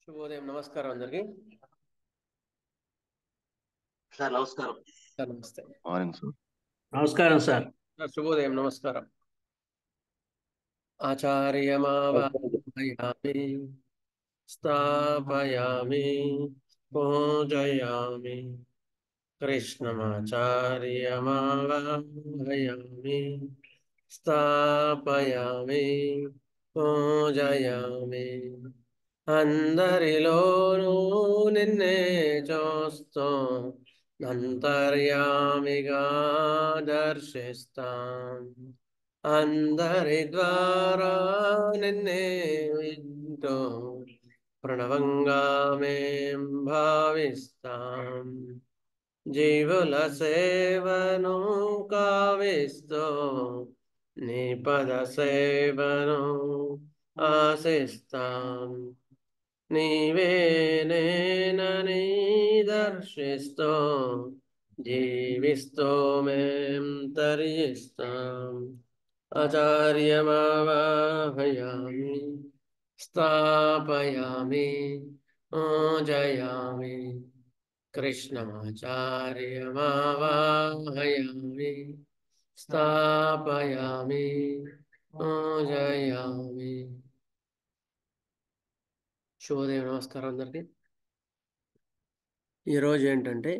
శుభోదయం, నమస్కారం అందరికి. సార్ నమస్కారం. సార్ నమస్తే. నమస్కారం సార్. శుభోదయం, నమస్కారం. ఆచార్యమావాహయామి స్థాపయామి పూజయామి కృష్ణమాచార్యమావాహయామి స్థాపయామి పూజయామి. అందరిలోనూ నిన్నే చూస్తూ అంతర్యామిగా దర్శిస్తాం. అందరి ద్వారా నిన్నే వింటూ ప్రణవంగా మేం భావిస్తాం. జీవుల సేవను కావిస్తూ నీ పద సేవను ఆశిస్తాం. నీవే నేనని దర్శిస్తూ జీవిస్తూ మేం తరిస్తాం. ఆచార్యమావాహయామి స్థాపయామి పూజయామి కృష్ణమాచార్యమావాహయామి స్థాపయామి పూజయామి. శుభోదయం, నమస్కారం అందరికి. ఈరోజు ఏంటంటే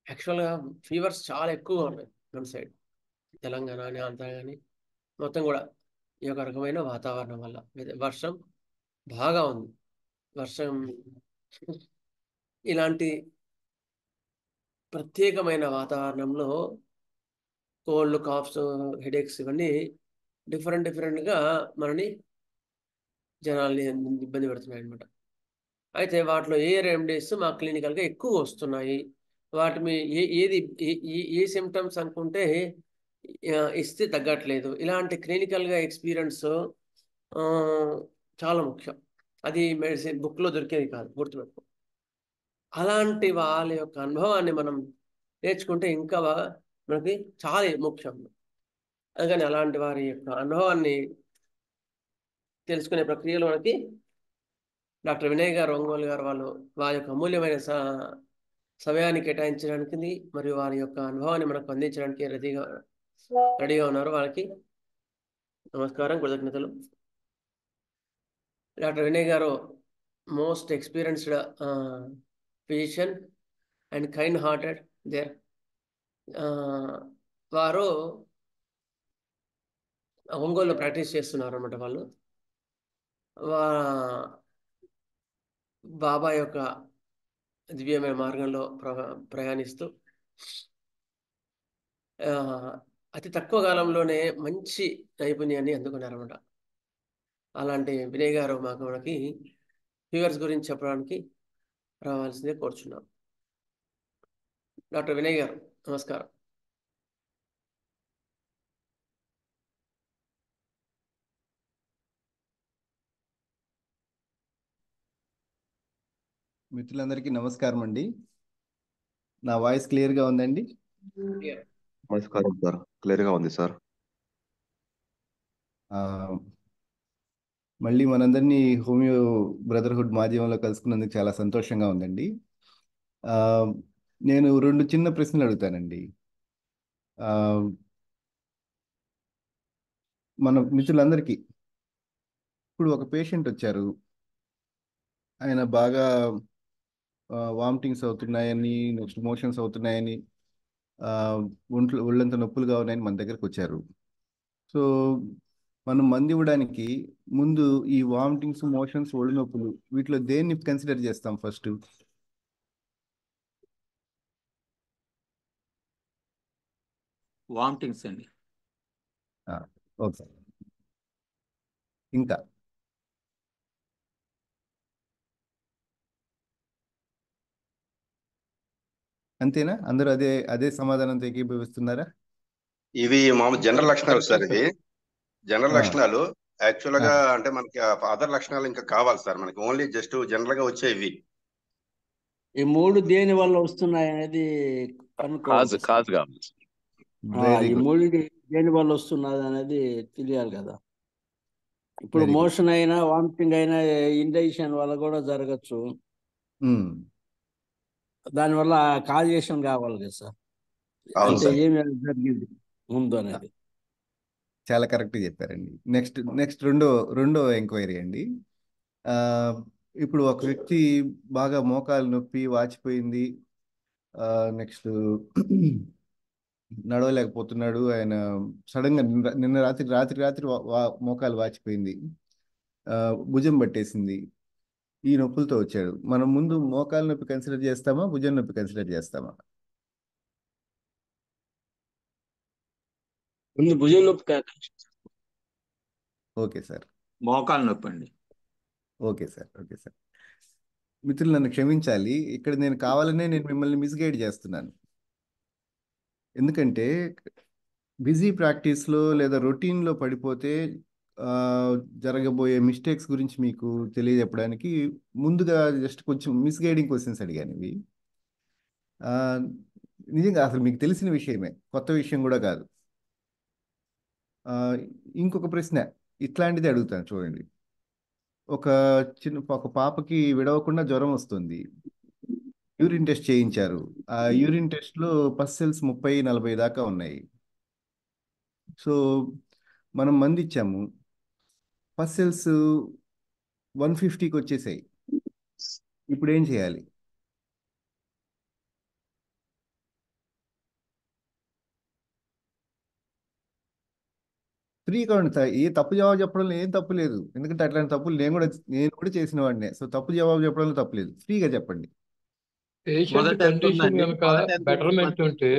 యాక్చువల్గా ఫీవర్స్ చాలా ఎక్కువగా ఉన్నాయి మన సైడ్, తెలంగాణ కానీ ఆంధ్ర కానీ మొత్తం కూడా. ఈ యొక్క రకమైన వాతావరణం వల్ల వర్షం బాగా ఉంది. వర్షం ఇలాంటి ప్రత్యేకమైన వాతావరణంలో కోల్డ్, కాఫ్స్, హెడేక్స్ ఇవన్నీ డిఫరెంట్గా మనని జనాల్ని ఇబ్బంది పెడుతున్నాయి అన్నమాట. అయితే వాటిలో ఏ రెమెడీస్ మా క్లినికల్గా ఎక్కువ వస్తున్నాయి, వాటి మీ ఏ సిమ్టమ్స్ అనుకుంటే ఇస్తే తగ్గట్లేదు, ఇలాంటి క్లినికల్గా ఎక్స్పీరియన్స్ చాలా ముఖ్యం. అది మెడిసిన్ బుక్లో దొరికేది కాదు, గుర్తుపెట్టుకో. అలాంటి వాళ్ళ యొక్క అనుభవాన్ని మనం నేర్చుకుంటే ఇంకా మనకి చాలా ముఖ్యం. అందుకని అలాంటి వారి యొక్క అనుభవాన్ని తెలుసుకునే ప్రక్రియలో మనకి డాక్టర్ వినయ్ గారు, ఒంగోలు గారు వారి యొక్క అమూల్యమైన సమయాన్ని కేటాయించడానికి మరియు వారి యొక్క అనుభవాన్ని మనకు అందించడానికి రెడీగా ఉన్నారు. వారికి నమస్కారం, కృతజ్ఞతలు. డాక్టర్ వినయ్ గారు most experienced physician and kind hearted there. వారు ఒంగోలులో ప్రాక్టీస్ చేస్తున్నారు అన్నమాట. వాళ్ళు బాబా యొక్క దివ్యమైన మార్గంలో ప్రయాణిస్తూ అతి తక్కువ కాలంలోనే మంచి నైపుణ్యాన్ని అందుకున్నారన్నమాట. అలాంటి వినయ్ గారు మనకి ఫీవర్స్ గురించి చెప్పడానికి రావాల్సిందే కోరుచున్నాం. డాక్టర్ వినయ్ గారు, నమస్కారం. మిత్రులందరికీ నమస్కారం అండి. నా వాయిస్ క్లియర్గా ఉందండి? నమస్కారం సార్, క్లియర్గా ఉంది సార్. మళ్ళీ మనందరినీ హోమియో బ్రదర్హుడ్ మాధ్యమంలో కలుసుకున్నందుకు చాలా సంతోషంగా ఉందండి. నేను 2 చిన్న ప్రశ్నలు అడుగుతానండి. మన మిత్రులందరికీ, ఇప్పుడు ఒక పేషెంట్ వచ్చారు, ఆయన బాగా వామిటింగ్స్ అవుతున్నాయని, నెక్స్ట్ మోషన్స్ అవుతున్నాయని, ఒళ్ళంతా నొప్పులుగా ఉన్నాయని మన దగ్గరకు వచ్చారు. సో మనం మందు ఇవ్వడానికి ముందు ఈ వామిటింగ్స్, మోషన్స్, ఒళ్ళు నొప్పులు వీటిలో దేన్ని కన్సిడర్ చేస్తాం ఫస్ట్? వామిటింగ్స్ అండి. ఓకే, ఇంకా అంతేనా? అందరూ అదే సమాధానంతో ఏకీభవిస్తున్నారా? ఇవి మామూలు జనరల్ లక్షణాలు సార్. ఇది జనరల్ లక్షణాలు. యాక్చువల్ గా అంటే మనకి అదర్ లక్షణాలు ఇంకా కావాలి సార్. మనకి ఓన్లీ జస్ట్ జనరల్ గా వచ్చేవి. ఈ 3 దేని వల్ల వస్తున్నాయి అనేది కాదు కావాలి. ఈ 3 దేని వల్ల వస్తున్నది అనేది తెలియాలి కదా. ఇప్పుడు వెరీ గుడ్. మోషన్ అయినా వామిటింగ్ అయినా ఇండైజెషన్ వల్ల కూడా జరగచ్చు. దానివల్ల కాజేషన్ కావాలి కదా సార్, అవును అంటే సార్. ఏమి జరిగింది ముందు అనేది. చాలా కరెక్ట్ చెప్పారండి. నెక్స్ట్ రెండో ఎంక్వైరీ అండి. ఆ, ఇప్పుడు ఒక వ్యక్తి బాగా మోకాలు నొప్పి వాచిపోయింది. నెక్స్ట్ నడవలేకపోతున్నాడు ఆయన. సడన్ గా నిన్న రాత్రి మోకాలు వాచిపోయింది. ఆ, భుజం పట్టేసింది. ఈ నొప్పులతో వచ్చాడు. మనం ముందు మోకాలు నొప్పి కన్సిడర్ చేస్తామా, భుజం నొప్పి కన్సిడర్ చేస్తామా? ముందు భుజం నొప్పి కాదు, ఓకే సార్. మోకాలు నొప్పి అండి. Okay sir. మిత్రులు నన్ను క్షమించాలి, ఇక్కడ నేను కావాలనే మిమ్మల్ని మిస్గైడ్ చేస్తున్నాను. ఎందుకంటే బిజీ ప్రాక్టీస్లో లేదా రొటీన్లో పడిపోతే జరగబోయే మిస్టేక్స్ గురించి మీకు తెలియజెప్పడానికి ముందుగా జస్ట్ కొంచెం మిస్గైడింగ్ క్వశ్చన్స్ అడిగాను ఇవి. ఆ, నిజంగా అసలు మీకు తెలిసిన విషయమే, కొత్త విషయం కూడా కాదు. ఆ, ఇంకొక ప్రశ్న ఇట్లాంటిది అడుగుతాను చూడండి. ఒక పాపకి విడవకుండా జ్వరం వస్తుంది. యూరిన్ టెస్ట్ చేయించారు. ఆ యూరిన్ టెస్ట్లో పస్ సెల్స్ 30-40 దాకా ఉన్నాయి. సో మనం మంది ఇచ్చాము, పస్ సెల్స్ 150కి వచ్చేసాయి. ఇప్పుడు ఏం చేయాలి? ఫ్రీగా ఉంటాయి. ఏ తప్పు జవాబు చెప్పడంలో ఏం తప్పు లేదు, ఎందుకంటే అట్లాంటి తప్పులు నేను కూడా చేసిన వాడినే. సో తప్పు జవాబు చెప్పడంలో తప్పు లేదు, ఫ్రీగా చెప్పండి. పేషెంట్ మొదట ఎంత కండిషన్ ఉందండి? కనుక మొదట ఎంత ఉంది? బెటర్మెంట్ ఉంటే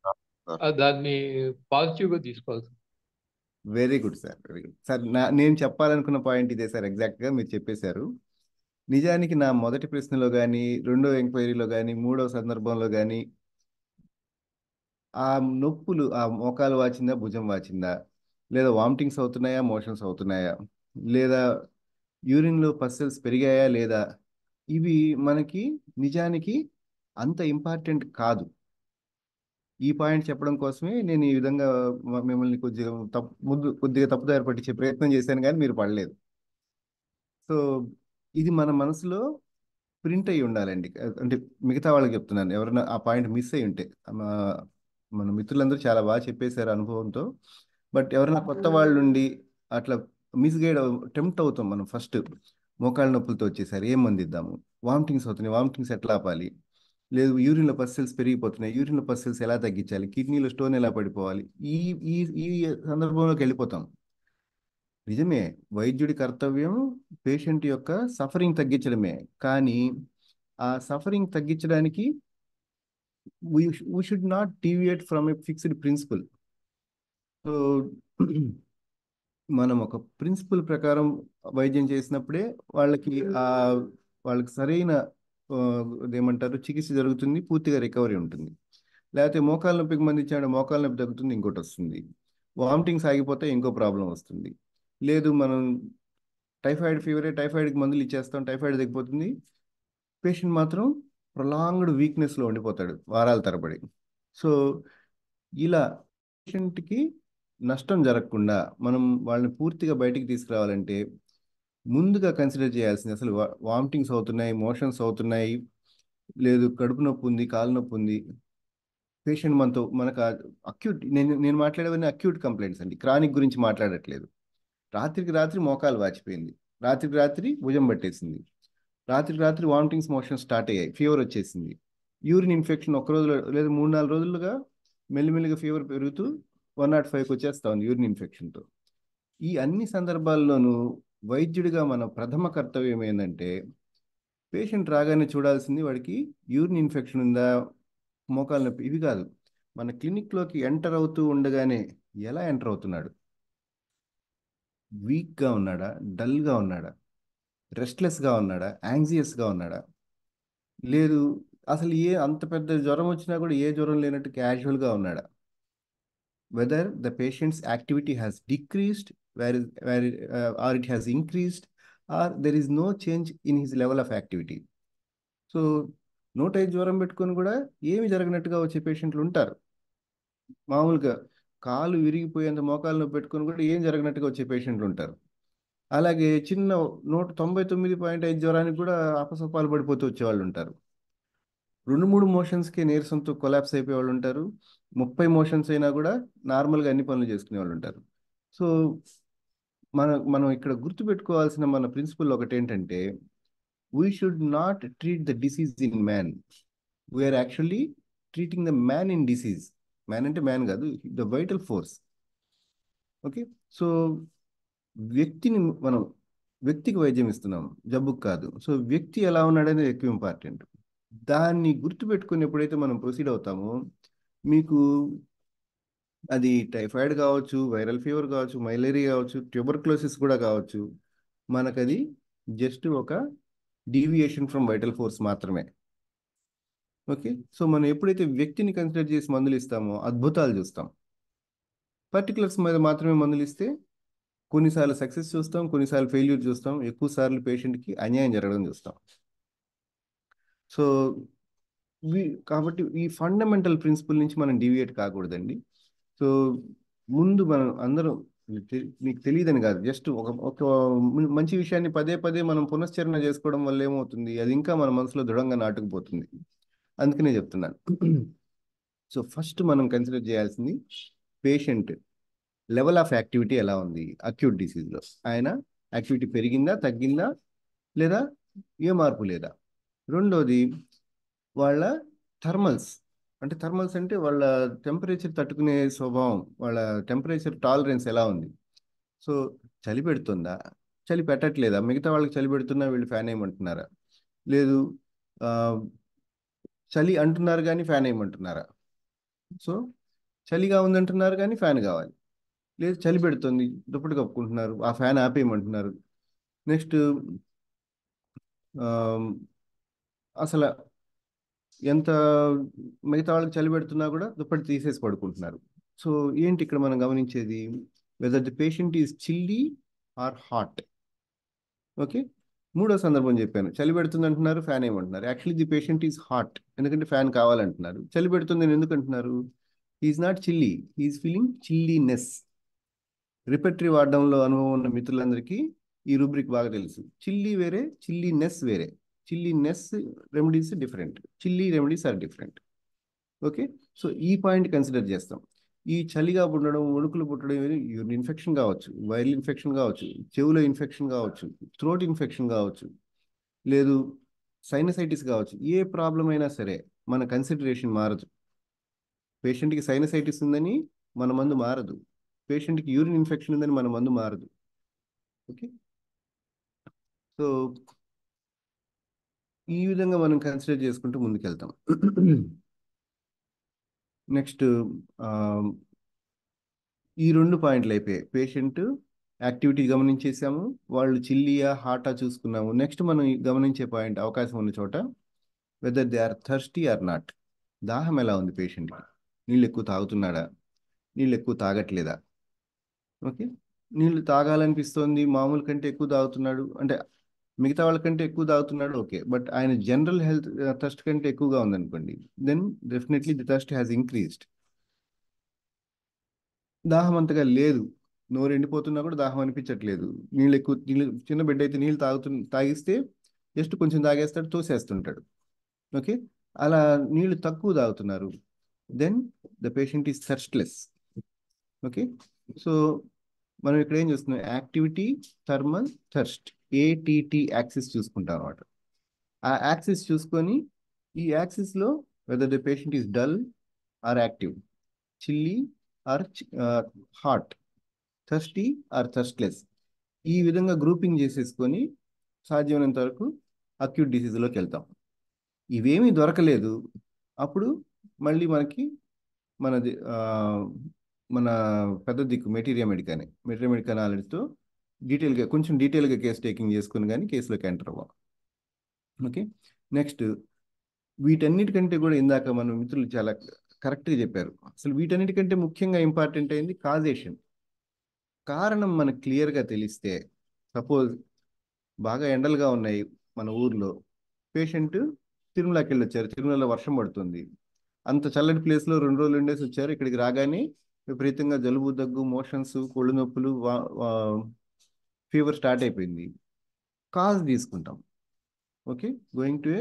సార్. దాన్ని పాజిటివ్గా తీసుకోవాలి. Very good sir, very good sir. నేను చెప్పాలనుకున్న పాయింట్ ఇదే సార్, ఎగ్జాక్ట్గా మీరు చెప్పేశారు. నిజానికి నా మొదటి ప్రశ్నలో కానీ, రెండో ఎంక్వైరీలో కానీ, మూడో సందర్భంలో కానీ ఆ నొప్పులు, ఆ మోకాలు వాచిందా, భుజం వాచిందా, లేదా వామిటింగ్స్ అవుతున్నాయా, మోషన్స్ అవుతున్నాయా, లేదా యూరిన్లో పస్సెల్స్ పెరిగాయా లేదా, ఇవి మనకి నిజానికి అంత ఇంపార్టెంట్ కాదు. ఈ పాయింట్ చెప్పడం కోసమే నేను ఈ విధంగా మిమ్మల్ని కొద్దిగా తప్పుదారి పట్టించే ప్రయత్నం చేశాను, కానీ మీరు పడలేదు. సో ఇది మన మనసులో ప్రింట్ అయ్యి ఉండాలండి. అంటే మిగతా వాళ్ళకి చెప్తున్నాను, ఎవరైనా ఆ పాయింట్ మిస్ అయ్యి ఉంటే. మన మిత్రులందరూ చాలా బాగా చెప్పేశారు అనుభవంతో. బట్ ఎవరైనా కొత్త వాళ్ళు ఉండి అట్లా మిస్గైడ్ టెంప్ట్ అవుతాం మనం. ఫస్ట్ మోకాళ్ళ నొప్పులతో వచ్చేసారి ఏం మంది ఇద్దాము, వామిటింగ్స్ అవుతున్నాయి, వామిటింగ్స్ ఎట్లా ఆపాలి, లేదు యూరిన్లో పస్సెల్స్ పెరిగిపోతున్నాయి, యూరిన్లో పస్సెల్స్ ఎలా తగ్గించాలి, కిడ్నీలో స్టోన్ ఎలా పడిపోవాలి, ఈ ఈ ఈ సందర్భంలోకి వెళ్ళిపోతాం. నిజమే, వైద్యుడి కర్తవ్యం పేషెంట్ యొక్క సఫరింగ్ తగ్గించడమే. కానీ ఆ సఫరింగ్ తగ్గించడానికి we should not deviate from a fixed principle. So మనం ఒక ప్రిన్సిపల్ ప్రకారం వైద్యం చేసినప్పుడే వాళ్ళకి సరైన ఏమంటారు చికిత్స జరుగుతుంది, పూర్తిగా రికవరీ ఉంటుంది. లేకపోతే మోకాళ్ళ నొప్పికి మంది ఇచ్చాడు, మోకాళ్ళ నొప్పి తగ్గుతుంది, ఇంకోటి వస్తుంది. వామిటింగ్స్ ఆగిపోతే ఇంకో ప్రాబ్లం వస్తుంది. లేదు మనం టైఫాయిడ్కి మందులు ఇచ్చేస్తాం, టైఫాయిడ్ తగ్గిపోతుంది, పేషెంట్ మాత్రం ప్రొలాంగ్డ్ వీక్నెస్లో ఉండిపోతాడు వారాల తరబడి. సో ఇలా పేషెంట్కి నష్టం జరగకుండా మనం వాళ్ళని పూర్తిగా బయటికి తీసుకురావాలంటే ముందుగా కన్సిడర్ చేయాల్సింది అసలు వామిటింగ్స్ అవుతున్నాయి, మోషన్స్ అవుతున్నాయి, లేదు కడుపు నొప్పి ఉంది, కాలు నొప్పి ఉంది. పేషెంట్ మనకు అక్యూట్, నేను మాట్లాడేవన్నీ అక్యూట్ కంప్లైంట్స్ అండి, క్రానిక్ గురించి మాట్లాడట్లేదు. రాత్రికి రాత్రి మోకాలు వాచిపోయింది, రాత్రికి రాత్రి భుజం పట్టేసింది, రాత్రికి రాత్రి వామిటింగ్స్ మోషన్ స్టార్ట్ అయ్యాయి, ఫీవర్ వచ్చేసింది, యూరిన్ ఇన్ఫెక్షన్ ఒక రోజులో లేదా 3-4 రోజులుగా మెల్లిమెల్లిగా ఫీవర్ పెరుగుతూ 105కి వచ్చేస్తా ఉంది యూరిన్ ఇన్ఫెక్షన్తో. ఈ అన్ని సందర్భాల్లోనూ వైద్యుడిగా మన ప్రథమ కర్తవ్యం ఏంటంటే పేషెంట్ రాగానే చూడాల్సింది వాడికి యూరిన్ ఇన్ఫెక్షన్ ఉందా, మోకాలు నొప్పి, ఇవి కాదు. మన క్లినిక్లోకి ఎంటర్ అవుతూ ఉండగానే ఎలా ఎంటర్ అవుతున్నాడు, వీక్గా ఉన్నాడా, డల్గా ఉన్నాడా, రెస్ట్లెస్గా ఉన్నాడా, యాంగ్జియస్గా ఉన్నాడా, లేదు అసలు అంత పెద్ద జ్వరం వచ్చినా కూడా ఏ జ్వరం లేనట్టు క్యాజువల్గా ఉన్నాడా, whether the patients activity has decreased or it has increased, or there is no change in his level of activity. So 105 జ్వరం పెట్టుకొని కూడా ఏమి జరగనట్టుగా వచ్చే పేషెంట్లు ఉంటారు. మామూలుగా కాలు విరిగిపోయేంత మోకాలు నొప్పి పెట్టుకొని కూడా ఏం జరగనట్టుగా వచ్చే పేషెంట్లు ఉంటారు. అలాగే చిన్న 199.5 జ్వరానికి కూడా అపసొపాలు పడిపోతూ వచ్చేవాళ్ళు ఉంటారు. 2-3 మోషన్స్కి నీరసంతో కొలాప్స్ అయిపోయే వాళ్ళు ఉంటారు. 30 మోషన్స్ అయినా కూడా నార్మల్గా అన్ని పనులు చేసుకునే వాళ్ళు ఉంటారు. సో మనం ఇక్కడ గుర్తుపెట్టుకోవాల్సిన మన ప్రిన్సిపల్ ఒకటి ఏంటంటే, we should not treat the disease in man, we are actually treating the man in disease. Man అంటే మ్యాన్ కాదు, the vital force. Okay, so మనం వ్యక్తికి వైద్యం ఇస్తున్నాం, జబ్బుకు కాదు. సో వ్యక్తి ఎలా ఉన్నాడనేది ఎక్కువ ఇంపార్టెంట్. దాన్ని గుర్తుపెట్టుకుని ఎప్పుడైతే మనం ప్రొసీడ్ అవుతామో, మీకు అది టైఫాయిడ్ కావచ్చు, వైరల్ ఫీవర్ కావచ్చు, మలేరియా కావచ్చు, ట్యూబర్క్లోసిస్ కూడా కావచ్చు, మనకది జస్ట్ ఒక డీవియేషన్ ఫ్రమ్ వైటల్ ఫోర్స్ మాత్రమే. ఓకే, సో మనం ఎప్పుడైతే వ్యక్తిని కన్సిడర్ చేసి మందులు ఇస్తామో అద్భుతాలు చూస్తాం. పర్టికులర్స్ మీద మాత్రమే మందులు ఇస్తే కొన్నిసార్లు సక్సెస్ చూస్తాం, కొన్నిసార్లు ఫెయిల్యూర్ చూస్తాం, ఎక్కువ సార్లు పేషెంట్కి అన్యాయం జరగడం చూస్తాం. సో కాబట్టి ఈ ఫండమెంటల్ ప్రిన్సిపల్ నుంచి మనం డీవియేట్ కాకూడదండి. సో ముందు మనం అందరం, మీకు తెలియదని కాదు, జస్ట్ ఒక మంచి విషయాన్ని పదే పదే మనం పునశ్చరణ చేసుకోవడం వల్ల ఏమవుతుంది, అది ఇంకా మన మనసులో దృఢంగా నాటుకుపోతుంది. అందుకనే చెప్తున్నాను. సో ఫస్ట్ మనం కన్సిడర్ చేయాల్సింది పేషెంట్ లెవెల్ ఆఫ్ యాక్టివిటీ ఎలా ఉంది అక్యూట్ డిసీజ్లో. ఆయన యాక్టివిటీ పెరిగిందా, తగ్గిందా, లేదా ఏ మార్పు లేదా. రెండోది వాళ్ళ థర్మల్స్ అంటే వాళ్ళ టెంపరేచర్ తట్టుకునే స్వభావం, వాళ్ళ టెంపరేచర్ టాలరెన్స్ ఎలా ఉంది. సో చలి పెడుతుందా, చలి పెట్టట్లేదా, మిగతా వాళ్ళకి చలి పెడుతున్నా వీళ్ళు ఫ్యాన్ వేయమంటున్నారా, లేదు చలి అంటున్నారు కానీ ఫ్యాన్ వేయమంటున్నారా. సో చలిగా ఉందంటున్నారు కానీ ఫ్యాన్ కావాలి, లేదు చలి పెడుతుంది దుప్పటి కప్పుకుంటున్నారు, ఆ ఫ్యాన్ ఆపేయమంటున్నారు. నెక్స్ట్ అసలు ఎంత మిగతా వాళ్ళకి చలి పెడుతున్నా కూడా దుప్పటి తీసేసి పడుకుంటున్నారు. సో ఏంటి ఇక్కడ మనం గమనించేది, whether the patient is chilly or hot. Okay, మూడో సందర్భం చెప్పాను, చలి పెడుతుంది అంటున్నారు, ఫ్యాన్ ఏమంటున్నారు. Actually the patient is hot, ఎందుకంటే ఫ్యాన్ కావాలంటున్నారు. చలి పెడుతుంది అని ఎందుకు అంటున్నారు, is not chilly, is feeling chilliness. Repertory వాడడంలో అనుభవం ఉన్న మిత్రులందరికీ ఈ రూబ్రిక్ బాగా తెలుసు. చిల్లీ వేరే, చిల్లీనెస్ వేరే. Chilliness remedies different, chilly remedies are different. Okay, so ఈ పాయింట్ కన్సిడర్ చేస్తాం. ఈ చలిగా పుట్టడం, వణుకులు పుట్టడం యూరిన్ ఇన్ఫెక్షన్ కావచ్చు, వైరల్ ఇన్ఫెక్షన్ కావచ్చు, చెవులో ఇన్ఫెక్షన్ కావచ్చు, థ్రోట్ ఇన్ఫెక్షన్ కావచ్చు, లేదు సైనసైటిస్ కావచ్చు. ఏ ప్రాబ్లం అయినా సరే మన కన్సిడరేషన్ మారదు. పేషెంట్కి సైనసైటిస్ ఉందని మన మందు మారదు, పేషెంట్కి యూరిన్ ఇన్ఫెక్షన్ ఉందని మన మందు మారదు. ఓకే, సో ఈ విధంగా మనం కన్సిడర్ చేసుకుంటూ ముందుకెళ్తాం. నెక్స్ట్ ఈ 2 పాయింట్లు అయిపోయాయి. పేషెంట్ యాక్టివిటీ గమనించేసాము, వాళ్ళు చిల్లియా హాటా చూసుకున్నాము. నెక్స్ట్ మనం గమనించే పాయింట్, అవకాశం ఉన్న చోట, whether they are thirsty or not. దాహం ఎలా ఉంది పేషెంట్కి, నీళ్ళు ఎక్కువ తాగుతున్నాడా, నీళ్ళు ఎక్కువ తాగట్లేదా. ఓకే, నీళ్ళు తాగాలనిపిస్తోంది, మామూలు కంటే ఎక్కువ తాగుతున్నాడు, అంటే మిగతా వాళ్ళకంటే ఎక్కువ తాగుతున్నాడు, ఓకే, బట్ ఆయన జనరల్ హెల్త్ థర్స్ట్ కంటే ఎక్కువగా ఉందనుకోండి, then definitely the thirst has increased. దాహం అంతగా లేదు, నోరు ఎండిపోతున్నా కూడా దాహం అనిపించట్లేదు, నీళ్ళు చిన్న బిడ్డ అయితే నీళ్ళు తాగిస్తే జస్ట్ కొంచెం తాగేస్తాడు, తోసేస్తుంటాడు. ఓకే, అలా నీళ్ళు తక్కువ తాగుతున్నారు, then the patient is thirstless. Okay, so మనం ఇక్కడ ఏం చూస్తున్నాం, activity, thermal, thirst, ATT axis చూసుకుంటాం అన్నమాట. ఆ యాక్సిస్ చూసుకొని ఈ యాక్సిస్లో whether the patient is dull or active, chilly or hot, thirsty or thirstless, ఈ విధంగా గ్రూపింగ్ చేసేసుకొని సాధ్యమైనంత వరకు అక్యూట్ డిసీజ్లోకి వెళ్తాం. ఇవేమీ దొరకలేదు, అప్పుడు మళ్ళీ మనకి మన పెద్ద దిక్కు మెటీరియా మెడికా నాలెడ్జ్తో కొంచెం డీటెయిల్గా కేసు టేకింగ్ చేసుకుని కానీ కేసులోకి ఎంటర్ అవ్వం. ఓకే, నెక్స్ట్ వీటన్నిటికంటే కూడా ఇందాక మన మిత్రులు చాలా కరెక్ట్గా చెప్పారు. అసలు వీటన్నిటికంటే ముఖ్యంగా ఇంపార్టెంట్ అయింది కాజేషన్. కారణం మనకు క్లియర్గా తెలిస్తే, సపోజ్ బాగా ఎండలుగా ఉన్నాయి మన ఊర్లో, పేషెంట్ తిరుమలకి వెళ్ళొచ్చారు, తిరుమలలో వర్షం పడుతుంది, అంత చల్లటి ప్లేస్లో 2 రోజులు ఉండేసి వచ్చారు, ఇక్కడికి రాగానే విపరీతంగా జలుబు, దగ్గు, మోషన్స్, కొళ్ళు నొప్పులు, ఫీవర్ స్టార్ట్ అయిపోయింది, కాజ్ తీసుకుంటాం. Okay, going to A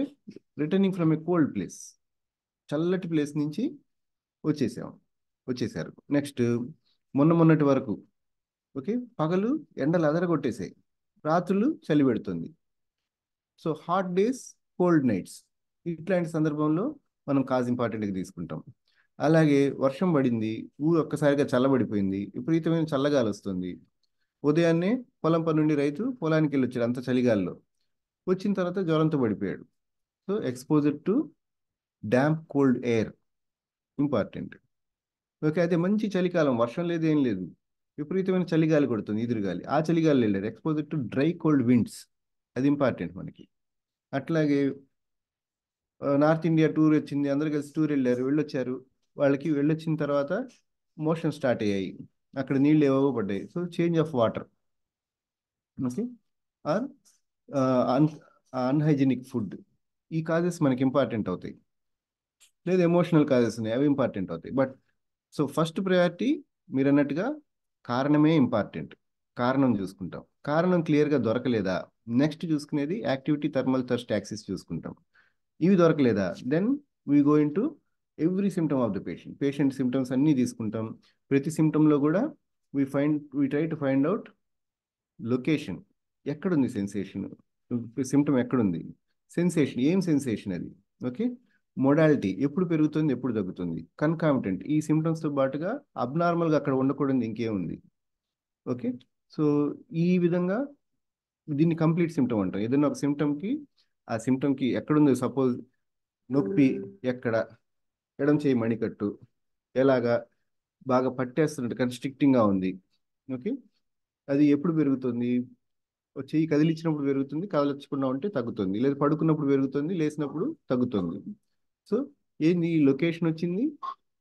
returning from a cold place, చల్లటి ప్లేస్ నుంచి వచ్చేసారు. నెక్స్ట్ మొన్నటి వరకు ఓకే పగలు ఎండలు అదరగొట్టేసాయి, రాత్రులు చలి పెడుతుంది. So hot days, cold nights, ఇట్లాంటి సందర్భంలో మనం కాజ్ ఇంపార్టెంట్గా తీసుకుంటాం. అలాగే వర్షం పడింది, ఊరు ఒక్కసారిగా చల్లబడిపోయింది, విపరీతమైన చల్లగాలి వస్తుంది. ఉదయాన్నే పొలం పని నుండి రైతు పొలానికి వెళ్ళి వచ్చాడు అంత చలిగాల్లో, వచ్చిన తర్వాత జ్వరంతో పడిపోయాడు. So exposure to damp cold air important. Okay, అయితే మంచి చలికాలం, వర్షం లేదు ఏం లేదు, విపరీతమైన చలిగాలి కొడుతుంది, ఎదురుగాలి, ఆ చలిగాలి వెళ్ళారు, exposure to dry cold winds, అది ఇంపార్టెంట్ మనకి. అట్లాగే నార్త్ ఇండియా టూర్ వచ్చింది, అందరూ కలిసి టూర్ వెళ్ళొచ్చారు, వాళ్ళకి వెళ్ళొచ్చిన తర్వాత మోషన్ స్టార్ట్ అయ్యాయి, అక్కడ నీళ్ళు ఏవో పడ్డాయి. So change of water, okay, or unhygienic food, ఈ కాజెస్ మనకి ఇంపార్టెంట్ అవుతాయి. లేదా ఎమోషనల్ కాజెస్ ఉన్నాయి, అవి ఇంపార్టెంట్ అవుతాయి. బట్ సో ఫస్ట్ ప్రయారిటీ మీరు అన్నట్టుగా కారణమే ఇంపార్టెంట్, కారణం చూసుకుంటాం. కారణం క్లియర్గా దొరకలేదా, నెక్స్ట్ చూసుకునేది యాక్టివిటీ థర్మల్ థర్స్ట్ యాక్సిస్ చూసుకుంటాం. ఇవి దొరకలేదా, then we go into every symptom of the patient symptoms అన్నీ తీసుకుంటాం. ప్రతి సిమ్టంలో కూడా we try to find out location, ఎక్కడుంది సెన్సేషన్, సిమ్టమ్ ఎక్కడుంది, సెన్సేషన్ ఏం సెన్సేషన్ అది, ఓకే, మోడాలిటీ ఎప్పుడు పెరుగుతుంది ఎప్పుడు తగ్గుతుంది, కన్కామిటెంట్ ఈ సిమ్టమ్స్తో పాటుగా అబ్నార్మల్గా అక్కడ ఉండకూడదు ఇంకేముంది. ఓకే, సో ఈ విధంగా దీన్ని కంప్లీట్ సిమ్టమ్ అంటాం. ఏదైనా ఒక సిమ్టమ్కి ఆ సిమ్టమ్కి ఎక్కడుంది, సపోజ్ నొప్పి ఎక్కడ, ఎడం చేయి మణికట్టు ఎలాగా బాగా పట్టేస్తున్నట్టు కన్స్ట్రిక్టింగ్గా ఉంది, ఓకే, అది ఎప్పుడు పెరుగుతుంది, చెయ్యి కదిలించినప్పుడు పెరుగుతుంది, కదలించకుండా ఉంటే తగ్గుతుంది, లేదా పడుకున్నప్పుడు పెరుగుతుంది, లేచినప్పుడు తగ్గుతుంది. సో ఏంది, లొకేషన్ వచ్చింది,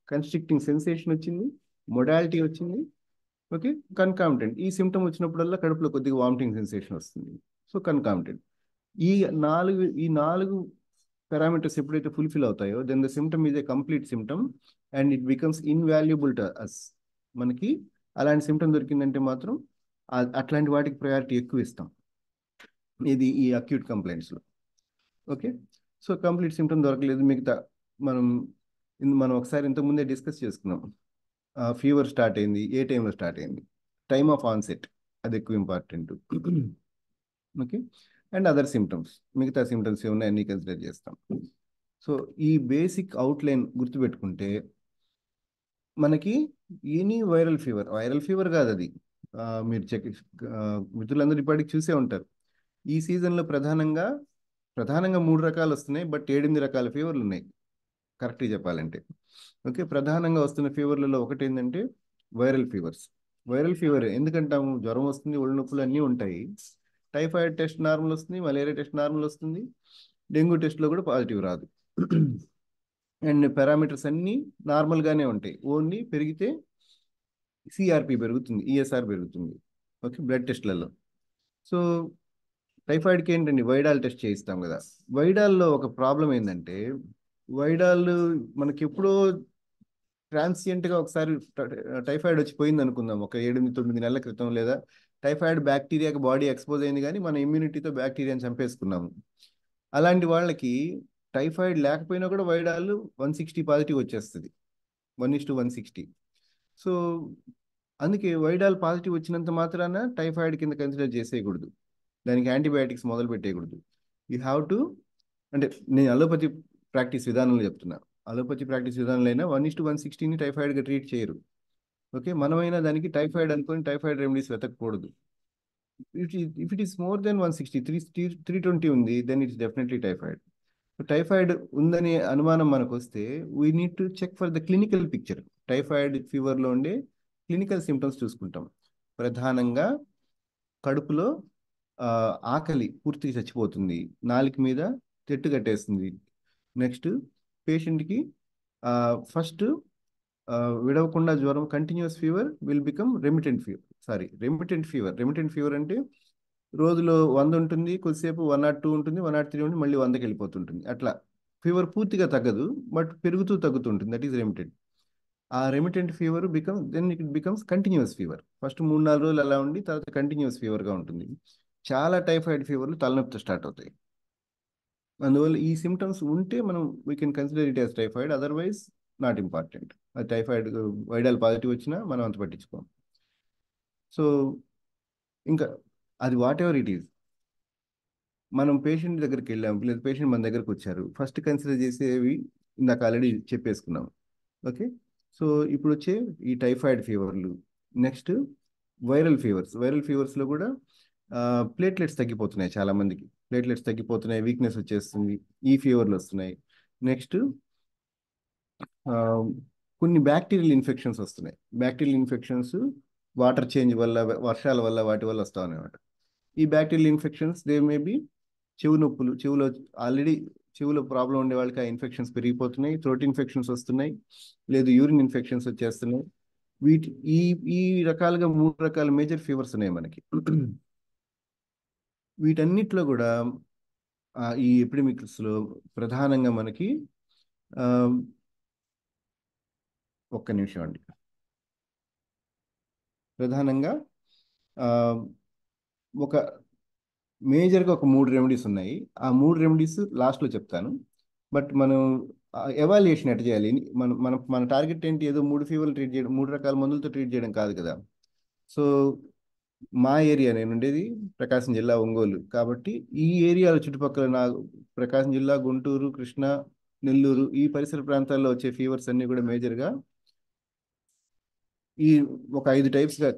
కన్స్ట్రిక్టింగ్ సెన్సేషన్ వచ్చింది, మొడాలిటీ వచ్చింది, ఓకే, కన్కామిటెంట్ ఈ సిమ్టమ్ వచ్చినప్పుడల్లా కడుపులో కొద్దిగా వామిటింగ్ సెన్సేషన్ వస్తుంది. సో కన్కామిటెంట్ ఈ నాలుగు పారామీటర్స్ ఎప్పుడైతే ఫుల్ఫిల్ అవుతాయో then the symptom is a complete symptom and it becomes invaluable to us. మనకి అలాంటి సిమ్టమ్ దొరికిందంటే మాత్రం అట్లాంటి వాటికి ప్రయారిటీ ఎక్కువ ఇస్తాం, ఇది ఈ అక్యూట్ కంప్లైంట్స్లో. ఓకే, సో కంప్లీట్ సిమ్టమ్ దొరకలేదు, మిగతా మనం ఒకసారి ఇంతకుముందే డిస్కస్ చేసుకున్నాం. ఫీవర్ స్టార్ట్ అయింది, ఏ టైంలో స్టార్ట్ అయింది, టైమ్ ఆఫ్ ఆన్సెట్, అది ఎక్కువ important. Okay, and other symptoms, మిగతా సిమ్టమ్స్ ఏమన్నా అన్నీ కన్సిడర్ చేస్తాం. సో ఈ బేసిక్ అవుట్లైన్ గుర్తుపెట్టుకుంటే మనకి ఎనీ వైరల్ ఫీవర్ కాదు అది, మీరు మిత్రులందరూ ఇప్పటికి చూసే ఉంటారు. ఈ సీజన్లో ప్రధానంగా 3 రకాలు వస్తున్నాయి, బట్ 8 రకాల ఫీవర్లు ఉన్నాయి కరెక్ట్గా చెప్పాలంటే. ఓకే, ప్రధానంగా వస్తున్న ఫీవర్లలో ఒకటి ఏంటంటే వైరల్ ఫీవర్ ఎందుకంటాము, జ్వరం వస్తుంది, ఒళ్ళు నొప్పులు అన్నీ ఉంటాయి, టైఫాయిడ్ టెస్ట్ నార్మల్ వస్తుంది, మలేరియా టెస్ట్ నార్మల్ వస్తుంది, డెంగ్యూ టెస్ట్లో కూడా పాజిటివ్ రాదు, అండ్ పారామీటర్స్ అన్నీ నార్మల్గానే ఉంటాయి. ఓన్లీ పెరిగితే సిఆర్పి పెరుగుతుంది, ఈఎస్ఆర్ పెరుగుతుంది, ఓకే, బ్లడ్ టెస్ట్లలో. సో టైఫాయిడ్కి ఏంటండి వైడాల్ టెస్ట్ చేయిస్తాం కదా. వైడాల్లో ఒక ప్రాబ్లం ఏంటంటే, వైడాల్ మనకి ఎప్పుడో ట్రాన్సియంట్గా ఒకసారి టైఫాయిడ్ వచ్చి పోయింది అనుకుందాం, ఒక 8-9 నెలల క్రితం, లేదా టైఫాయిడ్ బ్యాక్టీరియాకి బాడీ ఎక్స్పోజ్ అయింది కానీ మన ఇమ్యూనిటీతో బ్యాక్టీరియాని చంపేసుకున్నాము. అలాంటి వాళ్ళకి టైఫాయిడ్ లేకపోయినా కూడా వైడాల్ 160 పాజిటివ్ వచ్చేస్తుంది, 1:160. సో అందుకే వైడాల్ పాజిటివ్ వచ్చినంత మాత్రాన టైఫాయిడ్ కింద కన్సిడర్ చేసేయకూడదు, దానికి యాంటీబయాటిక్స్ మొదలు పెట్టేయకూడదు. యూ హ్యావ్ టు, అంటే నేను అలోపతి ప్రాక్టీస్ విధానంలో చెప్తున్నా, అలోపతి ప్రాక్టీస్ విధానంలో అయినా 1:160ని టైఫాయిడ్గా ట్రీట్ చేయరు. ఓకే, మనమైనా దానికి టైఫాయిడ్ అనుకొని టైఫాయిడ్ రెమెడీస్ వెతకూడదు. If it is more than 160, 320 ఉంది, then it's definitely typhoid. Typhoid ఉందనే అనుమానం మనకు వస్తే we need to check for the clinical picture. Typhoid ఫీవర్లో ఉండే క్లినికల్ సిమ్టమ్స్ చూసుకుంటాం. ప్రధానంగా కడుపులో ఆకలి పూర్తిగా చచ్చిపోతుంది, నాలుక మీద తెట్టు కట్టేస్తుంది. నెక్స్ట్ పేషెంట్కి ఫస్ట్ విడవకుండా జ్వరం, continuous fever will become remittent fever అంటే రోజులో 100 ఉంటుంది, కొద్దిసేపు 102 ఉంటుంది, 103 ఉంటుంది, మళ్ళీ 100కి వెళ్ళిపోతుంటుంది. అట్లా ఫీవర్ పూర్తిగా తగ్గదు, బట్ పెరుగుతూ తగ్గుతుంటుంది, దట్ ఈస్ రెమిటెంట్. ఆ remittent fever it becomes continuous fever. First 3-4 రోజులు అలా ఉండి తర్వాత కంటిన్యూస్ ఫీవర్గా ఉంటుంది. చాలా టైఫాయిడ్ ఫీవర్లు తలనొప్పితో స్టార్ట్ అవుతాయి. అందువల్ల ఈ సిమ్టమ్స్ ఉంటే మనం we can consider it as typhoid, otherwise not important. అది టైఫాయిడ్ వైడల్ పాజిటివ్ వచ్చినా మనం అంత పట్టించుకోం. సో ఇంకా అది వాట్ ఎవర్ ఇట్ ఈస్, మనం పేషెంట్ దగ్గరికి వెళ్ళాం లేదా పేషెంట్ మన దగ్గరకు వచ్చారు, ఫస్ట్ కన్సిడర్ చేసేవి ఇందాక ఆల్రెడీ చెప్పేసుకున్నాం. ఓకే, సో ఇప్పుడు వచ్చే ఈ టైఫాయిడ్ ఫీవర్లు, నెక్స్ట్ వైరల్ ఫీవర్స్లో కూడా ప్లేట్లెట్స్ తగ్గిపోతున్నాయి, చాలా మందికి ప్లేట్లెట్స్ తగ్గిపోతున్నాయి, వీక్నెస్ వచ్చేస్తుంది, ఈ ఫీవర్లు వస్తున్నాయి. నెక్స్ట్ కొన్ని బ్యాక్టీరియల్ ఇన్ఫెక్షన్స్ వస్తున్నాయి. బ్యాక్టీరియల్ ఇన్ఫెక్షన్స్ వాటర్ చేంజ్ వల్ల, వర్షాల వల్ల, వాటి వల్ల వస్తాయి అన్నమాట. ఈ bacterial infections they may be చెవు నొప్పులు, ఆల్రెడీ చెవులో ప్రాబ్లం ఉండే వాళ్ళకి ఆ ఇన్ఫెక్షన్స్ పెరిగిపోతున్నాయి, థ్రోట్ ఇన్ఫెక్షన్స్ వస్తున్నాయి, లేదు యూరిన్ ఇన్ఫెక్షన్స్ వచ్చేస్తున్నాయి. ఈ ఈ రకాలుగా 3 రకాల మేజర్ ఫీవర్స్ ఉన్నాయి మనకి. వీటన్నిటిలో కూడా ఈ ఎపిడమిక్స్లో ప్రధానంగా మనకి ఒక్క నిమిషం అండి, ప్రధానంగా ఒక మేజర్గా ఒక 3 రెమెడీస్ ఉన్నాయి. ఆ 3 రెమెడీస్ లాస్ట్లో చెప్తాను. బట్ మనం ఎవాల్యుయేషన్ ఎట్లా చేయాలి, మన టార్గెట్ ఏంటి, ఏదో 3 ఫీవర్లు ట్రీట్ చేయడం, 3 రకాల మందులతో ట్రీట్ చేయడం కాదు కదా. సో మా ఏరియా, నేను ఉండేది ప్రకాశం జిల్లా ఒంగోలు, కాబట్టి ఈ ఏరియాల చుట్టుపక్కల ప్రకాశం జిల్లా, గుంటూరు, కృష్ణా, నెల్లూరు ఈ పరిసర ప్రాంతాల్లో వచ్చే ఫీవర్స్ అన్నీ కూడా మేజర్గా ఈ ఒక 5 టైప్స్గా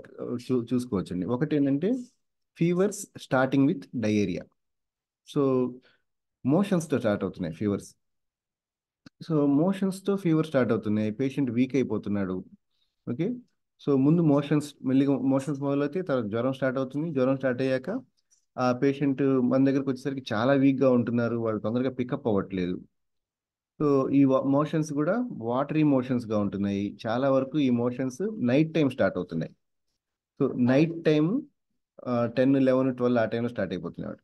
చూసుకోవచ్చండి. ఒకటి ఏంటంటే fevers starting with diarrhoea. So మోషన్స్తో స్టార్ట్ అవుతున్నాయి ఫీవర్స్. సో మోషన్స్తో ఫీవర్ స్టార్ట్ అవుతున్నాయి, పేషెంట్ వీక్ అయిపోతున్నాడు. ఓకే, సో ముందు మెల్లిగా మోషన్స్ మొదలైతే తర్వాత జ్వరం స్టార్ట్ అవుతుంది. జ్వరం స్టార్ట్ అయ్యాక ఆ పేషెంట్ మన దగ్గరకు వచ్చేసరికి చాలా వీక్గా ఉంటున్నారు, వాళ్ళు తొందరగా పికప్ అవ్వట్లేదు. సో ఈ మోషన్స్ కూడా వాటరీ మోషన్స్గా ఉంటున్నాయి. చాలా వరకు ఈ మోషన్స్ నైట్ టైం స్టార్ట్ అవుతున్నాయి. సో నైట్ టైం 10, 11, 12 ఆ టైంలో స్టార్ట్ అయిపోతున్నాడు.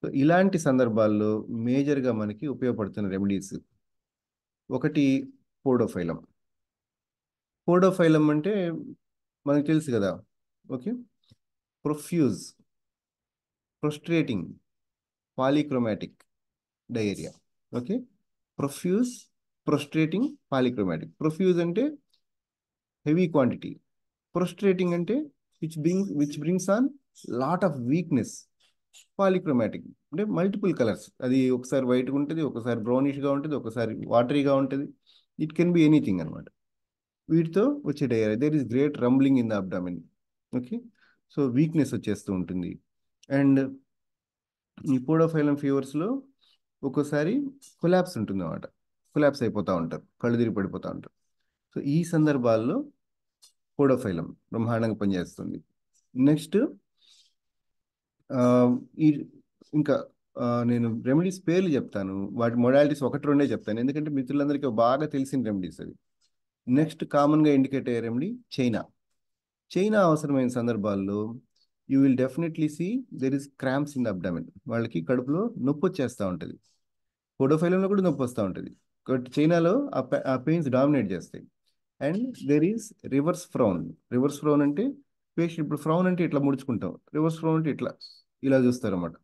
సో ఇలాంటి సందర్భాల్లో మేజర్గా మనకి ఉపయోగపడుతున్న రెమెడీస్ ఒకటి పోడోఫైలం. పోడోఫైలం అంటే మనకు తెలుసు కదా. Okay, profuse, prostrating, polychromatic diarrhoea. Okay, profuse, prostrating, polychromatic. Profuse అంటే హెవీ క్వాంటిటీ, ప్రొస్ట్రేటింగ్ అంటే which brings on lot of weakness, polychromatic అంటే మల్టిపుల్ కలర్స్, అది ఒకసారి వైట్గా ఉంటుంది, ఒకసారి బ్రౌనిష్గా ఉంటుంది, ఒకసారి వాటరీగా ఉంటుంది. ఇట్ కెన్ బి ఎనీథింగ్ అనమాట. వీటితో వచ్చే diarrhoea, there is great rumbling in the abdomen. Okay, so weakness వచ్చేస్తూ ఉంటుంది. అండ్ ఈ పోడోఫైలం ఫీవర్స్లో ఒక్కోసారి కొలాప్స్ ఉంటుంది అన్నమాట, కొలాప్స్ అయిపోతూ ఉంటారు, కళ్ళు తిరిగి పడిపోతూ ఉంటారు. సో ఈ సందర్భాల్లో పోడోఫైలం బ్రహ్మాండంగా పనిచేస్తుంది. నెక్స్ట్ ఈ ఇంకా నేను రెమెడీస్ పేర్లు చెప్తాను, వాటి మొడాలిటీస్ 1-2 చెప్తాను, ఎందుకంటే మిత్రులందరికీ బాగా తెలిసిన రెమెడీస్ అది. నెక్స్ట్ కామన్గా ఇండికేట్ అయ్యే రెమెడీ చైనా అవసరమైన సందర్భాల్లో you will definitely see there is cramps in the abdomen. వాళ్ళకి కడుపులో నొప్పి వచ్చేస్తూ ఉంటుంది, పోడోఫైలంలో కూడా నొప్పి వస్తూ ఉంటుంది, బట్ చైనాలో ఆ పెయిన్స్ డామినేట్ చేస్తాయి. And there is reverse frown అంటే పేషెంట్, ఇప్పుడు ఫ్రౌన్ అంటే ఇట్లా ముడుచుకుంటాం, రివర్స్ ఫ్రౌన్ అంటే ఇలా చూస్తారు అన్నమాట,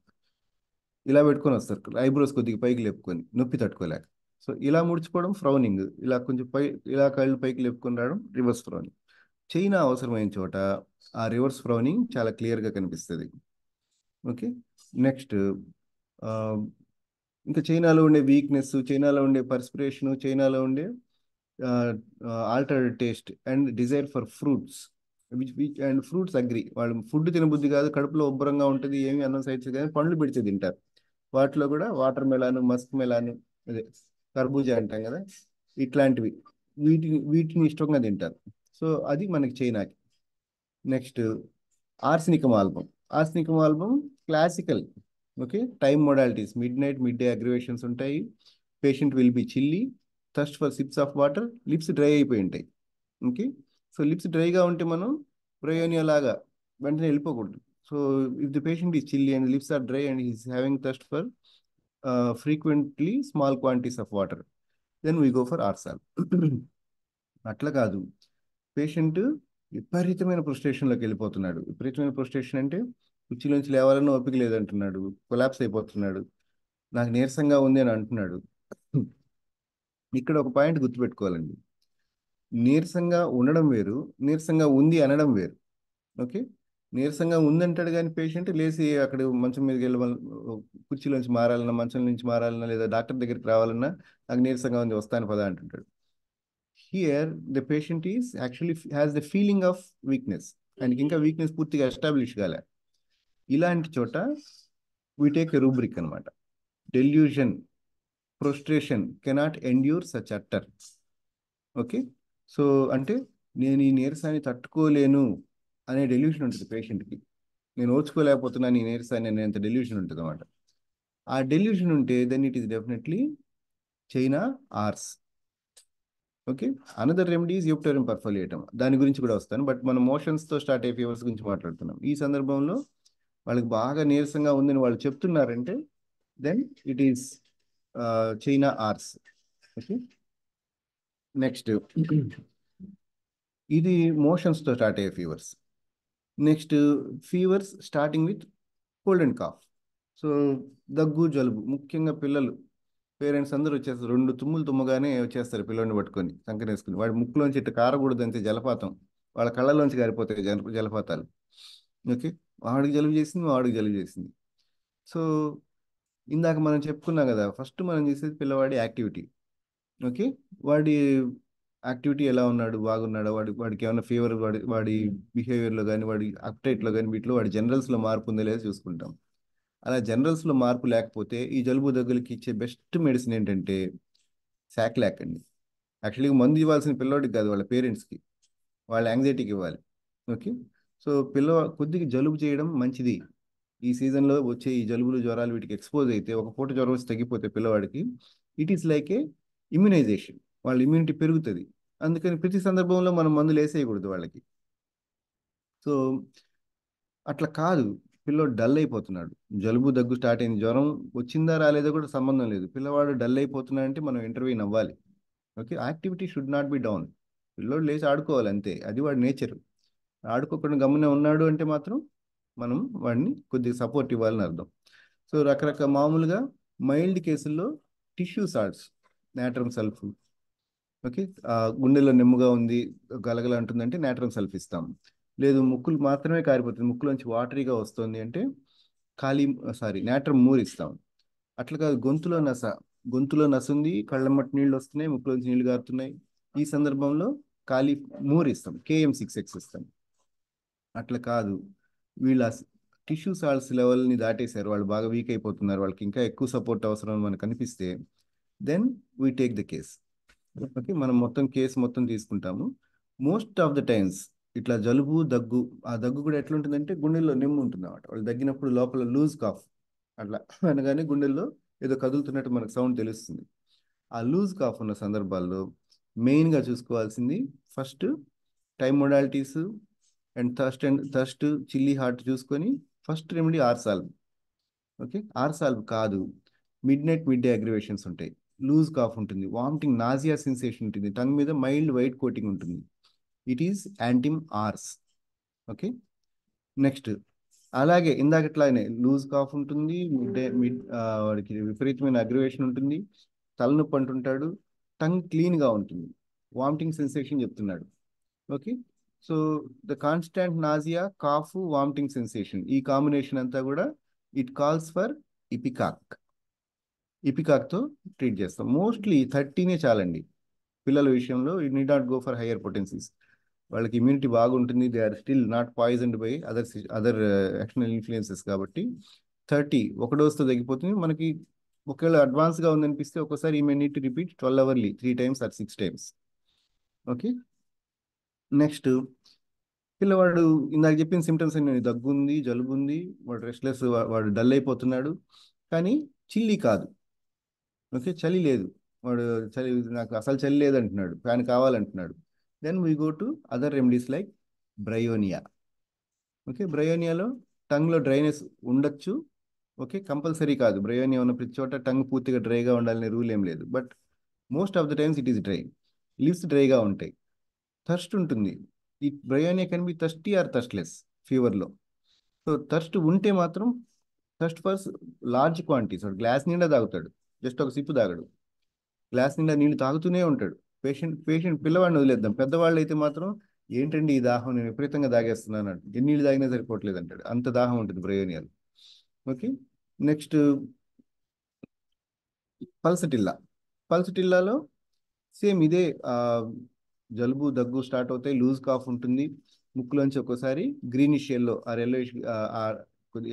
ఇలా పెట్టుకొని వస్తారు, ఐబ్రోస్ కొద్దిగా పైకి లేపుకొని నొప్పి తట్టుకోలేక. సో ఇలా ముడుచుకోవడం ఫ్రౌనింగ్, ఇలా కొంచెం ఇలా కళ్ళు పైకి లేపుకొని రావడం రివర్స్ ఫ్రౌనింగ్. చైనా అవసరమైన చోట ఆ రివర్స్ ఫ్రౌనింగ్ చాలా క్లియర్గా కనిపిస్తుంది. ఓకే, నెక్స్ట్ ఇంకా చైనాలో ఉండే వీక్నెస్, చైనాలో ఉండే పర్స్పిరేషను, చైనాలో ఉండే altered taste and desire for fruits, and fruits agri. వాళ్ళు ఫుడ్ తినబుద్ధి కాదు, కడుపులో ఉబ్బరంగా ఉంటుంది, ఏమి అన్నం సైడ్స్ కానీ పండ్లు పెడితే తింటారు. వాటిలో కూడా వాటర్ మెలాను, మస్క్ మెలాను, అదే కర్బూజా అంటాం కదా, ఇట్లాంటివి వీటిని ఇష్టంగా తింటారు. సో అది మనకి చైనాకి. Next arsenicum album classical. Okay, time modalities mid day aggravations ఉంటాయి, patient will be chilly, thirst for sips of water, lips dry అయిపోయి ఉంటాయి. ఓకే, సో లిప్స్ డ్రైగా ఉంటే మనం ప్రయోనియా లాగా వెంటనే వెళ్ళిపోకూడదు. So if the patient is chilly and lips are dry and is having thirst for frequently small quantities of water, then we go for arsal. అట్లా కాదు, పేషెంట్ విపరీతమైన ఫ్రస్ట్రేషన్లోకి వెళ్ళిపోతున్నాడు. విపరీతమైన ఫ్రస్ట్రేషన్ అంటే కుర్చీలోంచి లేవాలన్నా ఓపిక లేదంటున్నాడు, కొలాప్స్ అయిపోతున్నాడు, నాకు నీరసంగా ఉంది అని అంటున్నాడు. ఇక్కడ ఒక పాయింట్ గుర్తుపెట్టుకోవాలండి, నీరసంగా ఉండడం వేరు, నీరసంగా ఉంది అనడం వేరు. ఓకే, నీరసంగా ఉందంటాడు కానీ పేషెంట్ లేచి అక్కడ మంచం మీదకి వెళ్ళి కుర్చీలోంచి మారాలన్నా, మంచం నుంచి మారాలన్నా, లేదా డాక్టర్ దగ్గరికి రావాలన్నా నాకు నీరసంగా ఉంది వస్తాను పదా అంటుంటాడు. Here the patient is actually has the feeling of weakness, ఆయనకి ఇంకా వీక్నెస్ పూర్తిగా ఎస్టాబ్లిష్ కాలే. ఇలాంటి చోట we take a rubric అనమాట. Delusion, frustration cannot endure such utter. Okay, so అంటే నేను ఈ నీరసాన్ని తట్టుకోలేను అనే డెల్యూషన్ ఉంటుంది పేషెంట్కి. నేను ఓర్చుకోలేకపోతున్నాను ఈ నీరసాన్ని అనేంత డెల్యూషన్ ఉంటుంది అనమాట. ఆ డెల్యూషన్ ఉంటే then it is definitely China hours. Okay, another remedy is Eupatorium perfoliatum, దాని గురించి కూడా వస్తాను. బట్ మనం మోషన్స్తో స్టార్ట్ అయ్యే ఫీవర్స్ గురించి మాట్లాడుతున్నాం. ఈ సందర్భంలో వాళ్ళకి బాగా నీరసంగా ఉందని వాళ్ళు చెప్తున్నారంటే then it is China hours. Okay, next ఇది మోషన్స్తో స్టార్ట్ అయ్యే fevers. Next fevers starting with cold and cough. So దగ్గు, జలుబు, ముఖ్యంగా పిల్లలు, పేరెంట్స్ అందరూ వచ్చేస్తారు, 2 తుమ్ములు తుమ్మగానే వచ్చేస్తారు పిల్లల్ని పట్టుకొని సంకనేసుకుని. వాడి ముక్కులోంచి ఇట్లా కారకూడదంతే జలపాతం, వాళ్ళ కళ్ళలోంచి కారిపోతాయి జలపాతాలు. ఓకే, వాడికి జలుబు చేసింది, వాడికి జలుబు చేసింది. సో ఇందాక మనం చెప్పుకున్నాం కదా, ఫస్ట్ మనం చేసేది పిల్లవాడి యాక్టివిటీ. ఓకే, వాడి యాక్టివిటీ ఎలా ఉన్నాడు, బాగున్నాడు, వాడికి ఏమైనా ఫీవర్, వాడి బిహేవియర్లో కానీ, వాడి అప్టైట్లో కానీ, వీటిలో వాడి జనరల్స్లో మార్పు ఉందో లేదో చూసుకుంటాం. అలా జనరల్స్లో మార్పు లేకపోతే ఈ జలుబు దగ్గులకి ఇచ్చే బెస్ట్ మెడిసిన్ ఏంటంటే శాక్లాక్ అండి. యాక్చువల్గా మందు ఇవ్వాల్సిన పిల్లవాడికి కాదు, వాళ్ళ పేరెంట్స్కి, వాళ్ళ యాంగ్జైటీకి ఇవ్వాలి. ఓకే, సో కొద్దిగా జలుబు చేయడం మంచిది. ఈ సీజన్లో వచ్చే ఈ జలుబులు, జ్వరాలు వీటికి ఎక్స్పోజ్ అయితే, ఒక పూట జ్వరం వచ్చి తగ్గిపోతే పిల్లవాడికి it is like a immunization, వాళ్ళ ఇమ్యూనిటీ పెరుగుతుంది. అందుకని ప్రతి సందర్భంలో మనం మందులు వేసేయకూడదు వాళ్ళకి. సో అట్లా కాదు, పిల్లోడు డల్ అయిపోతున్నాడు, జలుబు దగ్గు స్టార్ట్ అయింది, జ్వరం వచ్చిందా రాలేదో కూడా సంబంధం లేదు, పిల్లవాడు డల్ అయిపోతున్నాడంటే మనం ఇంటర్వ్యూన్ అవ్వాలి. Okay, activity should not be down, పిల్లోడు లేచి ఆడుకోవాలి అంతే, అది వాడి నేచర్. ఆడుకోకుండా గమ్మునే ఉన్నాడు అంటే మాత్రం మనం వాడిని కొద్దిగా సపోర్ట్ ఇవ్వాలని అర్థం. సో రకరకాల మామూలుగా మైల్డ్ కేసుల్లో టిష్యూ సాల్ట్స్, నాట్రమ్ సల్ఫ్. ఓకే, గుండెలో నెమ్ముగా ఉంది, గలగల అంటుందంటే నాట్రమ్ సల్ఫ్ ఇస్తాం. లేదు ముక్కులు మాత్రమే కారిపోతుంది, ముక్కులోంచి వాటరీగా వస్తుంది అంటే నాట్రమ్ మూర్ ఇస్తాం. అట్లా కాదు, గొంతులో నస ఉంది, కళ్ళమ్మటి నీళ్ళు వస్తున్నాయి, ముక్కులోంచి నీళ్లు కారుతున్నాయి, ఈ సందర్భంలో ఖాళీ మూర్ ఇస్తాం, KM6X ఇస్తాం. అట్లా కాదు, వీళ్ళ టిష్యూ సాల్ట్స్ లెవెల్ని దాటేశారు, వాళ్ళు బాగా వీక్ అయిపోతున్నారు, వాళ్ళకి ఇంకా ఎక్కువ సపోర్ట్ అవసరం అని మనకు అనిపిస్తే then we take the case. Okay, మనం కేసు మొత్తం తీసుకుంటాము. మోస్ట్ ఆఫ్ ద టైమ్స్ ఇట్లా జలుబు, దగ్గు, ఆ దగ్గు కూడా ఎట్లా ఉంటుందంటే గుండెల్లో నిమ్ము ఉంటుంది అన్నమాట. వాళ్ళు దగ్గినప్పుడు లోపల లూజ్ కాఫ్ అట్లా అనగానే గుండెల్లో ఏదో కదులుతున్నట్టు మనకు సౌండ్ తెలుస్తుంది. ఆ లూజ్ కాఫ్ ఉన్న సందర్భాల్లో మెయిన్గా చూసుకోవాల్సింది first time modalities and thirst chilly heart చూసుకొని first remedy ars alb. Okay, ars alb కాదు, మిడ్ డే అగ్రివేషన్స్ ఉంటాయి, లూజ్ కాఫ్ ఉంటుంది, వామిటింగ్, నాజియా సెన్సేషన్ ఉంటుంది, టంగ్ మీద మైల్డ్ వైట్ కోటింగ్ ఉంటుంది, it is antim Ars. Okay, next అలాగే ఇందాకట్లానే లూజ్ కాఫ్ ఉంటుంది, వాడికి విపరీతమైన అగ్రివేషన్ ఉంటుంది, తలనొప్పి అంటుంటాడు, టంగ్ క్లీన్గా ఉంటుంది, వామిటింగ్ సెన్సేషన్ చెప్తున్నాడు. Okay, so the constant nausea, cough, vomiting sensation, ఈ కాంబినేషన్ అంతా కూడా ఇట్ కాల్స్ ఫర్ ఇపికాక్తో ట్రీట్ చేస్తాం. మోస్ట్లీ 30 చాలండి పిల్లల విషయంలో. You need not go for higher potencies. వాళ్ళకి ఇమ్యూనిటీ బాగుంటుంది, they are still not poisoned by other external influences. కాబట్టి 30 ఒక డోస్తో తగ్గిపోతుంది. మనకి ఒకవేళ అడ్వాన్స్గా ఉందనిపిస్తే ఒక్కోసారి ఈ may need to repeat 12 hourly 3 times or 6 times. Okay, next పిల్లవాడు ఇందాక చెప్పిన సిమ్టమ్స్ అన్ని, దగ్గు ఉంది, జలుబు ఉంది, వాడు రెస్ట్లెస్, వాడు డల్ అయిపోతున్నాడు, కానీ చిల్లి కాదు. ఓకే, చలి లేదు, వాడు నాకు అసలు చలి లేదంటున్నాడు, ఫ్యాన్ కావాలంటున్నాడు. Then we go to other remedies like Bryonia. Okay, బ్రయోనియాలో టంగ్లో డ్రైనెస్ ఉండొచ్చు. ఓకే, కంపల్సరీ కాదు, బ్రయోనియా ఉన్న ప్రతి చోట టంగ్ పూర్తిగా డ్రైగా ఉండాలనే రూల్ ఏం లేదు. But most of the times it is dry, lips డ్రైగా ఉంటాయి. థర్స్ట్ ఉంటుంది. ఈ Bryonia can be thirsty or thirstless ఫీవర్లో. సో థర్స్ట్ ఉంటే మాత్రం thirst first large quantities, glass నిండా తాగుతాడు, జస్ట్ ఒక సిప్పు తాగడు, గ్లాస్ నిండా నీళ్లు తాగుతూనే ఉంటాడు. పేషెంట్ పిల్లవాడిని వదిలేద్దాం, పెద్దవాళ్ళు అయితే మాత్రం ఏంటండి ఈ దాహం, నేను విపరీతంగా తాగేస్తున్నాను అంట, ఎన్ని నీళ్ళు తాగినా సరిపోవట్లేదు అంటాడు, అంత దాహం ఉంటుంది బ్రయోనియాలు. ఓకే, నెక్స్ట్ పల్సటిల్లాలో సేమ్ ఇదే. జలుబు దగ్గు స్టార్ట్ అవుతాయి, లూజ్ కాఫ్ ఉంటుంది, ముక్కులోంచి ఒక్కోసారి గ్రీనిష్ ఎల్లో ఆర్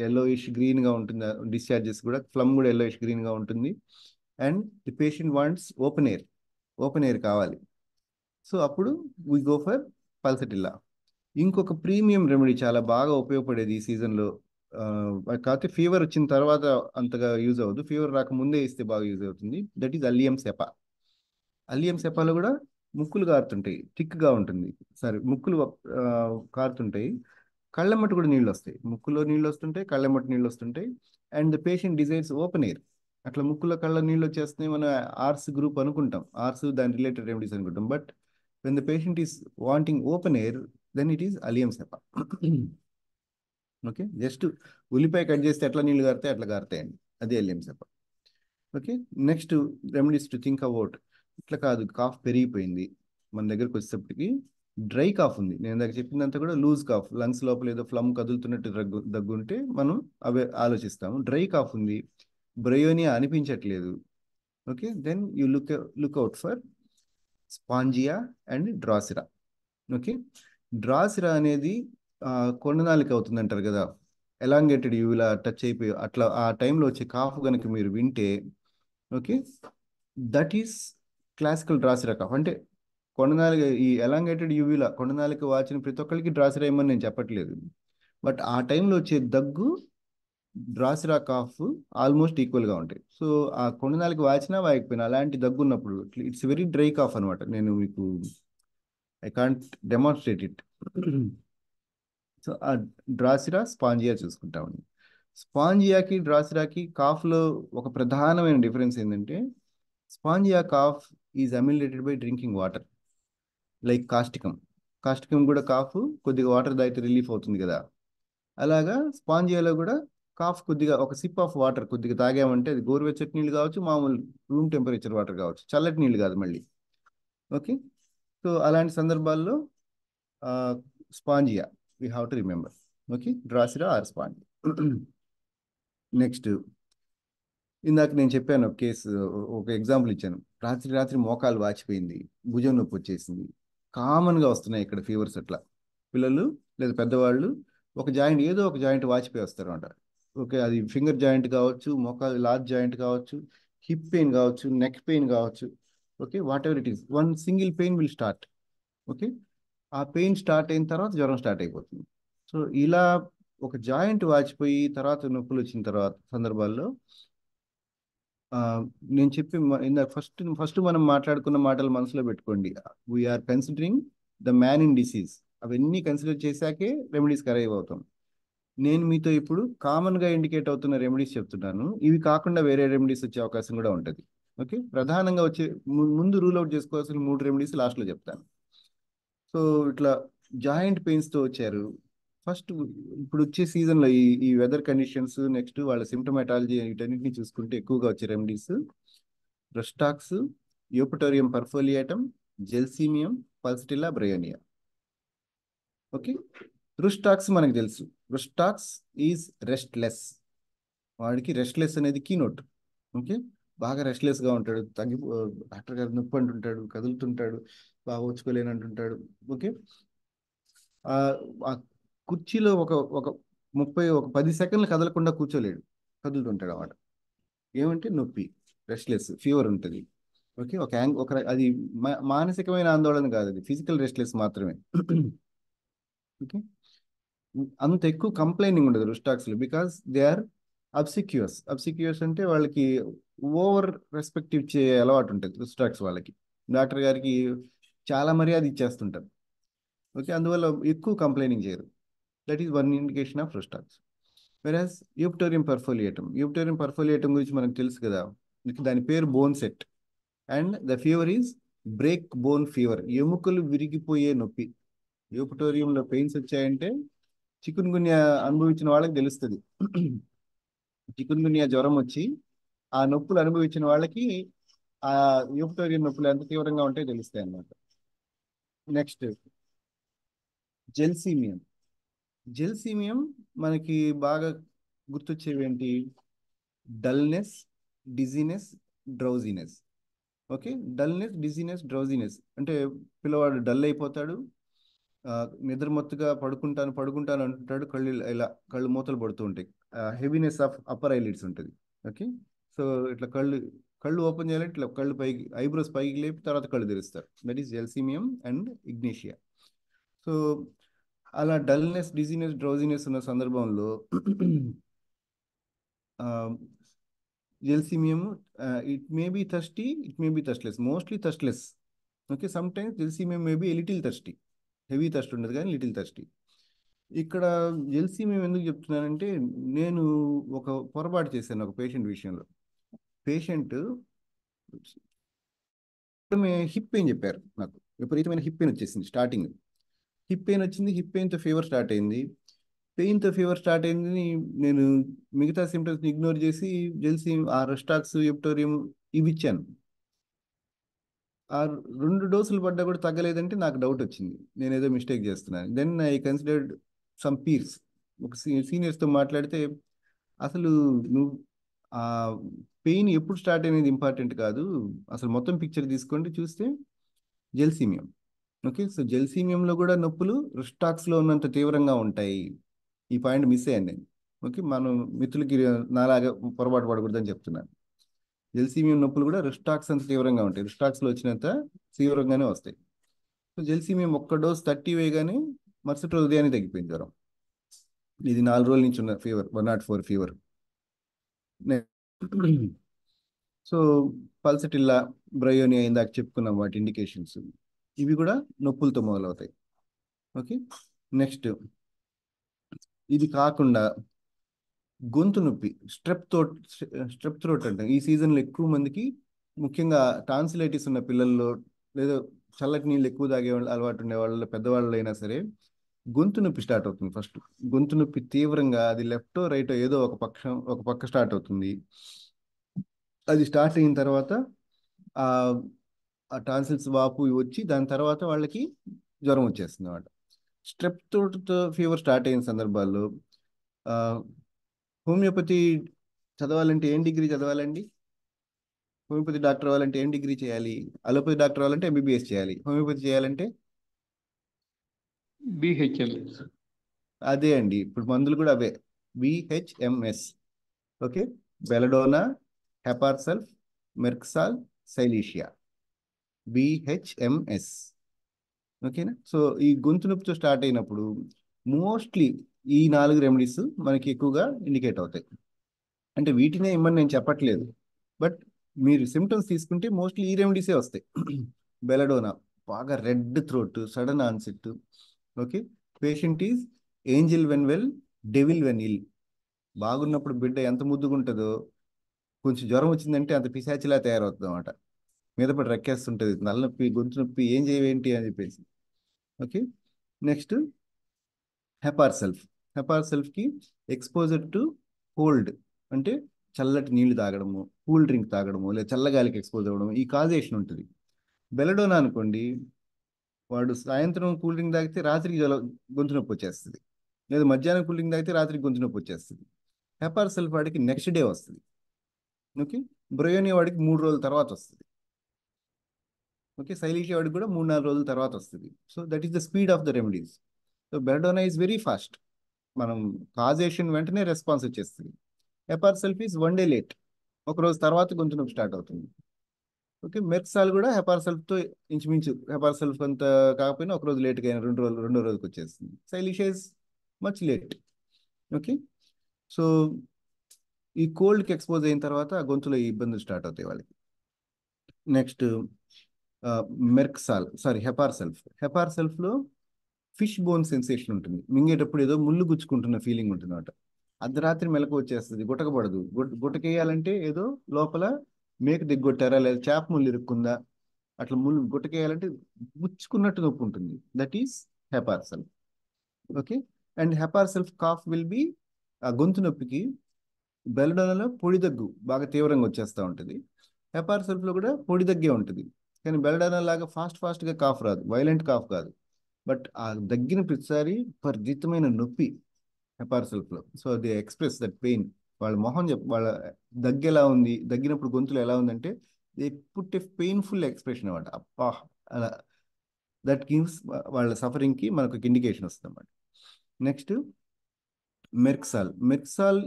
ఎల్లోయిష్ గ్రీన్గా ఉంటుంది, డిశ్చార్జెస్ కూడా, ఫ్లమ్ కూడా ఎల్లోయిష్ గ్రీన్గా ఉంటుంది. And the patient wants open air కావాలి. సో అప్పుడు వీ గో ఫర్ పల్సటిల్లా. ఇంకొక ప్రీమియం రెమెడీ చాలా బాగా ఉపయోగపడేది ఈ సీజన్లో, కాకపోతే ఫీవర్ వచ్చిన తర్వాత అంతగా యూజ్ అవ్వదు, ఫీవర్ రాకముందే ఇస్తే బాగా యూజ్ అవుతుంది. That is Allium cepa. Allium సెపాలో కూడా ముక్కులు కారుతుంటాయి, థిక్గా ఉంటుంది, ముక్కులు కారుతుంటాయి, కళ్ళెమ్మటి కూడా నీళ్ళు వస్తాయి, ముక్కులో నీళ్ళు వస్తుంటాయి, కళ్ళెమ్మటి నీళ్ళు వస్తుంటాయి. And the patient desires open air. అట్లా ముక్కులో కళ్ళ నీళ్ళు వచ్చేస్తున్నాయి, మనం ఆర్స్ గ్రూప్ అనుకుంటాం, ఆర్స్ దాని రిలేటెడ్ రెమెడీస్ అనుకుంటాం. But when the patient is wanting open air, then it is allium cepa. Okay, just ఉల్లిపాయ కట్ చేస్తే ఎట్లా నీళ్ళు కారుతాయి అట్లా కారుతాయండి, అదే allium cepa. Okay, next remedies to think about. ఇట్లా కాదు, కాఫ్ పెరిగిపోయింది, మన దగ్గరకు వచ్చేటప్పటికి డ్రై కాఫ్ ఉంది, నేను దగ్గర చెప్పిందంతా కూడా లూజ్ కాఫ్, లంగ్స్ లోపల ఏదో ఫ్లమ్ కదులుతున్నట్టు దగ్గు ఉంటే మనం అవే ఆలోచిస్తాము. డ్రై కాఫ్ ఉంది, బ్రయోనియా అనిపించట్లేదు. Okay, then you look out for Spongia and Drosera. Okay, Drosera అనేది కొండనాలిక అవుతుంది అంటారు కదా, ఎలాంగేటెడ్ ఇలా టచ్ అయిపోయి అట్లా ఆ టైంలో వచ్చే కాఫ్ కనుక మీరు వింటే, okay, that is classical Drosera cough. అంటే కొండనాలిక, ఈ ఎలాంగేటెడ్ యూవీలా కొండనాలిక వాచిన ప్రతి ఒక్కరికి డ్రాసిరా ఏమని నేను చెప్పట్లేదు, బట్ ఆ టైంలో వచ్చే దగ్గు డ్రాసిరా కాఫ్ ఆల్మోస్ట్ ఈక్వల్గా ఉంటాయి. సో ఆ కొండనాలిక వాచినా వాయకపోయినా అలాంటి దగ్గు ఉన్నప్పుడు ఇట్స్ వెరీ డ్రై కాఫ్ అనమాట. నేను మీకు I can't demonstrate it. So ఆ డ్రాసిరా స్పాంజియా చూసుకుంటామండి. స్పాంజియాకి డ్రాసిరాకి కాఫ్లో ఒక ప్రధానమైన డిఫరెన్స్ ఏంటంటే, Spongia cough is ameliorated by drinking water, like Causticum కూడా కాఫ్ కొద్దిగా వాటర్ తాగితే రిలీఫ్ అవుతుంది కదా, అలాగా స్పాంజియాలో కూడా కాఫ్ కొద్దిగా ఒక సిప్ ఆఫ్ వాటర్ కొద్దిగా తాగామంటే, అది గోరువెచ్చటి నీళ్ళు కావచ్చు, మామూలు రూమ్ టెంపరేచర్ వాటర్ కావచ్చు, చల్లటి నీళ్ళు కాదు మళ్ళీ. ఓకే, సో అలాంటి సందర్భాల్లో Spongia we have to remember. Okay, Drosera or Spongia. Next, ఇందాక నేను చెప్పాను ఒక కేసు, ఒక ఎగ్జాంపుల్ ఇచ్చాను, రాత్రి మోకాలు వాచిపోయింది, భుజం నొప్పి వచ్చేసింది, కామన్గా వస్తున్నాయి ఇక్కడ ఫీవర్స్. అట్లా పిల్లలు లేదా పెద్దవాళ్ళు ఒక జాయింట్, ఏదో ఒక జాయింట్ వాచిపోయి వస్తారు అనమాట. ఓకే, అది ఫింగర్ జాయింట్ కావచ్చు, మోకాలు లార్జ్ జాయింట్ కావచ్చు, హిప్ పెయిన్ కావచ్చు, నెక్ పెయిన్ కావచ్చు. Okay, what ever it is, one single pain will start. Okay, ఆ పెయిన్ స్టార్ట్ అయిన తర్వాత జ్వరం స్టార్ట్ అయిపోతుంది. సో ఇలా ఒక జాయింట్ వాచిపోయి తర్వాత నొప్పులు వచ్చిన తర్వాత సందర్భాల్లో నేను చెప్పి ఇందాక ఫస్ట్ మనం మాట్లాడుకున్న మాటలు మనసులో పెట్టుకోండి. We are considering the man in disease. అవన్నీ కన్సిడర్ చేశాకే రెమెడీస్కి అరైవ్ అవుతాం. నేను మీతో ఇప్పుడు కామన్గా ఇండికేట్ అవుతున్న రెమెడీస్ చెప్తున్నాను, ఇవి కాకుండా వేరే రెమెడీస్ వచ్చే అవకాశం కూడా ఉంటుంది. ఓకే, ప్రధానంగా వచ్చే ముందు రూల్ అవుట్ చేసుకోవాల్సిన 3 రెమెడీస్ లాస్ట్లో చెప్తాను. సో ఇట్లా జాయింట్ పెయిన్స్తో వచ్చారు, ఫస్ట్ ఇప్పుడు వచ్చే సీజన్లో ఈ వెదర్ కండిషన్స్, నెక్స్ట్ వాళ్ళ సిమ్టమాటాలజీ, వీటన్నిటిని చూసుకుంటే ఎక్కువగా వచ్చే remedies Rhus tox, Eupatorium perfoliatum, Gelsemium, Pulsatilla, Bryonia. Okay, Rhus tox మనకు తెలుసు, రుస్టాక్స్ ఈజ్ రెస్ట్లెస్. వాడికి రెస్ట్లెస్ అనేది కీనోట్. ఓకే, బాగా రెస్ట్లెస్గా ఉంటాడు, డాక్టర్ గారు నొప్పి అంటుంటాడు, కదులుతుంటాడు, బాగా ఓచుకోలేని అంటుంటాడు. ఓకే, ఆ కుర్చీలో ఒక 10 సెకండ్లు కదలకుండా కూర్చోలేడు, కదులుతుంటాడు అన్నమాట. ఏమంటే నొప్పి, రెస్ట్లెస్, ఫీవర్ ఉంటుంది. ఓకే, అది మానసికమైన ఆందోళన కాదు, అది ఫిజికల్ రెస్ట్లెస్ మాత్రమే. ఓకే, అంత ఎక్కువ కంప్లైనింగ్ ఉండదు రుస్టాక్స్లో, బికాస్ దే ఆర్ అబ్సిక్యూస్ అంటే వాళ్ళకి ఓవర్ రెస్పెక్ట్ ఇచ్చే అలవాటు ఉంటుంది రుస్టాక్స్ వాళ్ళకి. డాక్టర్ గారికి చాలా మర్యాద ఇచ్చేస్తుంటారు. ఓకే, అందువల్ల ఎక్కువ కంప్లైనింగ్ చేయరు. That is one indication of Rhus tox. వెరాజ్ యూపటోరియం పర్ఫోలియేటం గురించి మనకు తెలుసు కదా, దాని పేరు bone set, and the fever is break bone fever, ఎముకలు విరిగిపోయే నొప్పి. యూపటోరియంలో పెయిన్స్ వచ్చాయంటే చికున్ గున్యా అనుభవించిన వాళ్ళకి తెలుస్తుంది. చికున్ గున్యా జ్వరం వచ్చి ఆ నొప్పులు అనుభవించిన వాళ్ళకి ఆ యూపటోరియం నొప్పులు ఎంత తీవ్రంగా ఉంటాయో తెలుస్తాయి అన్నమాట. Next gelsemium. జెల్సీమియం మనకి బాగా గుర్తొచ్చేవి ఏంటి? Dullness, dizziness, drowsiness. Okay, dullness, dizziness, drowsiness అంటే పిల్లవాడు డల్ అయిపోతాడు, నిద్రమత్తుగా పడుకుంటాను అంటుంటాడు, కళ్ళు మూతలు పడుతూ ఉంటాయి, హెవీనెస్ ఆఫ్ అప్పర్ ఐలిడ్స్ ఉంటుంది. ఓకే, సో ఇట్లా కళ్ళు ఓపెన్ చేయాలంటే ఇట్లా కళ్ళు పైకి, ఐబ్రోస్ పైకి లేపి తర్వాత కళ్ళు తెరుస్తారు. That is Gelsemium and Ignatia. So అలా డల్నెస్, డిజీనెస్, డ్రౌజీనెస్ ఉన్న సందర్భంలో Gelsemium, it may be thirsty, it may be thirstless, mostly thirstless. Okay, some times Gelsemium may be little thirsty, heavy thirst ఉండదు కానీ లిటిల్ థర్స్టీ. ఇక్కడ gelsemium ఎందుకు చెప్తున్నానంటే, నేను ఒక పొరపాటు చేశాను ఒక పేషెంట్ విషయంలో. పేషెంట్ హిప్ పెయిన్ చెప్పారు నాకు, విపరీతమైన హిప్ పెయిన్ వచ్చేసింది. స్టార్టింగ్ హిప్ పెయిన్ వచ్చింది, హిప్ పెయిన్తో ఫీవర్ స్టార్ట్ అయింది. పెయిన్తో ఫీవర్ స్టార్ట్ అయింది, నేను మిగతా సిమ్టమ్స్ని ఇగ్నోర్ చేసి ఆ రెస్టాక్స్, యూపటోరియం ఇవి ఇచ్చాను. ఆ 2 డోసులు పడ్డా కూడా తగ్గలేదంటే నాకు డౌట్ వచ్చింది, నేను ఏదో మిస్టేక్ చేస్తున్నాను. Then I considered some peers, ఒక సీనియర్స్తో మాట్లాడితే, అసలు నువ్వు ఆ పెయిన్ ఎప్పుడు స్టార్ట్ అనేది ఇంపార్టెంట్ కాదు, అసలు మొత్తం పిక్చర్ తీసుకోండి చూస్తే జెల్సీమియం. ఓకే, సో జెల్సీమియంలో కూడా నొప్పులు రుస్టాక్స్లో ఉన్నంత తీవ్రంగా ఉంటాయి. ఈ పాయింట్ మిస్ అయ్యాను నేను. ఓకే, మనం మిత్రులకి నాలాగా పొరపాటు పడకూడదని చెప్తున్నాను. జెల్సీమియం నొప్పులు కూడా రుస్టాక్స్ అంత తీవ్రంగా ఉంటాయి, రుస్టాక్స్లో వచ్చినంత తీవ్రంగానే వస్తాయి. సో జెల్సీమియం ఒక్క డోస్ 30 వేయగానే మరుసటి రోజు ఉదయాన్నే తగ్గిపోయింది జ్వరం. ఇది 4 రోజుల నుంచి ఉన్న fever, 104 fever. So pulsatilla, Bryonia ఇందాక చెప్పుకున్నాం వాటి ఇండికేషన్స్. ఇవి కూడా నొప్పులతో మొదలవుతాయి. ఓకే, నెక్స్ట్ ఇది కాకుండా గొంతు నొప్పి, స్ట్రెప్ థ్రోట్ అంటాం. ఈ సీజన్లో ఎక్కువ మందికి, ముఖ్యంగా టాన్సిలైటిస్ ఉన్న పిల్లల్లో, లేదా చల్లటి నీళ్ళు ఎక్కువ తాగే అలవాటు ఉండే వాళ్ళ, పెద్దవాళ్ళు అయినా సరే గొంతు నొప్పి స్టార్ట్ అవుతుంది. ఫస్ట్ గొంతు నొప్పి తీవ్రంగా, అది లెఫ్టో రైటో ఏదో ఒక పక్క స్టార్ట్ అవుతుంది. అది స్టార్ట్ అయిన తర్వాత ఆ టాన్సిల్స్ వాపు వచ్చి దాని తర్వాత వాళ్ళకి జ్వరం వచ్చేస్తుంది అన్నమాట. స్ట్రెప్ థ్రోట్ ఫీవర్ స్టార్ట్ అయిన సందర్భాల్లో హోమియోపతి చదవాలంటే ఏం డిగ్రీ చదవాలండి? హోమియోపతి డాక్టర్ అవ్వాలంటే ఏం డిగ్రీ చేయాలి? అలోపతి డాక్టర్ అవ్వాలంటే ఎంబీబీఎస్ చేయాలి. హోమియోపతి చేయాలంటే BHMS. అదే అండి, ఇప్పుడు మందులు కూడా అవే, BHMS. Okay, belladonna, Hepar sulph, merc sol, silicea, BHMS. ఓకేనా? సో ఈ గొంతు నొప్పితో స్టార్ట్ అయినప్పుడు మోస్ట్లీ ఈ 4 రెమెడీస్ మనకి ఎక్కువగా ఇండికేట్ అవుతాయి. అంటే వీటినే ఇమ్మని నేను చెప్పట్లేదు, బట్ మీరు సిమ్టమ్స్ తీసుకుంటే మోస్ట్లీ ఈ రెమెడీసే వస్తాయి. బెలడోనా, బాగా red throat, sudden onset. Okay, patient is angel when well, devil when ill. బాగున్నప్పుడు బిడ్డ ఎంత ముద్దుగా ఉంటుందో, కొంచెం జ్వరం వచ్చిందంటే అంత పిశాచిలా తయారవుతుంది అన్నమాట. మీద పడి రెక్కేస్తుంటుంది, నల్లనొప్పి, గొంతు నొప్పి, ఏం చేయవేంటి అని చెప్పేసి. ఓకే, నెక్స్ట్ హెపార్సెల్ఫ్కి ఎక్స్పోజర్ టు కోల్డ్, అంటే చల్లటి నీళ్లు తాగడము, కూల్ డ్రింక్ తాగడము, లేదా చల్లగాలికి ఎక్స్పోజ్ అవ్వడం, ఈ కాజేషన్ ఉంటుంది. బెలడోనా అనుకోండి, వాడు సాయంత్రం కూల్ డ్రింక్ తాగితే రాత్రికి గొంతు నొప్పి వచ్చేస్తుంది, లేదా మధ్యాహ్నం కూల్ డ్రింక్ తాగితే రాత్రికి గొంతు నొప్పి వచ్చేస్తుంది. హెపార్సెల్ఫ్ వాడికి నెక్స్ట్ డే వస్తుంది. ఓకే, బ్రయోనియా వాడికి 3 రోజుల తర్వాత వస్తుంది. ఓకే, సైలీషియా వాడికి కూడా 3-4 రోజుల తర్వాత వస్తుంది. So that is the speed of the remedies. So belladonna is very fast, మనం కాజేషన్ వెంటనే రెస్పాన్స్ వచ్చేస్తుంది. హెపార్సెల్ఫ్ ఈజ్ 1 డే లేట్, ఒక రోజు తర్వాత గొంతు నొప్పి స్టార్ట్ అవుతుంది. ఓకే, మెర్క్సాల్ కూడా హెపార్సెల్ఫ్తో ఇంచుమించు, హెపార్సెల్ఫ్ అంత కాకపోయినా ఒక రోజు లేట్గా అయినా రెండో రోజుకి వచ్చేస్తుంది. Silicea is much late. Okay, so ఈ కోల్డ్కి ఎక్స్పోజ్ అయిన తర్వాత గొంతులో ఈ ఇబ్బందులు స్టార్ట్ అవుతాయి వాళ్ళకి. నెక్స్ట్ హెపార్సెల్ఫ్లో ఫిష్ బోన్ సెన్సేషన్ ఉంటుంది, మింగేటప్పుడు ఏదో ముళ్ళు గుచ్చుకుంటున్న ఫీలింగ్ ఉంటుంది అన్నమాట. అర్ధరాత్రి మెలకు వచ్చేస్తుంది, గుటకపడదు. గుటకేయాలంటే ఏదో లోపల మేక దిగ్గొట్టారా, లేదా చేప ముళ్ళు ఇరుక్కుందా, అట్లా ముళ్ళు గుట్టకేయాలంటే గుచ్చుకున్నట్టు నొప్పి ఉంటుంది. That is Hepar sulph. Okay. And Hepar sulph cough will be ఆ గొంతు నొప్పికి బెల్డోనాలో పొడి దగ్గు బాగా తీవ్రంగా వచ్చేస్తూ ఉంటుంది. హెపార్ సెల్ఫ్లో కూడా పొడి దగ్గే ఉంటుంది. కానీ బెల్డోనా లాగా ఫాస్ట్గా కాఫ్ రాదు, వైలెంట్ కాఫ్ కాదు. బట్ ఆ దగ్గిన ప్రతిసారి విపరీతమైన నొప్పి హెపార్ సెల్ఫ్లో. So they express that pain. వాళ్ళ మొహం వాళ్ళ దగ్గు ఎలా ఉంది, దగ్గినప్పుడు గొంతులో ఎలా ఉందంటే they put a painful expression అనమాట. అప్పా అలా దట్ గివ్స్ వాళ్ళ సఫరింగ్కి మనకు ఒక ఇండికేషన్ వస్తుంది అన్నమాట. నెక్స్ట్ మెర్క్సాల్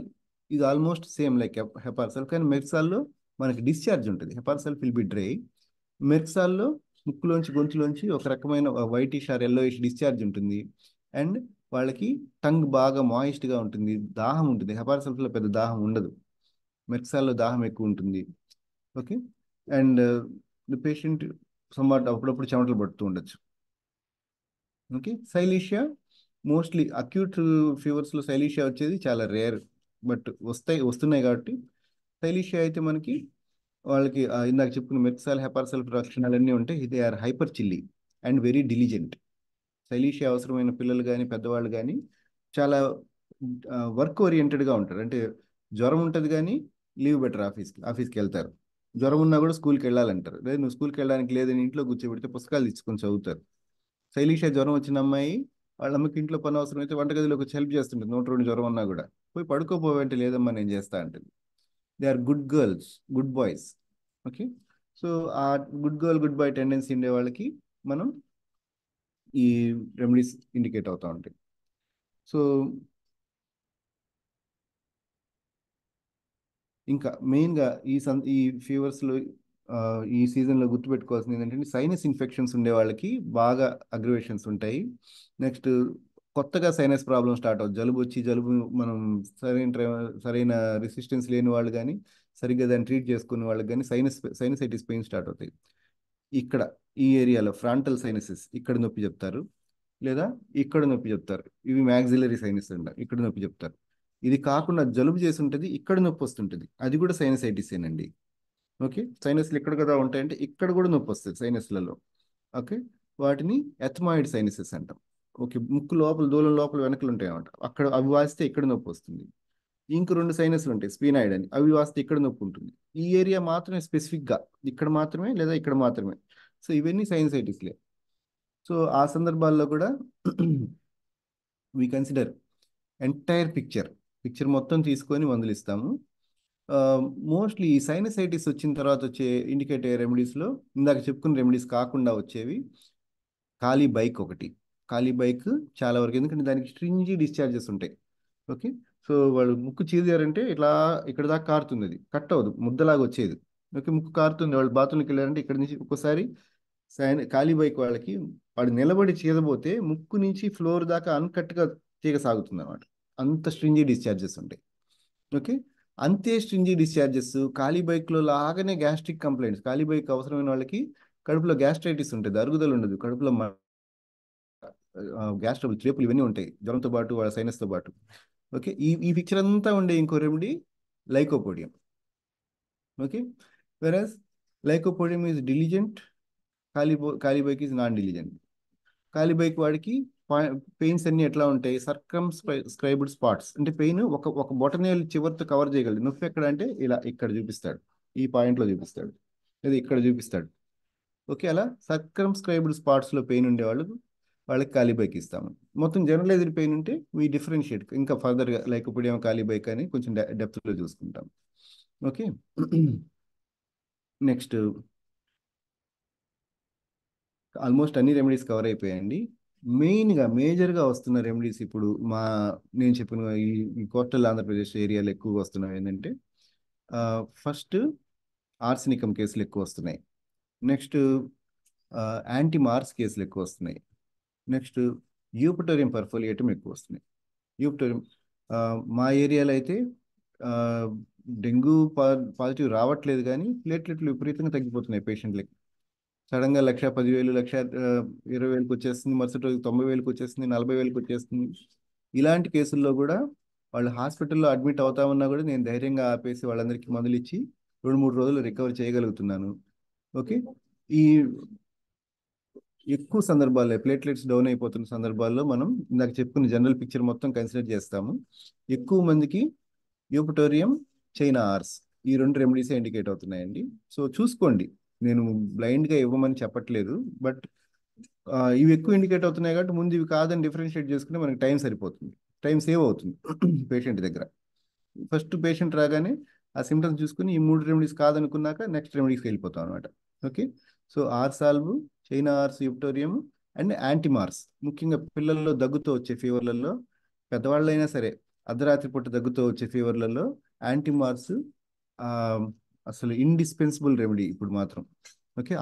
ఇది ఆల్మోస్ట్ సేమ్ లైక్ హెపార్ సెల్ఫ్, కానీ మెర్క్సాల్లో మనకి డిశ్చార్జ్ ఉంటుంది. హెపార్ సెల్ఫ్ విల్ బి డ్రై. మెర్క్సాల్లో ముక్కులోంచి గొంతులోంచి ఒక రకమైన వైటిష్ ఆర్ ఎల్లోయిష్ డిశ్చార్జ్ ఉంటుంది. అండ్ వాళ్ళకి టంగ్ బాగా మాయిస్ట్గా ఉంటుంది, దాహం ఉంటుంది. హెపార్ సెల్ఫ్లో పెద్ద దాహం ఉండదు, మెర్క్సాల్లో దాహం ఎక్కువ ఉంటుంది. Okay. And the patient somewhat అప్పుడప్పుడు చెమటలు పడుతూ ఉండొచ్చు. ఓకే. సైలీషియా మోస్ట్లీ అక్యూట్ ఫీవర్స్లో సైలీషియా వచ్చేది చాలా రేర్, బట్ వస్తున్నాయి కాబట్టి సైలీషియా అయితే మనకి వాళ్ళకి ఇందాక చెప్పుకున్న మెర్క్సాల్ హెపార్ సెల్ఫ్ లక్షణాలన్నీ ఉంటాయి. They are hyper chilly and very diligent. Silicea అవసరమైన పిల్లలు కానీ పెద్దవాళ్ళు కానీ చాలా వర్క్ ఓరియంటెడ్గా ఉంటారు. అంటే జ్వరం ఉంటుంది కానీ లీవ్ బెటర్ ఆఫీస్కి వెళ్తారు. జ్వరం ఉన్నా కూడా స్కూల్కి వెళ్ళాలంటారు. లేదు నువ్వు స్కూల్కి వెళ్ళడానికి లేదని ఇంట్లో కూర్చోబెడితే పుస్తకాలు తెచ్చుకొని చదువుతారు. శైలీష జ్వరం వచ్చిన అమ్మాయి వాళ్ళ అమ్మకి ఇంట్లో పని అవసరం అయితే వంటగదిలోకి వచ్చి హెల్ప్ చేస్తుంటుంది. 102 జ్వరం ఉన్నా కూడా పోయి పడుకోపోవంటే లేదమ్మా నేను చేస్తా అంటుంది. They are good girls, good boys. Okay. So ఆ good girl good boy tendency ఉండే వాళ్ళకి మనం ఈ రెమెడీస్ ఇండికేట్ అవుతూ ఉంటాయి. సో ఇంకా మెయిన్గా ఈ ఫీవర్స్లో ఈ సీజన్లో గుర్తుపెట్టుకోవాల్సింది ఏంటంటే సైనస్ ఇన్ఫెక్షన్స్ ఉండే వాళ్ళకి బాగా అగ్రివేషన్స్ ఉంటాయి. నెక్స్ట్ కొత్తగా సైనస్ ప్రాబ్లం స్టార్ట్ అవుతుంది. జలుబు మనం సరైన రెసిస్టెన్స్ లేని వాళ్ళు కానీ సరిగ్గా దాన్ని ట్రీట్ చేసుకునే వాళ్ళకి కానీ సైనసైటిస్ పెయిన్ స్టార్ట్ అవుతాయి. ఇక్కడ ఈ ఏరియాలో ఫ్రాంటల్ సైనసెస్ ఇక్కడ నొప్పి చెప్తారు, లేదా ఇక్కడ నొప్పి చెప్తారు. ఇవి మ్యాక్సిలరీ సైనస్ అంట, ఇక్కడ నొప్పి చెప్తారు. ఇది కాకుండా జలుబు చేసి ఉంటుంది, ఇక్కడ నొప్పి వస్తుంటుంది, అది కూడా సైనసైటిస్ ఏనండి. ఓకే. సైనస్లు ఎక్కడ కదా ఉంటాయంటే ఇక్కడ కూడా నొప్పి వస్తుంది సైనస్లలో. ఓకే. వాటిని ఎథమాయిడ్ సైనసెస్ అంటాం. ఓకే. ముక్కు లోపల దూలం లోపల వెనకలు ఉంటాయి అన్నమాట. అక్కడ అవి వాస్తే ఇక్కడ నొప్పి వస్తుంది. ఇంక 2 సైనస్లు ఉంటాయి స్పీనాయిడ్ అని, అవి వాస్తే ఇక్కడ నొప్పి ఉంటుంది. ఈ ఏరియా మాత్రమే స్పెసిఫిక్గా ఇక్కడ మాత్రమే లేదా ఇక్కడ మాత్రమే. సో ఇవన్నీ సైనసైటిస్లే. సో ఆ సందర్భాల్లో కూడా వీ కన్సిడర్ ఎంటైర్ పిక్చర్ మొత్తం తీసుకొని మందులు ఇస్తాము. మోస్ట్లీ ఈ సైనసైటిస్ వచ్చిన తర్వాత వచ్చే ఇండికేట్ అయ్యే రెమెడీస్లో ఇందాక చెప్పుకున్న రెమెడీస్ కాకుండా వచ్చేవి ఖాళీ బైక్ చాలా వరకు, ఎందుకంటే దానికి స్ట్రింజీ డిశ్చార్జెస్ ఉంటాయి. ఓకే. సో వాళ్ళు ముక్కు చీదారంటే ఇట్లా ఇక్కడ దాకా కారుతుంది, అది కట్ అవ్వదు, ముద్దలాగా వచ్చేది. ఓకే. ముక్కు కారుతుంది, వాళ్ళు బాత్రూమ్కి వెళ్ళారంటే ఇక్కడ నుంచి ఒక్కోసారి ఖాళీ బైక్ వాళ్ళకి వాడు నిలబడి చీదబోతే ముక్కు నుంచి ఫ్లోర్ దాకా అన్కట్గా తీగ సాగుతుంది అన్నమాట. అంత స్ట్రింజీ డిశ్చార్జెస్ ఉంటాయి. ఓకే. అంతే స్ట్రింజీ డిశ్చార్జెస్ ఖాళీ బైక్లో లాగానే గ్యాస్ట్రిక్ కంప్లైంట్స్. ఖాళీ బైక్ అవసరమైన వాళ్ళకి కడుపులో గ్యాస్ట్రైటిస్ ఉంటుంది, అరుగుదల ఉండదు, కడుపులో గ్యాస్ ట్రబుల్ రేపులు ఇవన్నీ ఉంటాయి జ్వరంతో పాటు వాళ్ళ సైనస్తో పాటు. ఓకే. ఈ పిక్చర్ అంతా ఉండే ఇంకో రెమెడీ లైకోపోడియం. ఓకే. వెరాజ్ లైకోపోడియం ఈజ్ డిలిజెంట్, ఖాళీ బైక్ ఈజ్ నాన్ డిలిజెంట్. ఖాళీ బైక్ వాడికి పెయిన్స్ అన్ని ఎట్లా ఉంటాయి, సర్కంస్క్రైబ్డ్ స్పాట్స్, అంటే పెయిన్ ఒక బొటనేల్ చివరితో కవర్ చేయగలదు. నొప్పి ఎక్కడ అంటే ఇలా ఇక్కడ చూపిస్తాడు, ఈ పాయింట్లో చూపిస్తాడు, లేదా ఇక్కడ చూపిస్తాడు. ఓకే. అలా సర్కంస్క్రైబ్డ్ స్పాట్స్లో పెయిన్ ఉండేవాళ్ళు వాళ్ళకి ఖాళీ బైక్ ఇస్తాము. మొత్తం జనరలైజ్డ్ పెయిన్ ఉంటే వీ డిఫరెన్షియేట్ ఇంకా ఫర్దర్గా లైకోపోడియం ఖాళీ బైక్ అని కొంచెం డెప్త్లో చూసుకుంటాం. ఓకే. నెక్స్ట్ ఆల్మోస్ట్ అన్ని రెమెడీస్ కవర్ అయిపోయాయండి. మేజర్గా వస్తున్న రెమెడీస్ ఇప్పుడు నేను చెప్పిన ఈ కోస్టల్ ఆంధ్రప్రదేశ్ ఏరియాలో ఎక్కువగా వస్తున్నవి ఏంటంటే ఫస్ట్ ఆర్సెనికం కేసులు ఎక్కువ వస్తున్నాయి. నెక్స్ట్ యాంటీ మార్స్ కేసులు ఎక్కువ వస్తున్నాయి. నెక్స్ట్ యూపటోరియం పర్ఫోలియేటం ఎక్కువ వస్తున్నాయి. యూపటోరియం మా ఏరియాలో అయితే డెంగ్యూ పాజిటివ్ రావట్లేదు, కానీ ప్లేట్లెట్లు విపరీతంగా తగ్గిపోతున్నాయి పేషెంట్లకి. సడన్గా 1,10,000 1,20,000 వచ్చేస్తుంది, మరుసటి రోజు 90,000 వచ్చేస్తుంది, 40,000 వచ్చేస్తుంది. ఇలాంటి కేసుల్లో కూడా వాళ్ళు హాస్పిటల్లో అడ్మిట్ అవుతా ఉన్నా కూడా నేను ధైర్యంగా ఆపేసి వాళ్ళందరికీ మందులు ఇచ్చి 2-3 రోజులు రికవర్ చేయగలుగుతున్నాను. ఓకే. ఈ ఎక్కువ సందర్భాల్లో ప్లేట్లెట్స్ డౌన్ అయిపోతున్న సందర్భాల్లో మనం ఇందాక చెప్పుకున్న జనరల్ పిక్చర్ మొత్తం కన్సిడర్ చేస్తాము. ఎక్కువ మందికి యూపటోరియం, చైనా హార్స్ ఈ 2 రెమెడీస్ ఇండికేట్ అవుతున్నాయండి. సో చూసుకోండి, నేను బ్లైండ్గా ఇవ్వమని చెప్పట్లేదు, బట్ ఇవి ఎక్కువ ఇండికేట్ అవుతున్నాయి కాబట్టి ముందు ఇవి కాదని డిఫరెన్షియేట్ చేసుకుంటే మనకి టైం సరిపోతుంది, టైం సేవ్ అవుతుంది పేషెంట్ దగ్గర. ఫస్ట్ పేషెంట్ రాగానే ఆ సిమ్టమ్స్ చూసుకుని ఈ 3 రెమెడీస్ కాదనుకున్నాక నెక్స్ట్ రెమెడీస్కి వెళ్ళిపోతాం అనమాట. Okay, so Ars alb, China ars, Eupatorium and Antim ars. ముఖ్యంగా పిల్లల్లో దగ్గుతో వచ్చే ఫీవర్లలో, పెద్దవాళ్ళైనా సరే అర్ధరాత్రి పూట దగ్గుతో వచ్చే ఫీవర్లలో యాంటీమార్స్ అసలు ఇండిస్పెన్సిబుల్ రెమెడీ ఇప్పుడు మాత్రం. ఓకే,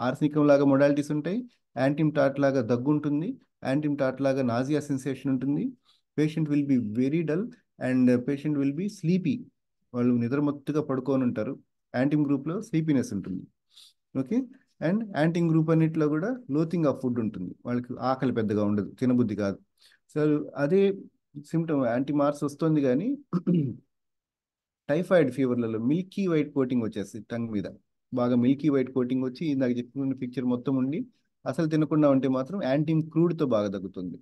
ఆర్సనికం లాగా మొడాలిటీస్ ఉంటాయి, యాంటీమ్ టాట్ లాగా దగ్గు ఉంటుంది, యాంటీమ్ టాట్ లాగా నాజియా సెన్సేషన్ ఉంటుంది. Patient will be very dull and patient will B sleepy. వాళ్ళు నిద్రమత్తుగా పడుకొని ఉంటారు. యాంటీమ్ గ్రూప్లో స్లీపీనెస్ ఉంటుంది. ఓకే, అండ్ యాంటీమ్ గ్రూప్ అన్నిట్లో కూడా లోతింగ్ ఆఫ్ ఫుడ్ ఉంటుంది, వాళ్ళకి ఆకలి పెద్దగా ఉండదు, తినబుద్ధి కాదు. సో అదే సిమ్టమ్ యాంటీమార్స్ వస్తుంది, కానీ టైఫాయిడ్ ఫీవర్లలో మిల్కీ వైట్ కోటింగ్ వచ్చేస్తుంది టంగ్ మీద, బాగా మిల్కీ వైట్ కోటింగ్ వచ్చి ఇందాక చెప్పుకున్న పిక్చర్ మొత్తం ఉండి అసలు తినకుండా ఉంటే మాత్రం యాంటీమ్ క్రూడ్తో బాగా తగ్గుతుంది.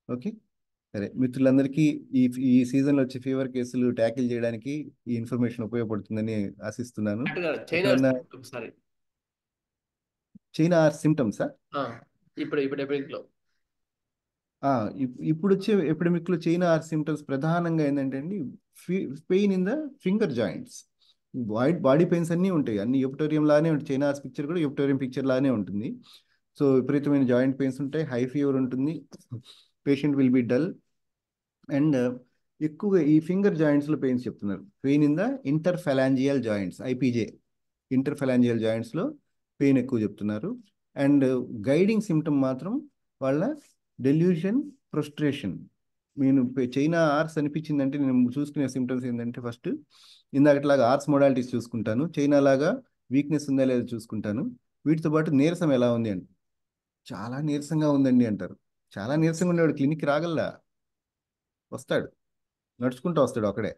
ఓకే, సరే మిత్రులందరికీ ఈ ఈ సీజన్లో వచ్చే ఫీవర్ కేసులు ట్యాకిల్ చేయడానికి ఈ ఇన్ఫర్మేషన్ ఉపయోగపడుతుందని ఆశిస్తున్నాను. చైనా ఒకసారి చైనా సిమ్టమ్సా? ఇప్పుడు ఎపిడెమిక్లో ఇప్పుడు వచ్చే ఎపిడమిక్లో చైనా సిమ్టమ్స్ ప్రధానంగా ఏంటంటే అండి, pain in the finger joints. Body pains అన్నీ ఉంటాయి, అన్ని యూపటోరియం లానే ఉంటాయి. చైనా పిక్చర్ కూడా యూపటోరియం పిక్చర్ లానే ఉంటుంది. సో విపరీతమైన జాయింట్ పెయిన్స్ ఉంటాయి, హై ఫీవర్ ఉంటుంది, patient will be dull and ఎక్కువగా ఈ ఫింగర్ జాయింట్స్లో పెయిన్స్ చెప్తున్నారు. Pain in the interphalangeal joints, IPJ interphalangeal జాయింట్స్లో పెయిన్ ఎక్కువ చెప్తున్నారు. అండ్ గైడింగ్ సిమ్టమ్ మాత్రం వాళ్ళ డెల్యూషన్, ఫ్రస్ట్రేషన్. నేను చైనా ఆర్స్ అనిపించిందంటే నేను చూసుకునే సిమ్టమ్స్ ఏంటంటే, ఫస్ట్ ఇందాకట్లాగా ఆర్స్ మోడాలిటీస్ చూసుకుంటాను, చైనా లాగా వీక్నెస్ ఉందా లేదా చూసుకుంటాను, వీటితో పాటు నీరసం ఎలా ఉంది అంటే చాలా నీరసంగా ఉందండి అంటారు. చాలా నీరసంగా ఉండేవాడు క్లినిక్కి రాగలరా? వస్తాడు, నడుచుకుంటూ వస్తాడు ఒకడే.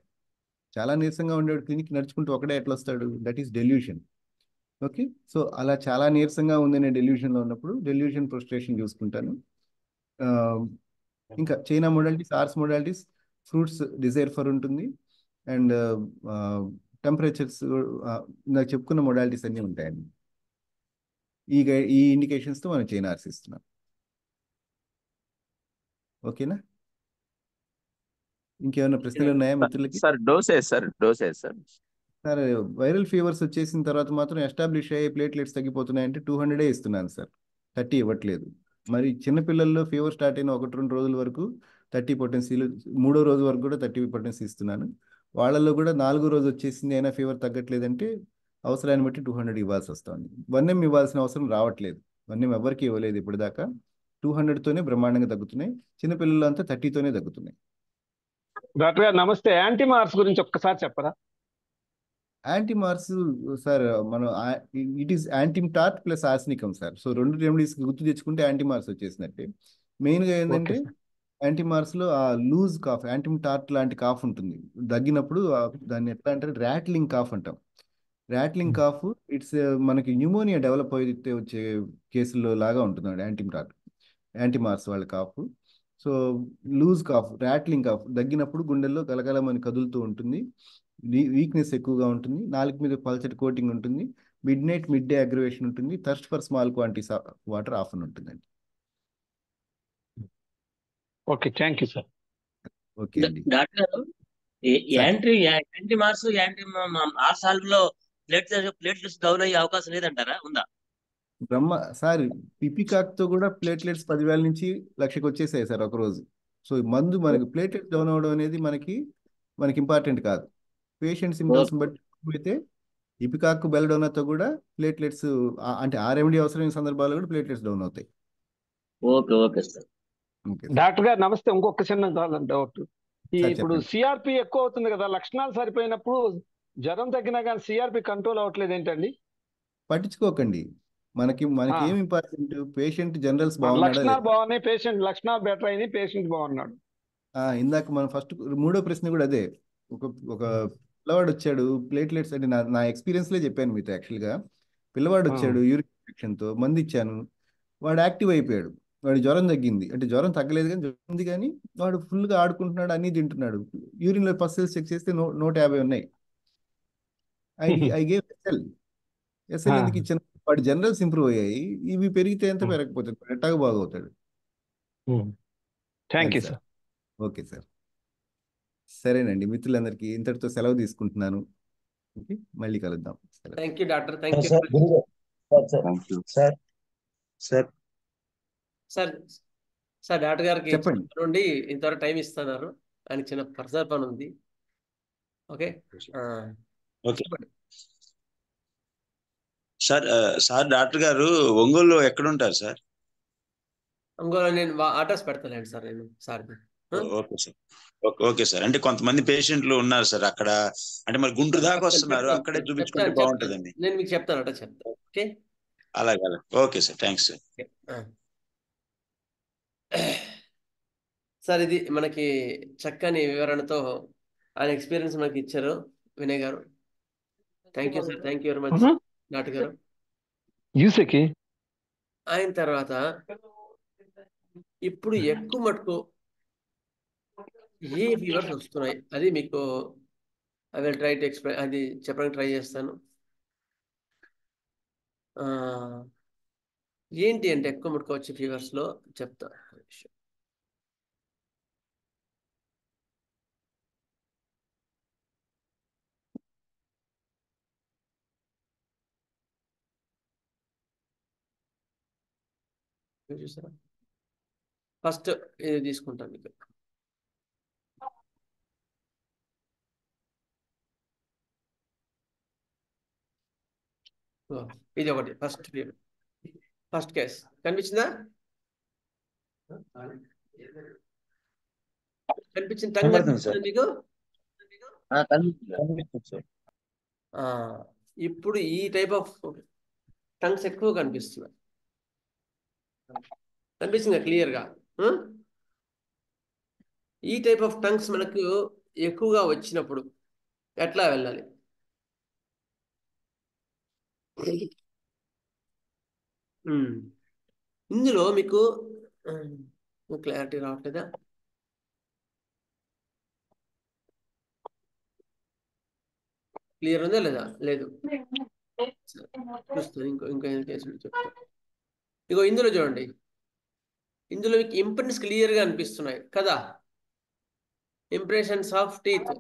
చాలా నీరసంగా ఉండేవాడు క్లినిక్ నడుచుకుంటూ ఒకడే ఎట్లా వస్తాడు? That is delusion. Okay, so అలా చాలా నీరసంగా ఉందనే డెల్యూషన్లో ఉన్నప్పుడు డెల్యూషన్, ఫ్రస్ట్రేషన్ చూసుకుంటాను. ఇంకా China modalities, Ars modalities, fruits desire for ఉంటుంది అండ్ టెంపరేచర్స్ నాకు చెప్పుకున్న మోడాలిటీస్ అన్నీ ఉంటాయండి. ఈ ఇండికేషన్స్తో మనం చైనా ఆర్స్ ఇస్తున్నాం. ఓకేనా? ఇంకేమైనా ప్రశ్నలు ఉన్నాయా మిత్రులకి? Sir dosage sir sir viral fevers వచ్చేసిన తర్వాత మాత్రం ఎస్టాబ్లిష్ అయ్యే ప్లేట్లెట్స్ తగ్గిపోతున్నాయంటే 200 ఇస్తున్నాను సార్, 30 ఇవ్వట్లేదు. మరి చిన్నపిల్లల్లో ఫీవర్ స్టార్ట్ అయిన 1-2 రోజుల వరకు 30 పొటెన్సీలు, 3వ రోజు వరకు కూడా 30 పొటెన్సీ ఇస్తున్నాను. వాళ్ళల్లో కూడా 4వ రోజు వచ్చేసింది అయినా ఫీవర్ తగ్గట్లేదంటే అవసరాన్ని బట్టి 200 ఇవ్వాల్సి వస్తుంది. 1M ఇవ్వాల్సిన అవసరం రావట్లేదు. 1M ఎవరికి ఇవ్వలేదు ఇప్పటిదాకా. 200తోనే బ్రహ్మాండంగా తగ్గుతున్నాయి. చిన్నపిల్లలు అంతా 30తోనే తగ్గుతున్నాయి. డాక్టర్ గారు నమస్తే, యాంటీమార్స్ గురించి ఒక్కసారి చెప్పరా? యాంటీమార్స్ సార్, మనం it is Antim tart plus Arsenicum sir. So 2 remedies గుర్తు తెచ్చుకుంటే యాంటీమార్స్ వచ్చేసినట్టే. మెయిన్గా ఏంటంటే యాంటీమార్స్లో ఆ లూజ్ కాఫ్, యాంటీమ్ టార్ట్ లాంటి కాఫ్ ఉంటుంది, దగ్గినప్పుడు దాన్ని ఎట్లా అంటే ర్యాట్లింగ్ కాఫ్ అంటాం. ర్యాట్లింగ్ కాఫ్ ఇట్స్ మనకి న్యూమోనియా డెవలప్ అయితే వచ్చే కేసుల్లో లాగా ఉంటుంది యాంటీమార్స్ వాళ్ళ cough. So loose cough, rattling cough, దగ్గినప్పుడు గుండెల్లో గలగలమని కదులుతూ ఉంటుంది, వీక్నెస్ ఎక్కువగా ఉంటుంది, నాలుగు మీద పల్చటి కోటింగ్ ఉంటుంది, మిడ్ డే అగ్రివేషన్ ఉంటుంది, thirst for small quantities water often ఉంటుందండి. Okay, thank you sir. Okay అండి. డాక్టర్ గారు, యాంటీ మార్స్ ఆర్సాల్వ్ లో ప్లేట్లెట్స్ డౌన్ అయ్యే అవకాశం లేదంటారా? ఉందా? సార్ పిపికాక్తో కూడా ప్లేట్లెట్స్ 10,000 నుంచి 1,00,000 వచ్చేసాయి సార్ ఒకరోజు. సో మందు మనకి ప్లేట్లెట్స్ డౌన్ అవ్వడం అనేది మనకి ఇంపార్టెంట్ కాదు. పేషెంట్ సిమ్టమ్స్ బట్టి అయితే ఇపికాక్, బెల్డోనాతో కూడా ప్లేట్లెట్స్ అంటే ఆ రెమెడీ అవసరమైన సందర్భాల్లో కూడా ప్లేట్లెట్స్ డౌన్ అవుతాయి. Okay okay sir. డాక్టర్ గారు నమస్తే, ఇంకొక చిన్న డౌట్. ఇప్పుడు చెప్పండి. సిఆర్పి ఎక్కువ అవుతుంది కదా, లక్షణాలు సరిపోయినప్పుడు జ్వరం తగ్గినా కానీ సిఆర్పి కంట్రోల్ అవ్వట్లేదు ఏంటండి? పట్టించుకోకండి, మనకి ఏం ఇంపార్టెంట్, పేషెంంట్ జనరల్స్ బాగున్నాడా లక్షణాలు లేదా? బాగున్నాయి, పేషెంట్ లక్షణాలు బెటర్ అయినాయి, పేషెంట్ బాగున్నాడు. ఇందాక మనం ఫస్ట్ 3వ ప్రశ్న కూడా అదే. ఒక పిల్లవాడు వచ్చాడు, ప్లేట్లెట్స్ అంటే నా ఎక్స్పీరియన్స్లే చెప్పాను మీతో. యాక్చువల్గా పిల్లవాడు ఆ. వచ్చాడు యూరిన్ ఇన్ఫెక్షన్తో, మందు ఇచ్చాను, వాడు యాక్టివ్ అయిపోయాడు, వాడి జ్వరం తగ్గింది. అంటే జ్వరం తగ్గలేదు కానీ జ్వరం ఉంది, కానీ వాడు ఫుల్గా ఆడుకుంటున్నాడు, అన్నీ తింటున్నాడు. యూరిన్లో పల్సెస్ చెక్ చేస్తే 150 ఉన్నాయి. ఐ గేవ్ ఎస్ఎల్ ఎందుకు ఇచ్చాను? వాడి జనరల్స్ ఇంప్రూవ్ అయ్యాయి. ఇవి పెరిగితే ఎంత పెరగకపోతుంది, ఎట్టాగా బాగవుతాడు. థ్యాంక్ అది you sir. Sir. Okay sir, సరేనండి. మిత్రులందరికీ ఇంతటితో సెలవు తీసుకుంటున్నాను. ఓకే, మళ్ళీ కలుద్దాం. సెలవు. Thank you doctor, thank you. Sir గురుగారు, sir thank you. Sir sir sir sir doctor గారికి చెప్పండి. నుండి ఇంతవరకు టైం ఇస్తున్నారు, ఆయనకి చిన్న పర్సనల్ పని ఉంది. Okay okay sir. Sir doctor గారు ఒంగోలులో ఎక్కడ ఉంటారు సార్? ఇంకో నేను అడ్రస్ పెడతానండి సార్ నేను sir. Okay sir. Okay sir. అంటే కొంతమంది పేషెంట్లు ఉన్నారు సార్ అక్కడ, అంటే మరి గుంటూరు దాకా వస్తున్నారు, అక్కడే చూపించుకుంటే బాగుంటుందండి. నేను మీకు చెప్తాను, అడ్రస్ చెప్తాను. ఓకే అలాగే okay sir, thanks sir. Sir ఇది మనకి చక్కని వివరణతో ఆయన ఎక్స్పీరియన్స్ మనకి ఇచ్చారు వినయ్ గారు. Thank you sir, thank you very much doctor గారు. యూసకి ఆయన తర్వాత ఇప్పుడు ఎక్కువ మటుకు ఏ ఫీవర్స్ వస్తున్నాయి అది మీకు I will try to explain, అది చెప్పడానికి ట్రై చేస్తాను. ఏంటి అంటే ఎక్కువ మటుకు వచ్చే ఫీవర్స్లో చెప్తా. చూసారా, ఫస్ట్ ఇది తీసుకుంటాను మీకు. ఇది ఒకటి ఫస్ట్ కేస్ కనిపించిందా? కనిపించింది టంగ్ కనిపిస్తుంది మీకు? ఇప్పుడు ఈ టైప్ ఆఫ్ టంగ్స్ ఎక్కువ కనిపిస్తున్నాయి. కనిపిస్తుంది క్లియర్గా. ఈ టైప్ ఆఫ్ టంగ్స్ మనకు ఎక్కువగా వచ్చినప్పుడు ఎట్లా వెళ్ళాలి? ఇందులో మీకు క్లారిటీ రావట్లేదా? క్లియర్ ఉందా లేదా? లేదు, చూస్తాను. ఇంకా కేసు చెప్తాను. ఇగో ఇందులో చూడండి, ఇందులో మీకు ఇంప్రెషన్స్ క్లియర్గా అనిపిస్తున్నాయి కదా? ఇంప్రెషన్స్ ఆఫ్ టీత్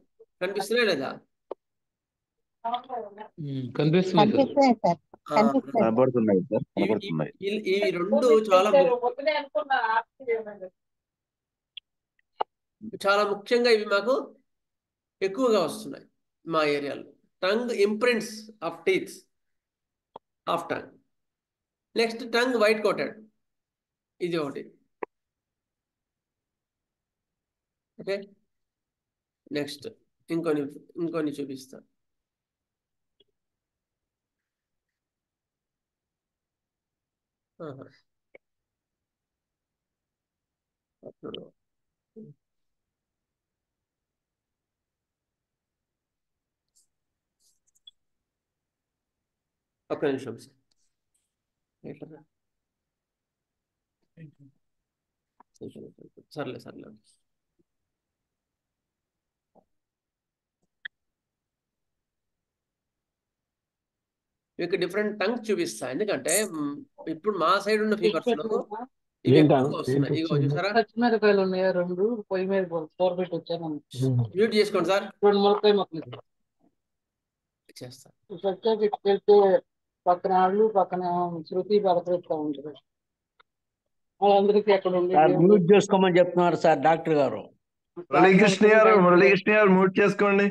కనిపిస్తున్నాయి లేదా? కనిపిస్తుంది సార్. కనబడుతున్నాయి సార్, కనబడుతున్నాయి. ఇవి రెండు చాలా ముఖ్యంగా ఇవి మాకు ఎక్కువగా వస్తున్నాయి మా ఏరియాలో. Tongue imprints of teeth of tongue. Next tongue white coated, ఇది ఒకటి. ఓకే, నెక్స్ట్ ఇంకొన్ని చూపిస్తాను. ఒక్క నిమిషం సార్. సర్లే మీకు డిఫరెంట్ టంగ్స్ చూపిస్తా. ఎందుకంటే ఇప్పుడు మా సైడ్ ఉన్న ఫీవర్స్ లో ఇవి ఎక్కువగా వస్తున్నాయి. ఇగో చూసారా, పచ్చిమిరకాయలు ఉన్నాయి రెండు, పొయ్యి మీద కూరబెట్టి వచ్చాను. మ్యూట్ చేసుకోండి సార్. రెండు ములక్కాయ మొక్కలు చేస్తా. వెళ్తే పక్కన వాళ్ళు పక్కన శృతి బలపరుస్తూ ఉంటారు. వాళ్ళందరికీ అక్కడ ఉండి మ్యూట్ చేసుకోమని చెప్తున్నారు సార్ డాక్టర్ గారు. మురళీకృష్ణ గారు మ్యూట్ చేసుకోండి.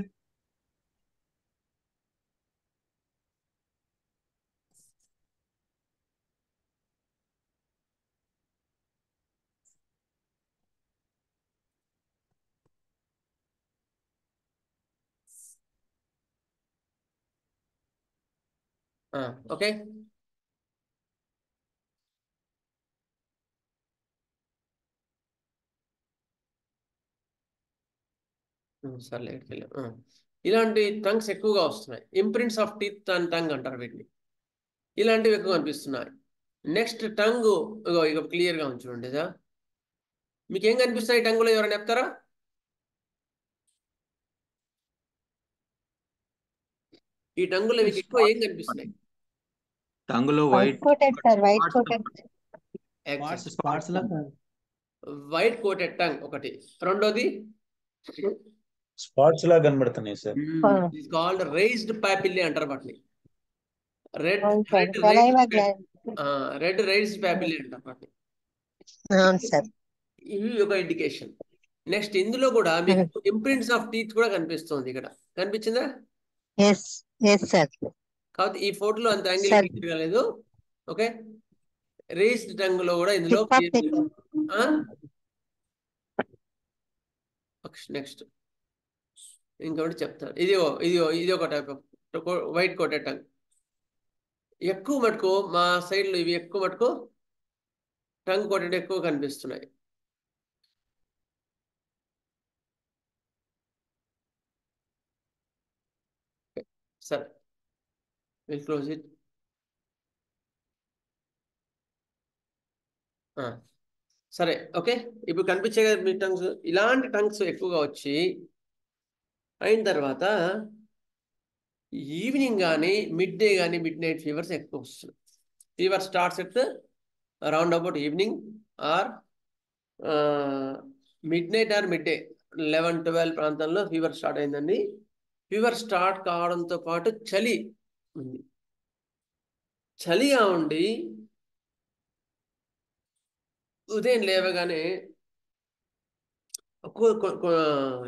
ఓకే, సర్లే. ఇలాంటి టంగ్స్ ఎక్కువగా వస్తున్నాయి. Imprints of teeth and tongue అంటారు వీటిని. ఇలాంటివి ఎక్కువ కనిపిస్తున్నాయి. నెక్స్ట్ టంగ్, ఇక క్లియర్గా ఉంచుకోండి సార్. మీకు ఏం కనిపిస్తాయి టంగులో, ఎవరైనా చెప్తారా? ఈ టంగులో మీకు ఎక్కువ ఏం కనిపిస్తున్నాయి? టంగులో white coated sir, white coated. White coated tongue ఒకటి. రెండోది స్పాట్స్ లా కనబడుతున్నాయి సార్. కాల్డ్ రైజ్డ్ పాపిల్లీ అంటారు వాటిని. రెడ్ రైజ్డ్ పాపిల్లీ అంటారు వాటిని. ఇవి ఒక ఇండికేషన్. నెక్స్ట్ ఇందులో కూడా మీకు ఇంప్రింట్స్ ఆఫ్ టీత్ కూడా కనిపిస్తుంది. ఇక్కడ కనిపించిందా? కాబట్టి ఈ ఫోటోలో అంత యాంగిల్ క్లియర్ కాలేదు. ఓకే, రేస్డ్ టంగ్ లో కూడా ఇందులో నెక్స్ట్ ఇంకొకటి చెప్తాను. ఇది ఒక type of white coated tongue. ఎక్కువ మటుకు మా సైడ్లో ఇవి ఎక్కువ మటుకు టంగ్ కోటెడ్ ఎక్కువ కనిపిస్తున్నాయి. సరే, విల్ క్లోజ్ ఇట్. సరే, ఓకే. ఇప్పుడు కనిపించే కదా మీ టంగ్స్, ఇలాంటి టంగ్స్ ఎక్కువగా వచ్చి అయిన తర్వాత ఈవినింగ్ కానీ మిడ్ డే కానీ మిడ్ నైట్ ఫీవర్స్ ఎక్కువ వస్తుంది. Fever starts at around about evening or mid night are mid day 11-12 ప్రాంతంలో ఫీవర్ స్టార్ట్ అయిందండి. ఫీవర్ స్టార్ట్ కావడంతో పాటు చలి ఉంది. చలిగా ఉండి ఉదయం లేవగానే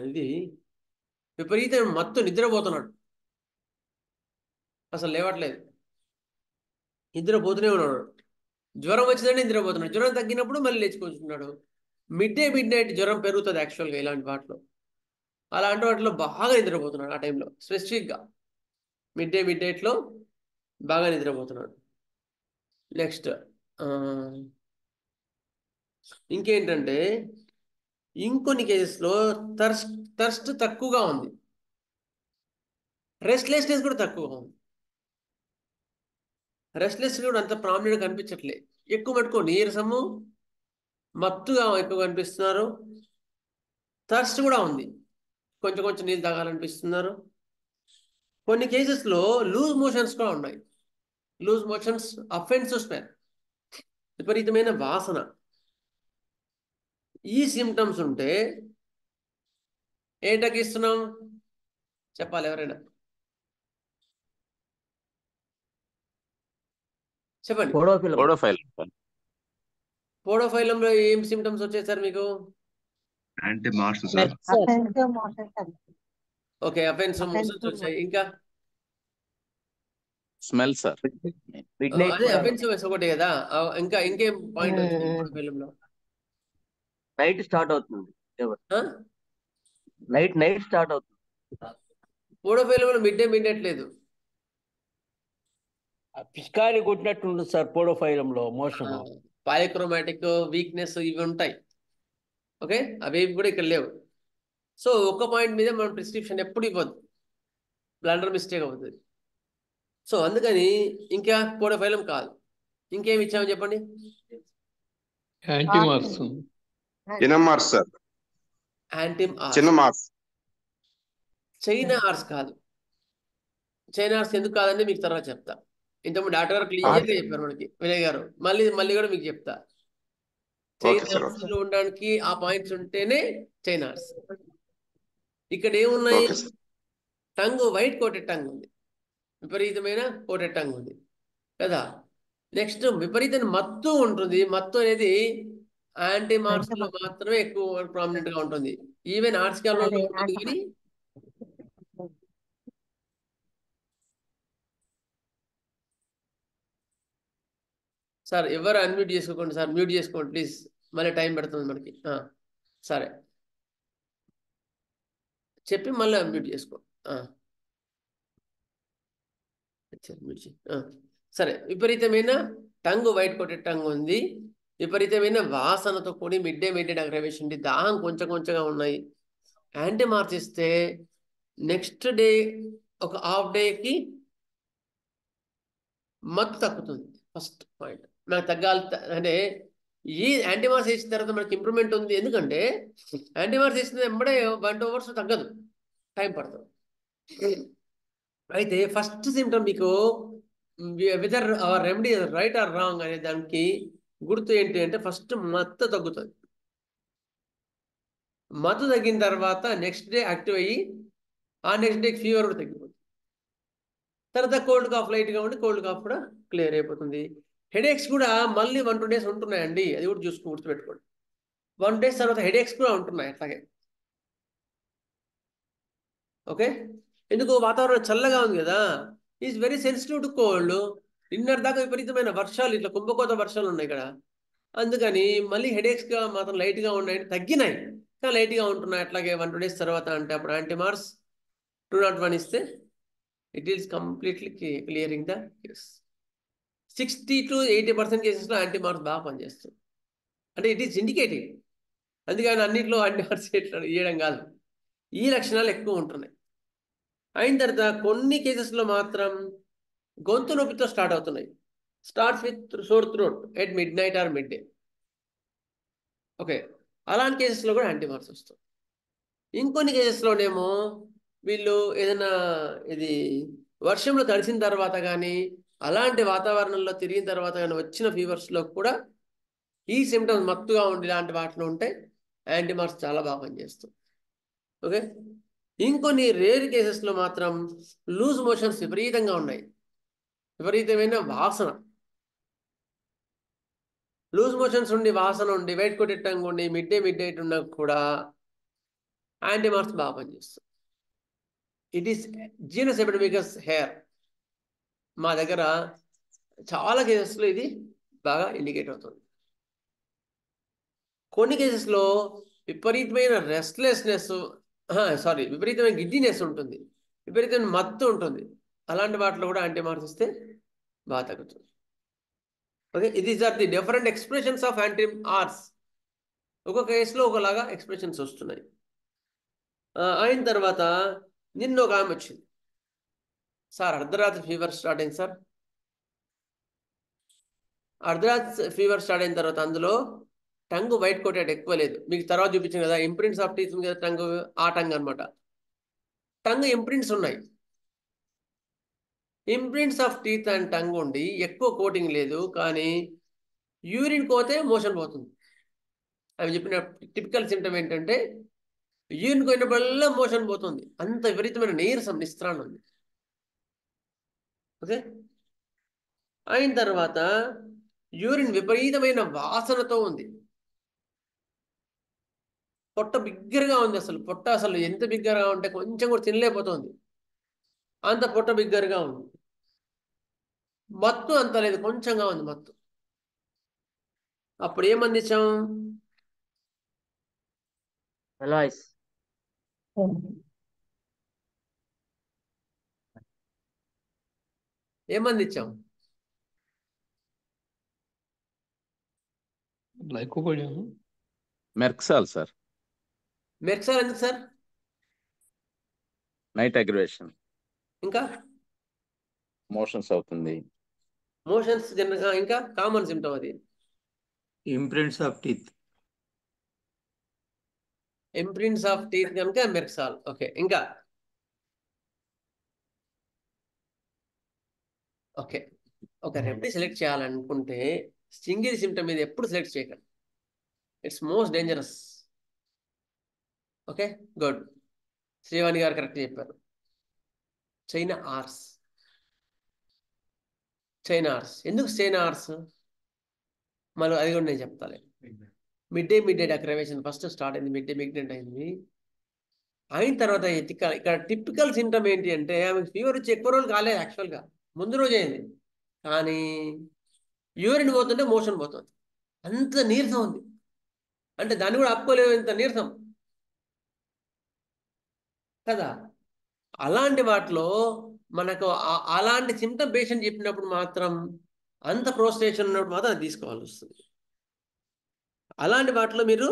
ఇది విపరీతం మత్తు, నిద్రపోతున్నాడు, అసలు లేవట్లేదు, నిద్రపోతూనే ఉన్నాడు. జ్వరం వచ్చిందంటే నిద్రపోతున్నాడు, జ్వరం తగ్గినప్పుడు మళ్ళీ లేచిపోతున్నాడు. మిడ్ డే మిడ్ నైట్ జ్వరం పెరుగుతుంది యాక్చువల్గా ఇలాంటి వాటిలో. అలాంటి వాటిలో బాగా నిద్రపోతున్నాడు ఆ టైంలో, స్పెసిఫిక్గా మిడ్ డే మిడ్ నైట్లో బాగా నిద్రపోతున్నాడు. నెక్స్ట్ ఇంకేంటంటే ఇంకొన్ని కేసెస్లో థర్స్ట్ తక్కువగా ఉంది, రెస్ట్లెస్నెస్ కూడా తక్కువగా ఉంది. రెస్ట్లెస్ కూడా అంత ప్రామినెంట్ కనిపించట్లే. ఎక్కువ మటుకు నీరసము, మత్తుగా ఎక్కువ కనిపిస్తున్నారు. థర్స్ట్ కూడా ఉంది, కొంచెం కొంచెం నీళ్ళు తాగాలనిపిస్తున్నారు. కొన్ని కేసెస్లో లూజ్ మోషన్స్ కూడా ఉన్నాయి. లూజ్ మోషన్స్, అఫెన్సివ్ స్మెల్, విపరీతమైన వాసన. ఈ సిమ్టమ్స్ ఉంటే ఏంటకి ఇస్తున్నాం చెప్పాలి ఎవరైనా? చెప్పండి. పోడోఫైలంలో ఏం సిమ్టమ్స్ వచ్చాయి సార్ మీకు? ఓకే, అఫెన్సివ్ మోషన్స్ వచ్చాయి. ఇంకా స్మెల్ సార్, అదే అఫెన్సివ్ ఒకటి కదా. ఇంకా ఇంకేం పాయింట్ వచ్చింది పోడోఫైలంలో? నైట్ స్టార్ట్ అవుతుంది, నైట్ స్టార్ట్ అవుతుంది. పోడోఫైలంలో మిడ్ డే మిడ్ నైట్ లేదు. పిస్కారి కొట్టినట్టు ఉంటుంది సార్ పోడోఫైలంలో మోషన్. పాలిక్రోమాటిక్ వీక్నెస్ ఇవి ఉంటాయి. ఓకే, అవి కూడా ఇక్కడ లేవు. సో ఒక పాయింట్ మీద మనం ప్రిస్క్రిప్షన్ ఎప్పుడు ఇవ్వద్దు, బ్లండర్ మిస్టేక్ అవుతుంది. సో అందుకని ఇంకా పోడోఫైలం కాదు, ఇంకేమి ఇచ్చామని చెప్పండి? చైనా హార్స్ కాదు. చైనా హార్స్ ఎందుకు కాదండి మీకు తర్వాత చెప్తా. ఇంతకుముందు డాక్టర్ గారు క్లియర్గా చెప్పారు మనకి, వినయ్ గారు. మళ్ళీ కూడా మీకు చెప్తా. చైనా హార్స్ లో ఉండడానికి ఆ పాయింట్స్ ఉంటేనే చైనా హార్స్. ఇక్కడ ఏమున్నాయి? టంగ్, వైట్ కోటెడ్ టంగ్ ఉంది, విపరీతమైన కోటెడ్ టంగ్ ఉంది కదా. నెక్స్ట్ విపరీతమైన మత్తు ఉంటుంది. మత్తు అనేది యాంటీ మార్క్స్ లో మాత్రమే ఎక్కువ ప్రామినెంట్ గా ఉంటుంది. ఈవెన్ ఆర్ట్స్కాల్లో ఉంటుంది కానీ సార్ ఎవరు అన్మ్యూట్ చేసుకోకండి సార్, మ్యూట్ చేసుకోండి ప్లీజ్, మళ్ళీ టైం పడుతుంది మనకి. సరే చెప్పి మళ్ళీ అన్మ్యూట్ చేసుకో. సరే, విపరీతమైన టంగ్, వైట్ కోటెడ్ టంగ్ ఉంది. విపరీతమైన వాసనతో కూడి మిడ్ డే అగ్రవేషన్ ఉంది. దాహం కొంచెం కొంచెంగా ఉన్నాయి. యాంటీ మార్క్స్ ఇస్తే నెక్స్ట్ డే ఒక హాఫ్ డేకి మత్తు తగ్గుతుంది. ఫస్ట్ పాయింట్ నాకు తగ్గాలి అంటే ఈ యాంటీమార్స్ వేసిన తర్వాత మనకి ఇంప్రూవ్మెంట్ ఉంది. ఎందుకంటే యాంటీమార్స్ వేసిన వెంబడే 1 2 hours తగ్గదు, టైం పడుతుంది. అయితే ఫస్ట్ సిమ్టమ్ మీకు weather hour remedy right are wrong అనే దానికి గుర్తు ఏంటి అంటే ఫస్ట్ మత్తు తగ్గుతుంది. మత్తు తగ్గిన తర్వాత నెక్స్ట్ డే యాక్టివ్ అయ్యి ఆ నెక్స్ట్ డే ఫీవర్ కూడా తగ్గిపోతుంది. తర్వాత కోల్డ్ కాఫ్ లైట్గా ఉండి కోల్డ్ కాఫ్ కూడా క్లియర్ అయిపోతుంది. హెడేక్స్ కూడా మళ్ళీ 1 2 days ఉంటున్నాయండి, అది కూడా గుర్తుపెట్టుకోండి. 1 days తర్వాత హెడేక్స్ కూడా ఉంటున్నాయి అట్లాగే. ఓకే, ఎందుకు వాతావరణం చల్లగా ఉంది కదా, is very sensitive to cold. నిన్నటి దాకా విపరీతమైన వర్షాలు, ఇట్లా కుంభకోత వర్షాలు ఉన్నాయి ఇక్కడ, అందుకని మళ్ళీ హెడేక్స్గా మాత్రం లైట్గా ఉన్నాయి, తగ్గినాయి కానీ లైట్గా ఉంటున్నాయి అట్లాగే 1 2 days తర్వాత. అంటే అప్పుడు యాంటీమార్స్ 201 ఇస్తే it is completely clearing the case. 60 to 80% కేసెస్లో యాంటీమార్స్ బాగా పనిచేస్తుంది. అంటే ఇట్ ఈస్ ఇండికేటివ్, అందుకని అన్నింటిలో యాంటీమార్స్ ఇవ్వడం కాదు, ఈ లక్షణాలు ఎక్కువ ఉంటున్నాయి. అయిన తర్వాత కొన్ని కేసెస్లో మాత్రం గొంతు నొప్పితో స్టార్ట్ అవుతున్నాయి. Starts with sore throat at mid night are mid day. Okay, అలాంటి కేసెస్లో కూడా యాంటీమార్స్ వస్తుంది. ఇంకొన్ని కేసెస్లోనేమో వీళ్ళు ఏదైనా ఇది వర్షంలో తడిసిన తర్వాత కానీ అలాంటి వాతావరణంలో తిరిగిన తర్వాత కానీ వచ్చిన ఫీవర్స్లో కూడా ఈ సిమ్టమ్స్ మత్తుగా ఉండి ఇలాంటి వాటిలో ఉంటే యాంటీమార్స్ చాలా బాగా పనిచేస్తుంది. ఓకే, ఇంకొన్ని రేర్ కేసెస్లో మాత్రం లూజ్ మోషన్స్ విపరీతంగా ఉన్నాయి, విపరీతమైన వాసన, లూజ్ మోషన్స్ ఉండి వాసన ఉండి వెయిట్ కొట్టేటంగా ఉండి మిడ్ డే ఉన్నా కూడా యాంటీమార్స్ బాగా పనిచేస్తుంది. It is genus epidemicus here. మా దగ్గర చాలా కేసెస్లో ఇది బాగా ఇండికేట్ అవుతుంది. కొన్ని కేసెస్లో విపరీతమైన రెస్ట్లెస్నెస్, విపరీతమైన గిడ్డినెస్ ఉంటుంది, విపరీతమైన మత్తు ఉంటుంది. అలాంటి వాటిలో కూడా యాంటీమార్స్ ఇస్తే బాగా తగ్గుతుంది. Okay, these are the different expressions of Antim ars. ఒక్కొక్క కేసులో ఒకలాగా ఎక్స్ప్రెషన్స్ వస్తున్నాయి. అయిన తర్వాత నిన్న ఒక ఆమె వచ్చింది, సార్ అర్ధరాత్రి ఫీవర్ స్టార్ట్ అయింది సార్. అర్ధరాత్రి ఫీవర్ స్టార్ట్ అయిన తర్వాత అందులో టంగ్ వైట్ కోటెడ్ ఎక్కువ లేదు, మీకు తర్వాత చూపించాను కదా ఇంప్రింట్స్ ఆఫ్ టీత్ ఉంది కదా టంగ్, ఆ టంగ్ అనమాట. టంగ్ ఇంప్రింట్స్ ఉన్నాయి, imprints of teeth and tongue ఉండి ఎక్కువ కోటింగ్ లేదు, కానీ యూరిన్ పోతే మోషన్ పోతుంది. అవి చెప్పిన టిపికల్ సిమ్టమ్ ఏంటంటే యూరిన్ పోయినప్పుడల్లా మోషన్ పోతుంది, అంత విపరీతమైన నీరసం నిస్త్రాణం ఉంది. ఓకే, అయిన తర్వాత యూరిన్ విపరీతమైన వాసనతో ఉంది, పొట్ట బిగ్గరగా ఉంది, పొట్ట అసలు ఎంత బిగ్గరగా ఉంటే కొంచెం కూడా తినలేకపోతుంది, అంత పొట్ట బిగ్గరగా ఉంది. మత్తు అంత లేదు, కొంచెంగా ఉంది మత్తు. అప్పుడు ఏమందించాం? ఏమందించాం? Merc sol sir. మెర్క్సాల్ ఎందుకు సార్? నైట్ అగ్రివేషన్, ఇంకా మోషన్స్ అవుతుంది, మోషన్స్ జనరల్గా, ఇంకా కామన్ సిమ్టమ్ అది imprints of teeth. Imprints of teeth కనుక మెర్క్సాల్. ఓకే, ఇంకా ఓకే, ఒక రెమెడీ సెలెక్ట్ చేయాలనుకుంటే సింగిల్ సిమ్టమ్ మీద ఎప్పుడు సెలెక్ట్ చేయకండి, it's most dangerous. Okay, good, Srivani garu correct చెప్పారు. చైనా ఆర్స్ ఎందుకు చైనా ఆర్స్ మళ్ళీ అది కూడా నేను చెప్తాను. మిడ్ డే అక్రవేషన్ ఫస్ట్ స్టార్ట్ అయింది, మిడ్ డే అయింది. అయిన తర్వాత ఇక్కడ టిపికల్ సిమ్టమ్ ఏంటి అంటే ఆమెకు ఫీవర్ వచ్చి ఎక్కువ రోజులు కాలేదు, యాక్చువల్గా ముందు రోజు అయింది, కానీ యూరిన్ పోతుంటే మోషన్ పోతుంది, అంత నీరసం ఉంది, అంటే దాన్ని కూడా ఆపుకోలేవు, ఇంత నీరసం కదా. అలాంటి వాటిలో మనకు అలాంటి సిమ్టమ్ పేషెంట్ చెప్పినప్పుడు మాత్రం అంత ప్రోస్టేషన్ ఉన్నప్పుడు మాత్రం అది తీసుకోవాల్సి వస్తుంది. అలాంటి వాటిలో మీరు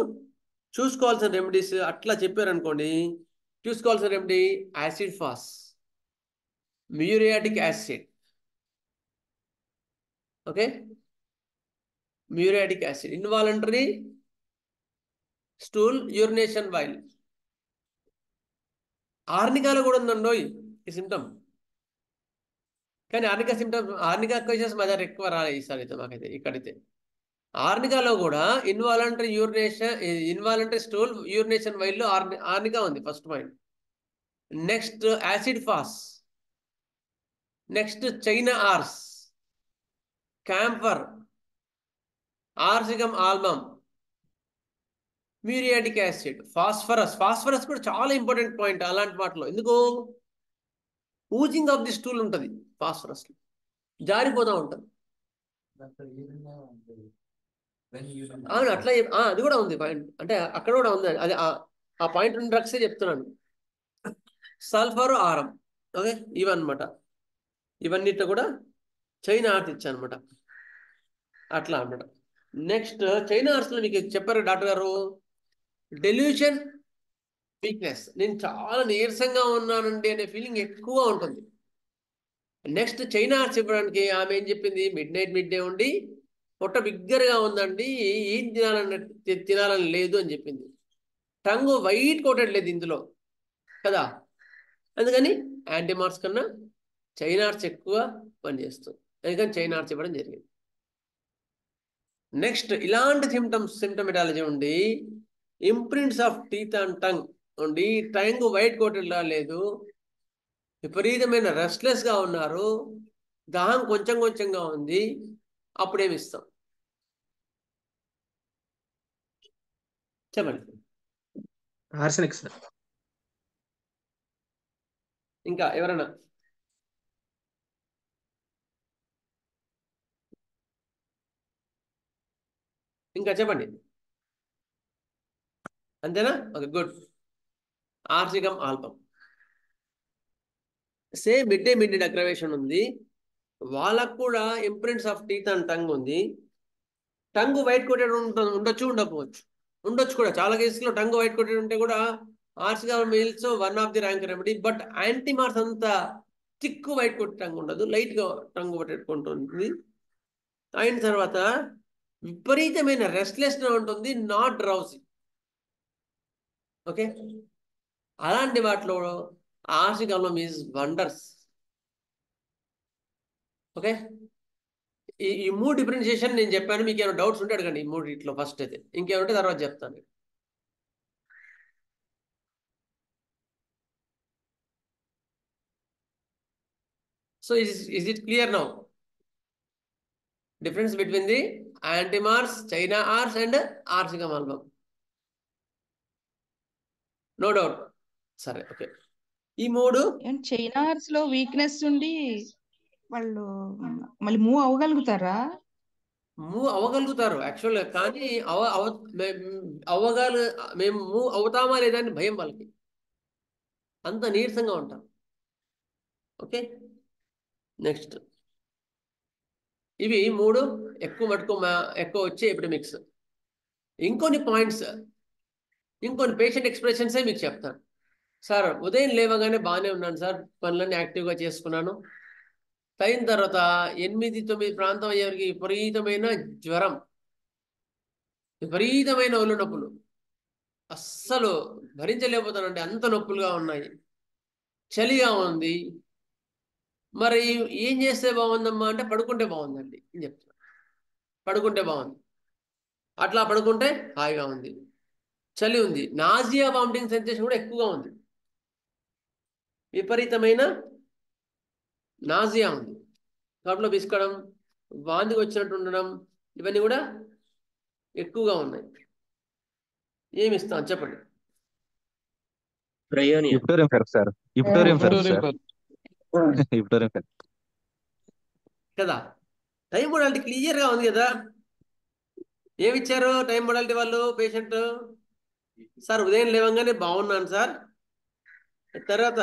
చూసుకోవాల్సిన రెమెడీస్ అట్లా చెప్పారనుకోండి, చూసుకోవాల్సిన remedy acid phos, muriatic acid, okay, muriatic acid, involuntary stool urination while. ఆర్నికాలో కూడా ఉందండో ఈ సిమ్టమ్. కానీ ఆర్నికా కేసెస్ మా దగ్గర ఎక్కువ రాలేదు ఈసారి అయితే మాకైతే ఇక్కడైతే. ఆర్నికాలో కూడా ఇన్వాలంటరీ స్టూల్ యూరినేషన్ వైల్లో ఆర్నికా ఉంది first point. Next acid phos, next China ars, camphor, Arsenicum album, muriatic acid, phosphorus కూడా చాలా ఇంపార్టెంట్ పాయింట్ అలాంటి వాటిలో. ఎందుకు? ఊజింగ్ ఆఫ్ ది స్టూల్ ఉంటుంది ఫాస్ఫరస్, జారిపోతూ ఉంటుంది. అవును, అట్లా అది కూడా ఉంది పాయింట్, అంటే అక్కడ కూడా ఉంది అది. ఆ పాయింట్ ఉన్న డ్రగ్సే చెప్తున్నాను. సల్ఫర్, ఆరం, ఓకే, ఇవన్నమాట. ఇవన్నిట్లో కూడా చైనా ఆర్స్ ఇచ్చా అనమాట, అట్లా అనమాట. నెక్స్ట్ చైనా ఆర్స్లో మీకు చెప్పారు డాక్టర్ గారు, డెల్యూషన్, వీక్నెస్, నేను చాలా నీరసంగా ఉన్నానండి అనే ఫీలింగ్ ఎక్కువ ఉంటుంది. నెక్స్ట్ చైనా ఆర్స్ ఇవ్వడానికి ఆమె ఏం చెప్పింది, మిడ్ డే ఉండి పొట్ట బిగ్గరగా ఉందండి, ఏం తినాలని లేదు అని చెప్పింది. టంగ్ వైట్ కోటెడ్ లేదు ఇందులో కదా, అందుకని యాంటీమార్స్ కన్నా చైనా ఆర్స్ ఎక్కువ పనిచేస్తుంది, అందుకని చైనా ఆర్స్ ఇవ్వడం జరిగింది. నెక్స్ట్ ఇలాంటి సిమ్టమెటాలజీ ఉండి, imprints of teeth and tongue ఉండి, టంగ్ వైట్ కోటెడ్లా లేదు, విపరీతమైన రెస్ట్లెస్గా ఉన్నారు, దాహం కొంచెం కొంచెంగా ఉంది, అప్పుడేమి ఇస్తాం చెప్పండి. Arsenic sir. ఇంకా ఎవరైనా? ఇంకా చెప్పండి. అంతేనా? Okay, good. Arsenicum album same mid day aggravation ఉంది, వాళ్ళకు కూడా imprints of teeth and tongue ఉంది. టంగ్ వైట్ కోటెడ్ ఉండొచ్చు, ఉండొచ్చు కూడా. చాలా కేసులో టంగ్ వైట్ కోటెడ్ ఉంటే కూడా ఆర్సిగమ్ మీల్స్ one of the rank remedy. But Antim ars అంతా థిక్ వైట్ కోటెడ్ టంగ్ ఉండదు, లైట్గా టంగ్ కొట్టుకుంటుంది. అయిన తర్వాత విపరీతమైన రెస్ట్లెస్ ఉంటుంది, నాట్ డ్రౌసీ. ఓకే, అలాంటి వాటిలో ఆర్సిగమ్ ఈజ్ వండర్స్. ఓకే, ఈ మూడు డిఫరెన్షియేషన్ నేను చెప్పాను. మీకు ఏమైనా డౌట్స్ ఉంటే అడగండి. ఈ మూడిట్లో ఫస్ట్ అయితే, ఇంకేమంటే తర్వాత చెప్తాను. So is it clear now? Difference between the antimars, China ars and arsigam album. No doubt. సరే, ఓకే. ఈ మూడు చైనా ఆర్స్ లో వీక్నెస్ ఉండి వాళ్ళు మళ్ళీ మూవ్ అవ్వగలుగుతారా? మూవ్ అవ్వగలుగుతారు యాక్చువల్గా, కానీ మేము మూవ్ అవుతామా లేదా అని భయం వాళ్ళకి, అంత నీరసంగా ఉంటాం. ఓకే, నెక్స్ట్ ఇవి మూడు ఎక్కువ వచ్చే ఎపిడమిక్స్. ఇంకొన్ని పాయింట్స్, ఇంకొన్ని పేషెంట్ ఎక్స్ప్రెషన్సే మీకు చెప్తాను. సార్ ఉదయం లేవగానే బాగానే ఉన్నాను సార్, పనులన్నీ యాక్టివ్గా చేసుకున్నాను, అయిన తర్వాత 8-9 ప్రాంతం అయ్యేవరికి విపరీతమైన జ్వరం, విపరీతమైన ఒళ్ళు నొప్పులు, అస్సలు భరించలేకపోతానండి, అంత నొప్పులుగా ఉన్నాయి, చలిగా ఉంది. మరి ఏం చేస్తే బాగుందమ్మా అంటే పడుకుంటే బాగుందండి అని చెప్తున్నా. పడుకుంటే బాగుంది, అట్లా పడుకుంటే హాయిగా ఉంది, చలి ఉంది, నాజియా వామిటింగ్ సెన్సేషన్ కూడా ఎక్కువగా ఉంది, విపరీతమైన నాజియా ఉంది, కడుపులో పిసుకడం, వాంతికి వచ్చినట్టు ఉండడం, ఇవన్నీ కూడా ఎక్కువగా ఉన్నాయి. ఏమి ఇస్తాం చెప్పండి. ఇప్టోరియం ఫెర్క్ సార్, ఇప్టోరియం ఫెర్క్ సార్, ఇప్టోరియం ఫెర్క్ కదా. టైం మోడాలిటీ క్లియర్గా ఉంది కదా. ఏమిచ్చారు టైం మోడాలిటీ వాళ్ళు? పేషెంట్ సార్ ఉదయం లేవగానే బాగున్నాను సార్, తర్వాత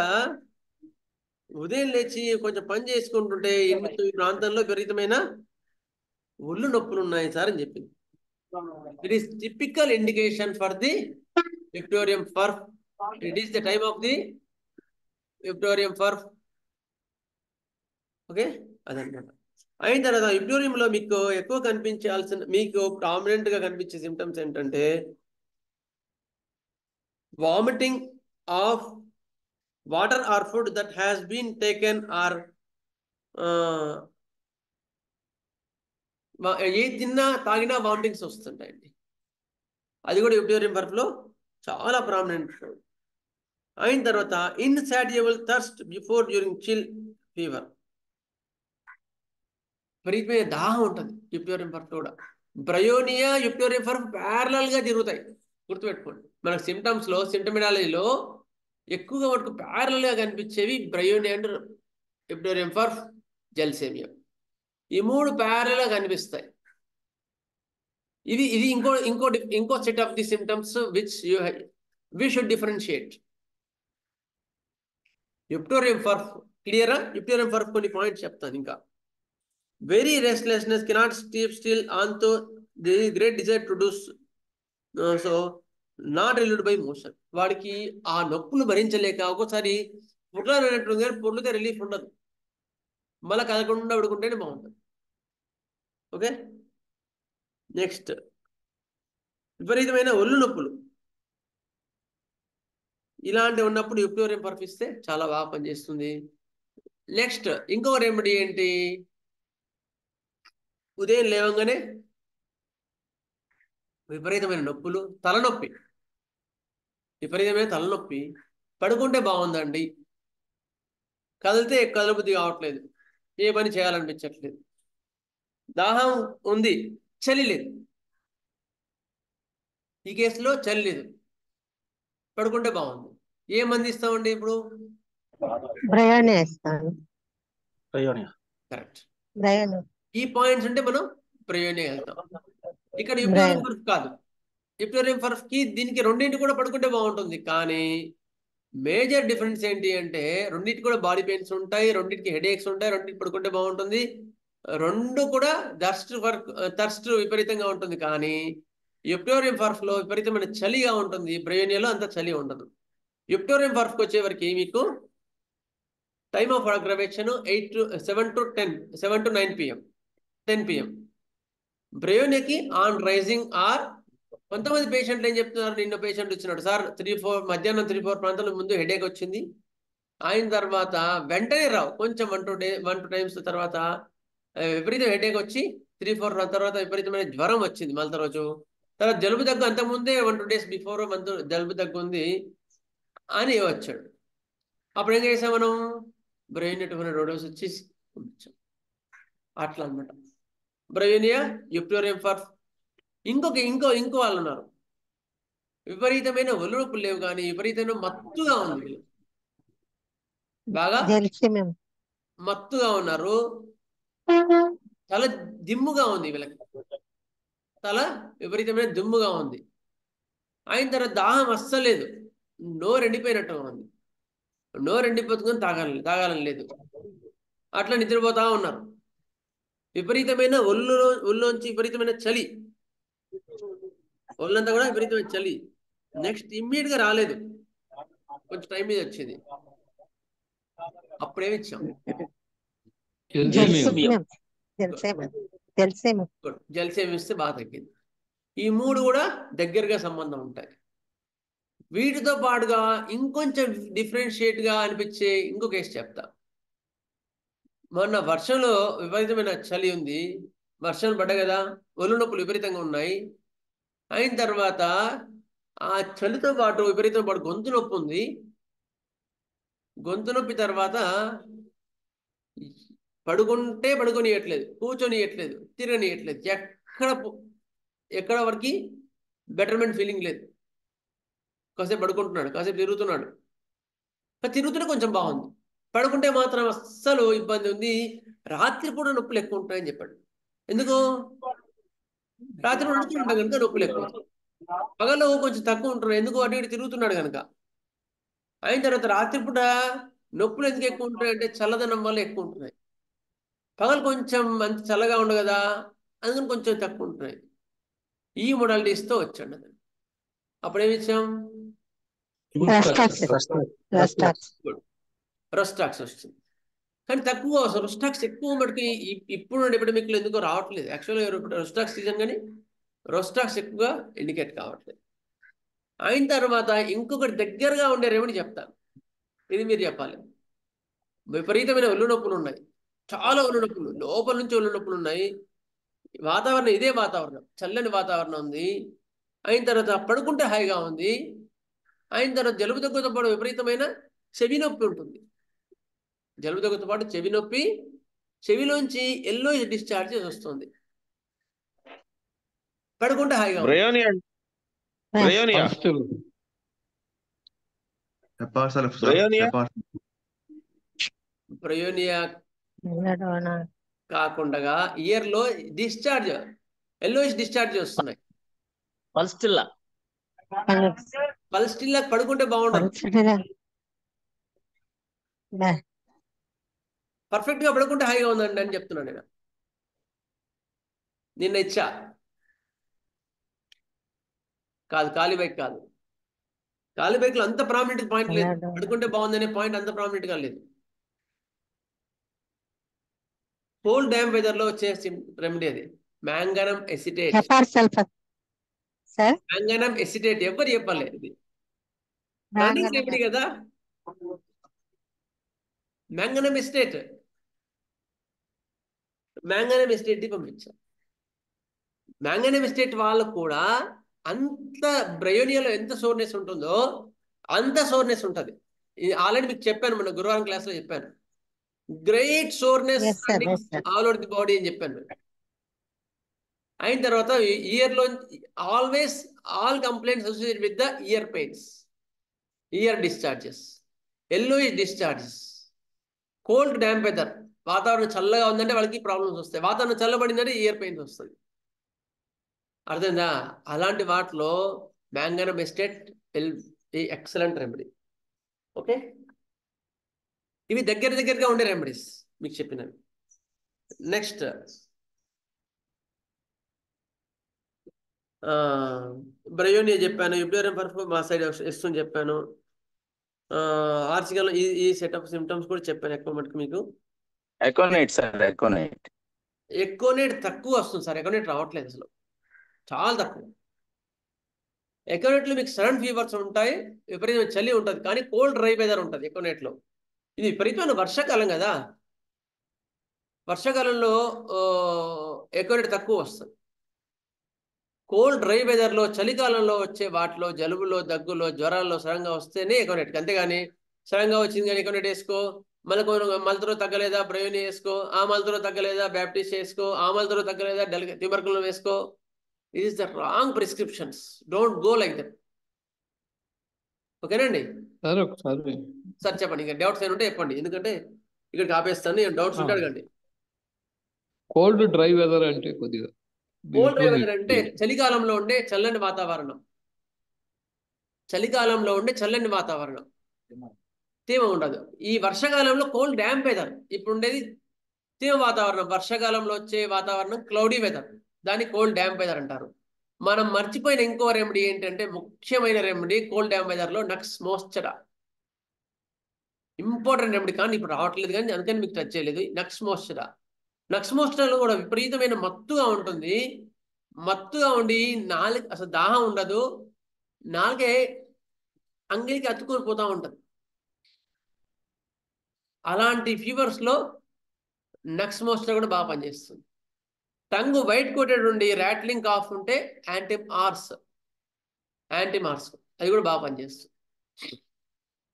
ఉదయం లేచి కొంచెం పని చేసుకుంటుంటే 8-9 ప్రాంతంలో విపరీతమైన ఒళ్ళు నొప్పులు ఉన్నాయి సార్ అని చెప్పింది. It is typical indication for the Eupatorium perf. It is the time of the Eupatorium perf. Okay, అదన్నమాట. అయిన తర్వాత ఇప్టోరియంలో మీకు ఎక్కువ కనిపించాల్సిన, మీకు ప్రామినెంట్ గా కనిపించే సిమ్టమ్స్ ఏంటంటే vomiting of water or food that has been taken or ఏది తిన్నా తాగినా వామిటింగ్స్ వస్తుంటాయండి. అది కూడా ఇప్టోరియం బర్ఫ్లో చాలా ప్రామినెంట్. అయిన తర్వాత insatiable thirst before during chill fever, విపరీతమైన దాహం ఉంటుంది ఇప్టోరియం బర్ఫ్ కూడా. బ్రయోనియా ఇప్టోరియం బర్ఫ్ ప్యారలల్ గా తిరుగుతాయి, గుర్తుపెట్టుకోండి. మనకు సిమ్టమ్స్ లో సిమ్టమినాలజీలో ఎక్కువగా మనకు ప్యారలల్ గా కనిపించేవి బ్రయోనియా అండ్ ఇప్టోరియం బర్ఫ్, జెల్సేమియా. ఈ మూడు ప్యారలల్ గా కనిపిస్తాయి. ఇది ఇది ఇంకో set of the symptoms which we should differentiate. Eupatorium perf క్లియరా? ఇప్టోరియం బర్ఫ్ కొన్ని పాయింట్స్ చెప్తాను. ఇంకా వెరీ రెస్ట్లెస్నెస్, కెనాట్ స్టీప్ స్టిల్, ఆన్తో the great desire to do so not relieved by motion. వాడికి ఆ నొప్పులు భరించలేక ఒక్కోసారి పుట్లాలన్నట్టు కానీ పొర్లుతే రిలీఫ్ ఉండదు, మళ్ళీ కదలకుండా పడుకుంటేనే బాగుంటుంది. ఓకే, నెక్స్ట్ విపరీతమైన ఒళ్ళు నొప్పులు. ఇలాంటి ఉన్నప్పుడు ఇప్టోరియం బర్ఫ్ ఇస్తే చాలా బాగా పనిచేస్తుంది. నెక్స్ట్ ఇంకో రెమెడీ ఏంటి? ఉదయం లేవంగానే విపరీతమైన నొప్పులు, తలనొప్పి, విపరీతమైన తలనొప్పి, పడుకుంటే బాగుందండి, కదిలితే కదలబుద్ధి కావట్లేదు, ఏ పని చేయాలనిపించట్లేదు, దాహం ఉంది, చలి లేదు. ఈ కేసులో చలి లేదు, పడుకుంటే బాగుంది. ఏ మంది ఇస్తామండి ఇప్పుడు? బ్రయోనియా ఇస్తాను. కరెక్ట్. బ్రయోనియా. ఈ పాయింట్స్ ఉంటే మనం బ్రయోనియా వెళ్తాం. ఇక్కడ ఇప్టోరియం బర్ఫ్ కాదు. ఇప్టోరియం బర్ఫ్ కి దీనికి రెండింటి కూడా పడుకుంటే బాగుంటుంది. కానీ మేజర్ డిఫరెన్స్ ఏంటి అంటే రెండింటి కూడా బాడీ పెయిన్స్ ఉంటాయి, రెండింటికి హెడేక్స్ ఉంటాయి, రెండింటికి పడుకుంటే బాగుంటుంది. రెండు కూడా థర్స్ట్ విపరీతంగా ఉంటుంది. కానీ ఇప్టోరియం బర్ఫ్ లో విపరీతమైన చలిగా ఉంటుంది, బ్రయోనియాలో అంత చలి ఉండదు. ఇప్టోరియం బర్ఫ్కి వచ్చేవరకు మీకు time of aggravation 7 to 9 PM, 10 PM. బ్రయోనియాకి ఆన్ రైజింగ్ ఆర్ కొంతమంది పేషెంట్లు ఏం చెప్తున్నారు, నిన్న పేషెంట్ వచ్చినాడు సార్, 3-4 మధ్యాహ్నం 3-4 ప్రాంతాల ముందు హెడేక్ వచ్చింది, అయిన తర్వాత వెంటనే రావు, కొంచెం 1-2 టైమ్స్ తర్వాత విపరీతం హెడేక్ వచ్చి 3-4 తర్వాత విపరీతమైన జ్వరం వచ్చింది మళ్ళీ రోజు, తర్వాత జలుబు దగ్గు అంతకుముందే 1-2 days బిఫోర్ జలుబు దగ్గు ఉంది అని వచ్చాడు. అప్పుడు ఏం చేసాం మనం? బ్రయోనియా 200 డోస్ వచ్చి పంపించాం. అట్లా అనమాట బ్రయోనియా, ఇప్టోరియం బర్ఫ్. ఇంకో వాళ్ళు ఉన్నారు, విపరీతమైన ఒళ్ళు నొప్పులు లేవు కానీ విపరీతమైన మత్తుగా ఉంది, బాగా మత్తుగా ఉన్నారు, తల దిమ్ముగా ఉంది, వీళ్ళకి తల విపరీతమైన దిమ్ముగా ఉంది. అయిన తర్వాత దాహం అస్సలేదు, నోరు ఎండిపోయినట్టు ఉంది, నోరు ఎండిపోతుంది, తాగాలని లేదు, అట్లా నిద్రపోతా ఉన్నారు. విపరీతమైన ఒళ్ళోంచి విపరీతమైన చలి, ఒళ్ళంతా కూడా విపరీతమైన చలి. నెక్స్ట్ ఇమ్మీడియట్ గా రాలేదు, కొంచెం టైం మీద వచ్చింది. అప్పుడేమిచ్చాం? జెల్సేమియం ఇస్తే బాగా తగ్గింది. ఈ మూడు కూడా దగ్గరగా సంబంధం ఉంటాయి. వీటితో పాటుగా ఇంకొంచెం డిఫరెన్షియేట్ గా అనిపించే ఇంకో కేసు చెప్తా. మొన్న వర్షంలో విపరీతమైన చలి ఉంది, వర్షం పడ్డాయి కదా, ఒళ్ళు నొప్పులు విపరీతంగా ఉన్నాయి. అయిన తర్వాత ఆ చలితో పాటు విపరీతం పాటు గొంతు నొప్పి ఉంది. గొంతు నొప్పి తర్వాత పడుకుంటే పడుకొనియట్లేదు, కూర్చొనియట్లేదు, తిరగనియట్లేదు, ఎక్కడ వరకు బెటర్మెంట్ ఫీలింగ్ లేదు. కాసేపు పడుకుంటున్నాడు, కాసేపు తిరుగుతున్నాడు, తిరుగుతుంటే కొంచెం బాగుంది, పడుకుంటే మాత్రం అస్సలు ఇబ్బంది ఉంది. రాత్రిపూట నొప్పులు ఎక్కువ ఉంటాయని చెప్పాడు. ఎందుకు? రాత్రి నడుచుకుంటాం కనుక నొప్పులు ఎక్కువ, పగల్లో కొంచెం తక్కువ ఉంటున్నాయి, ఎందుకు? అటు ఇటు తిరుగుతున్నాడు కనుక. అయిన తర్వాత రాత్రిపూట నొప్పులు ఎందుకు ఎక్కువ ఉంటాయి అంటే చల్లదనం వల్ల ఎక్కువ ఉంటున్నాయి. పగలు కొంచెం అంత చల్లగా ఉండదు కదా, అందుకని కొంచెం తక్కువ ఉంటున్నాయి. ఈ మోడాలిటీస్తో వచ్చాడు అతను. అప్పుడేమి ఇచ్చాం? రస్టాక్స్ వచ్చింది. కానీ తక్కువ రుస్టాక్స్ ఎక్కువ మటుకు ఇప్పుడు ఎపిడమిక్లో ఎందుకో రావట్లేదు. యాక్చువల్గా రుస్టాక్స్ సీజన్ కానీ రుస్టాక్స్ ఎక్కువగా ఇండికేట్ కావట్లేదు. అయిన తర్వాత ఇంకొకటి దగ్గరగా ఉండే రెమెడీ చెప్తాను, ఇది మీరు చెప్పాలి. విపరీతమైన ఒళ్ళు నొప్పులు ఉన్నాయి, చాలా ఒళ్ళు నొప్పులు, లోపల నుంచి ఒళ్ళు నొప్పులు ఉన్నాయి. వాతావరణం ఇదే వాతావరణం, చల్లని వాతావరణం ఉంది. అయిన తర్వాత పడుకుంటే హాయిగా ఉంది. అయిన తర్వాత జలుబు దగ్గుతో పాటు విపరీతమైన చెవి నొప్పి ఉంటుంది. జలుబు దగ్గుతో పాటు చెవి నొప్పి, చెవిలోంచి ఎల్లో డిశ్చార్జెస్ వస్తుంది. పడుకుంటే హాయిగా ఉంది. బ్రయోనియా కాకుండా ఇయర్ లో డిశ్చార్జ్, ఎల్లోయిష్ డిశ్చార్జ్ వస్తున్నాయి. పల్స్టిల్లా పడుకుంటే బాగుండదు. పర్ఫెక్ట్ గా పడుకుంటే హాయిగా ఉందండి అని చెప్తున్నాను నేను. నిన్న ఇచ్చా కాదు, కాలిబైక్ కాదు. కాలిబైక్ లో అంత ప్రామినెంట్ పాయింట్ లేదు. పడుకుంటే బాగుందనే పాయింట్ అంత ప్రామినెంట్ గా లేదు. కోల్డ్ డ్యామ్ వెదర్ లో వచ్చే రెమెడీ అది మ్యాంగనం ఎసిటేట్. మ్యాంగనం ఎసిటేట్ ఎవరు చెప్పలేదు, ఇది రన్నింగ్ రెమెడీ కదా. మ్యాంగనం ఎసిటేట్, మ్యాంగనం ఎసిటేట్ పంపించారు. మ్యాంగనం ఎసిటేట్ వాళ్ళకు కూడా అంత బ్రయోనియాలో ఎంత సోర్నెస్ ఉంటుందో అంత సోర్నెస్ ఉంటుంది. ఆల్రెడీ మీకు చెప్పాను, మన గురువారం క్లాస్ లో చెప్పాను. Great soreness all over the body అని చెప్పాను. అయిన తర్వాత ఇయర్ లో always all complaints associated with the ear pains, ear discharges, yellowish discharges, cold damp weather. వాతావరణం చల్లగా ఉందంటే వాళ్ళకి ప్రాబ్లమ్స్ వస్తాయి, వాతావరణం చల్లబడిందంటే ఇయర్ పెయిన్స్ వస్తుంది. అర్థమైందా? అలాంటి వాటిలో మ్యాంగనం ఎసిటేట్ ఎక్సలెంట్ రెమెడీ. ఓకే, ఇవి దగ్గరగా ఉండే రెమెడీస్ మీకు చెప్పినవి. నెక్స్ట్ బ్రయోనియా చెప్పాను, యుబ్డోరియం పర్ఫ్యూమ్ మా సైడ్ ఇస్తుంది చెప్పాను. ఆర్చికల్ ఈ సెటప్ సిమ్టమ్స్ కూడా చెప్పాను. ఎక్కువ మటుకు మీకు ఎకోనేట్ తక్కువ వస్తుంది సార్, ఎకోనేట్ రావట్లేదు అసలు, చాలా తక్కువ. ఎకోనేట్లో మీకు సడన్ ఫీవర్స్ ఉంటాయి, విపరీతమైన చలి ఉంటుంది, కానీ కోల్డ్ డ్రై వెదర్ ఉంటుంది ఎకోనేట్లో. ఇది విపరీతమైన వర్షాకాలం కదా, వర్షాకాలంలో ఎకోనేట్ తక్కువ వస్తుంది. కోల్డ్ డ్రై వెదర్లో చలికాలంలో వచ్చే వాటిలో జలుబులో, దగ్గులో, జ్వరాల్లో సడన్గా వస్తేనే ఎకోనేట్. అంతేగాని సడన్గా వచ్చింది కానీ ఎకోనేట్ వేసుకో, మలతో తగ్గలేదా బ్రయోనియా వేసుకో, ఆ మలతో తగ్గలేదా బ్యాప్టిస్ట్ వేసుకో, ఆ మలతో తగ్గలేదా ట్యూబర్కులం వేసుకో. It is the wrong prescriptions. Don't go like that. ఓకేనండి సార్? చెప్పండి, ఇంకా డౌట్స్ ఏమి ఉంటే చెప్పండి, ఎందుకంటే ఇక్కడికి ఆపేస్తాను. డౌట్స్ ఉంటే అడగండి. కోల్డ్ డ్రై వెదర్ అంటే కొద్దిగా కోల్డ్ డ్రై వెదర్ అంటే చలికాలంలో ఉండే చల్లని వాతావరణం, చలికాలంలో ఉండే చల్లని వాతావరణం, తేమ ఉండదు. ఈ వర్షాకాలంలో కోల్డ్ డ్యామ్ వెదర్. ఇప్పుడు ఉండేది తేమ వాతావరణం, వర్షాకాలంలో వచ్చే వాతావరణం క్లౌడీ వెదర్, దాన్ని కోల్డ్ డ్యామ్ వెదర్ అంటారు. మనం మర్చిపోయిన ఇంకో రెమెడీ ఏంటంటే, ముఖ్యమైన రెమెడీ కోల్డ్ డ్యామ్ వెదర్ లో నక్స్ మోస్చరా. ఇంపార్టెంట్ రెమెడీ, కానీ ఇప్పుడు రావట్లేదు, కానీ అందుకని మీకు టచ్ చేయలేదు. నక్స్ మోస్చరా, నక్స్ మోస్చరాలో కూడా విపరీతమైన మత్తుగా ఉంటుంది. మత్తుగా ఉండి అసలు దాహం ఉండదు, నాలుగే అంగిలికి అతుకొని పోతా ఉంటుంది. అలాంటి ఫీవర్స్ లో నక్స్ మోస్చరా కూడా బాగా పనిచేస్తుంది. టంగ్ వైట్ కోటెడ్ ఉండి ర్యాట్లింగ్ కాఫ్ ఉంటే యాంటీమార్స్ అది కూడా బాగా పనిచేస్తుంది.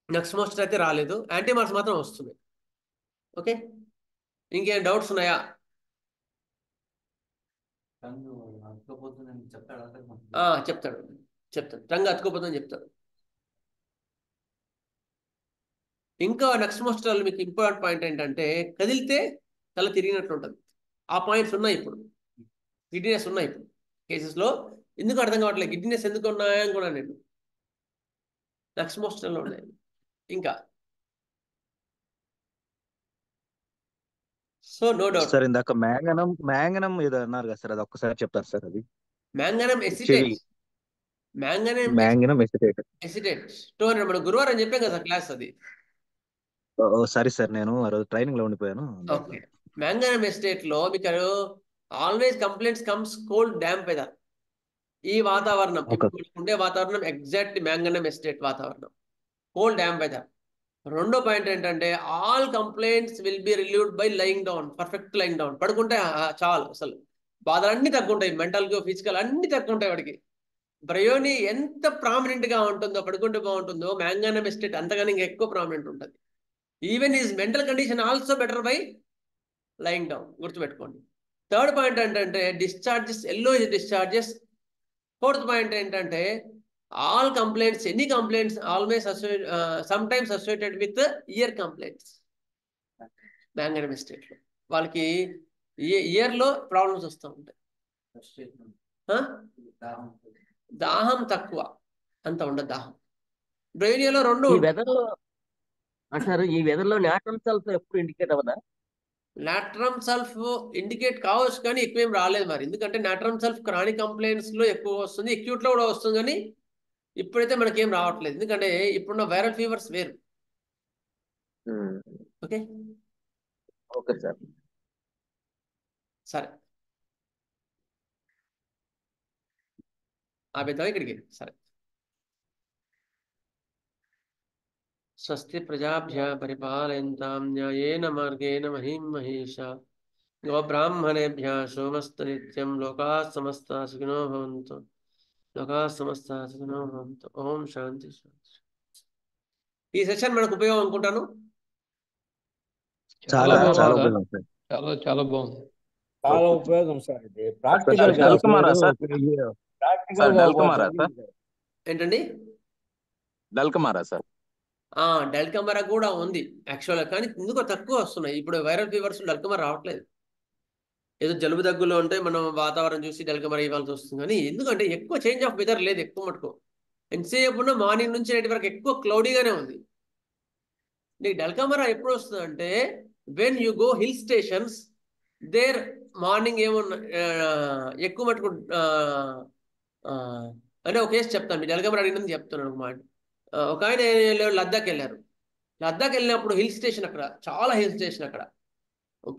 నక్స్ మోస్చరా అయితే రాలేదు, యాంటీమార్స్ మాత్రం వస్తుంది. ఓకే, ఇంకేం డౌట్స్ ఉన్నాయా? చెప్తాడు టంగ్ అతుకోపోతుందని చెప్తాడు. ఇంకా నక్స్ మోస్చరాలో మీకు ఇంపార్టెంట్ పాయింట్ ఏంటంటే, కదిలితే తల తిరిగినట్లు ఉంటుంది. ఆ పాయింట్స్ ఉన్నాయి ఇప్పుడు. గిడ్డినెస్ ఉన్నాయి ఇప్పుడు కేసెస్లో. ఎందుకు అర్థం కావట్లేదు, గిడ్డినెస్ ఎందుకు ఉన్నాయని కూడా నేను నక్స్ మోస్చరాలో ఉన్నాయి. ఇంకా సో నో డౌట్ సార్, ఇందాక మ్యాంగనం ఏదో అన్నారు కదా సార్, అది ఒక్కసారి చెప్తారు సార్? అది మ్యాంగనం ఎసిటేట్, మ్యాంగనం ఎసిటేట్ 200. మన గురువారం చెప్పాం కదా క్లాస్, అది సారీ సార్, నేను ఆ రోజు ట్రైనింగ్ లో ఉండిపోయాను. ఓకే. మ్యాంగనమ్ ఎస్టేట్ లో మీకు always complaints comes cold damp weather. ఈ వాతావరణం ఓకే. ఇప్పుడు మనకు ఉండే వాతావరణం ఎగ్జాక్ట్ మ్యాంగనమ్ ఎస్టేట్ వాతావరణం, కోల్డ్ డ్యాంప్ వెదర్. రెండో పాయింట్ ఏంటంటే all complaints will be relieved by lying down, perfect lying down. పడుకుంటే చాలు, అసలు బాధలన్నీ తగ్గుంటాయి, మెంటల్ ఫిజికల్ అన్ని తగ్గుంటాయి వాడికి. బ్రయోని ఎంత ప్రామినెంట్ గా ఉంటుందో, పడుకుంటే బాగుంటుందో, మ్యాంగనమ్ ఎస్టేట్ అంతగానే ఇంకా ఎక్కువ ప్రామినెంట్ ఉంటుంది. Even is mental condition also better by lying down, గుర్తుపెట్టుకోండి. థర్డ్ పాయింట్ ఏంటంటే discharges, yellowish discharges. Fourth point ఏంటంటే all complaints, any complaints always sometimes associated with ear complaints. Manganum acetate లో వాళ్ళకి ఇయర్ లో problems వస్తూ ఉంటాయి. దాహం తక్కువ, అంత ఉండదు దాహం. బ్రెయినియాలో రెండు ఈ వెదర్ లో అంటారు, ఈ వెదర్ లో నాట్రమ్ సల్ఫ్ ఎప్పుడు ఇండికేట్ అవ్వదా? నాట్రమ్ సల్ఫ్ ఇండికేట్ కావచ్చు కానీ ఎక్కువేం రాలేదు మరి, ఎందుకంటే నాట్రమ్ సల్ఫ్ క్రానిక్ కంప్లైంట్స్ లో ఎక్కువ వస్తుంది, అక్యూట్ లో కూడా వస్తుంది, కానీ ఇప్పుడైతే మనకేం రావట్లేదు, ఎందుకంటే ఇప్పుడున్న వైరల్ ఫీవర్స్ వేరు. Okay okay sir. సరే ఆపేద్దాం ఇక్కడికి. సరే. స్వస్తి ప్రజాభ్యः పరిపాలయంతాం న్యాయేన మార్గేణ మహిం మహేషా. గోబ్రాహ్మణేభ్యः సోమస్తు నిత్యం. లోకాः సమస్తాः సుఖినో భవంతు. లోకాः సమస్తాः సుఖినో భవంతు. ఓం శాంతి శాంతి. ఈ సెషన్ మనకు ఉపయోగం అనుకుంటాను. చాలా బాగుంది చాలా సార్. ఉపయోగం సార్. చాలా బాగుంది. చాలా ఉపయోగం సార్. ఇది ప్రాక్టికల్ సార్ డల్కమారా సార్? ప్రాక్టికల్ గా డల్కమారా సార్? ఏంటండి? డల్కమారా సార్? డల్కమరా కూడా ఉంది యాక్చువల్గా, కానీ ఎందుకో తక్కువ వస్తున్నాయి ఇప్పుడు. వైరల్ ఫీవర్స్ డల్కమరా రావట్లేదు. ఏదో జలుబు దగ్గులో ఉంటే మనం వాతావరణం చూసి డల్కమరా ఇవ్వాల్సి వస్తుంది, కానీ ఎందుకంటే ఎక్కువ చేంజ్ ఆఫ్ వెదర్ లేదు ఎక్కువ మటుకు. ఎంతసేపు ఉన్న మార్నింగ్ నుంచి నైట్ వరకు ఎక్కువ క్లౌడీగానే ఉంది. నీకు డల్కమరా ఎప్పుడు వస్తుంది అంటే when you go hill stations, there morning ఏమన్నా ఎక్కువ మటుకు అంటే ఒక కేసు చెప్తాను, మీ డల్కమరా అడిగినందుకు చెప్తున్నాను ఒక మాట. ఒక ఆయన లద్దాఖ్ వెళ్ళారు. లద్దాఖ్ వెళ్ళినప్పుడు హిల్ స్టేషన్, అక్కడ చాలా హిల్ స్టేషన్, అక్కడ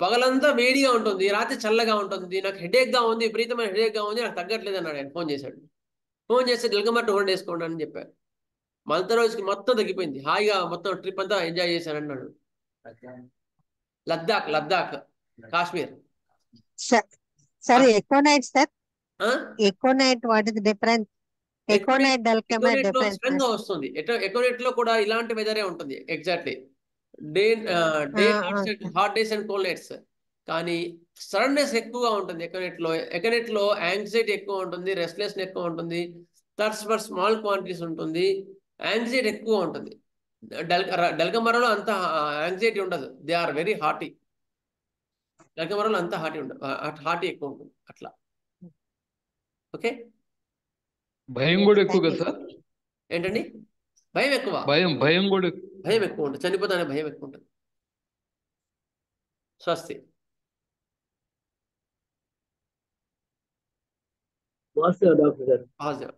పగలంతా వేడిగా ఉంటుంది, రాత్రి చల్లగా ఉంటుంది. నాకు హెడేక్గా ఉంది, విపరీతమైన హెడేక్గా ఉంది, నాకు తగ్గట్లేదు అన్నాడు ఆయన. ఫోన్ చేశాడు. ఫోన్ చేస్తే డల్కమరా 2 వేసుకోండి అని చెప్పారు. మళ్ళీ రోజుకి మొత్తం తగ్గిపోయింది, హాయిగా మొత్తం ట్రిప్ అంతా ఎంజాయ్ చేశాను అన్నాడు. Ladakh Kashmir. Sir aconite sir, aconite what is difference? Aconite Dulcamara difference sudden గా వస్తుంది. ఎకోనైట్ లో కూడా ఇలాంటి వెదరే ఉంటుంది exactly. Day hot days and cold nights, కానీ సడన్నెస్ ఎక్కువగా ఉంటుంది ఎకనెట్ లో యాంగ్జైటీ ఎక్కువ ఉంటుంది, రెస్ట్లెస్నెస్ ఎక్కువ ఉంటుంది, థర్స్ట్ ఫర్ స్మాల్ క్వాంటిటీస్ ఉంటుంది, యాంగ్జైటీ ఎక్కువ ఉంటుంది. డల్కమరాలో అంత యాంగ్జైటీ ఉండదు, దే ఆర్ వెరీ హార్టీ. డల్కమరాలో అంత హార్టీ ఉండదు, హార్టీ ఎక్కువ ఉంటుంది అట్లా. ఓకే. భయం కూడా ఎక్కువ కదా సార్? ఏంటండి? భయం ఎక్కువ. భయం కూడా భయం ఎక్కువ ఉంటుంది, చనిపోతానే భయం ఎక్కువ ఉంటుంది. స్వస్తి. డాక్టర్ గారు. పాజిటివ్.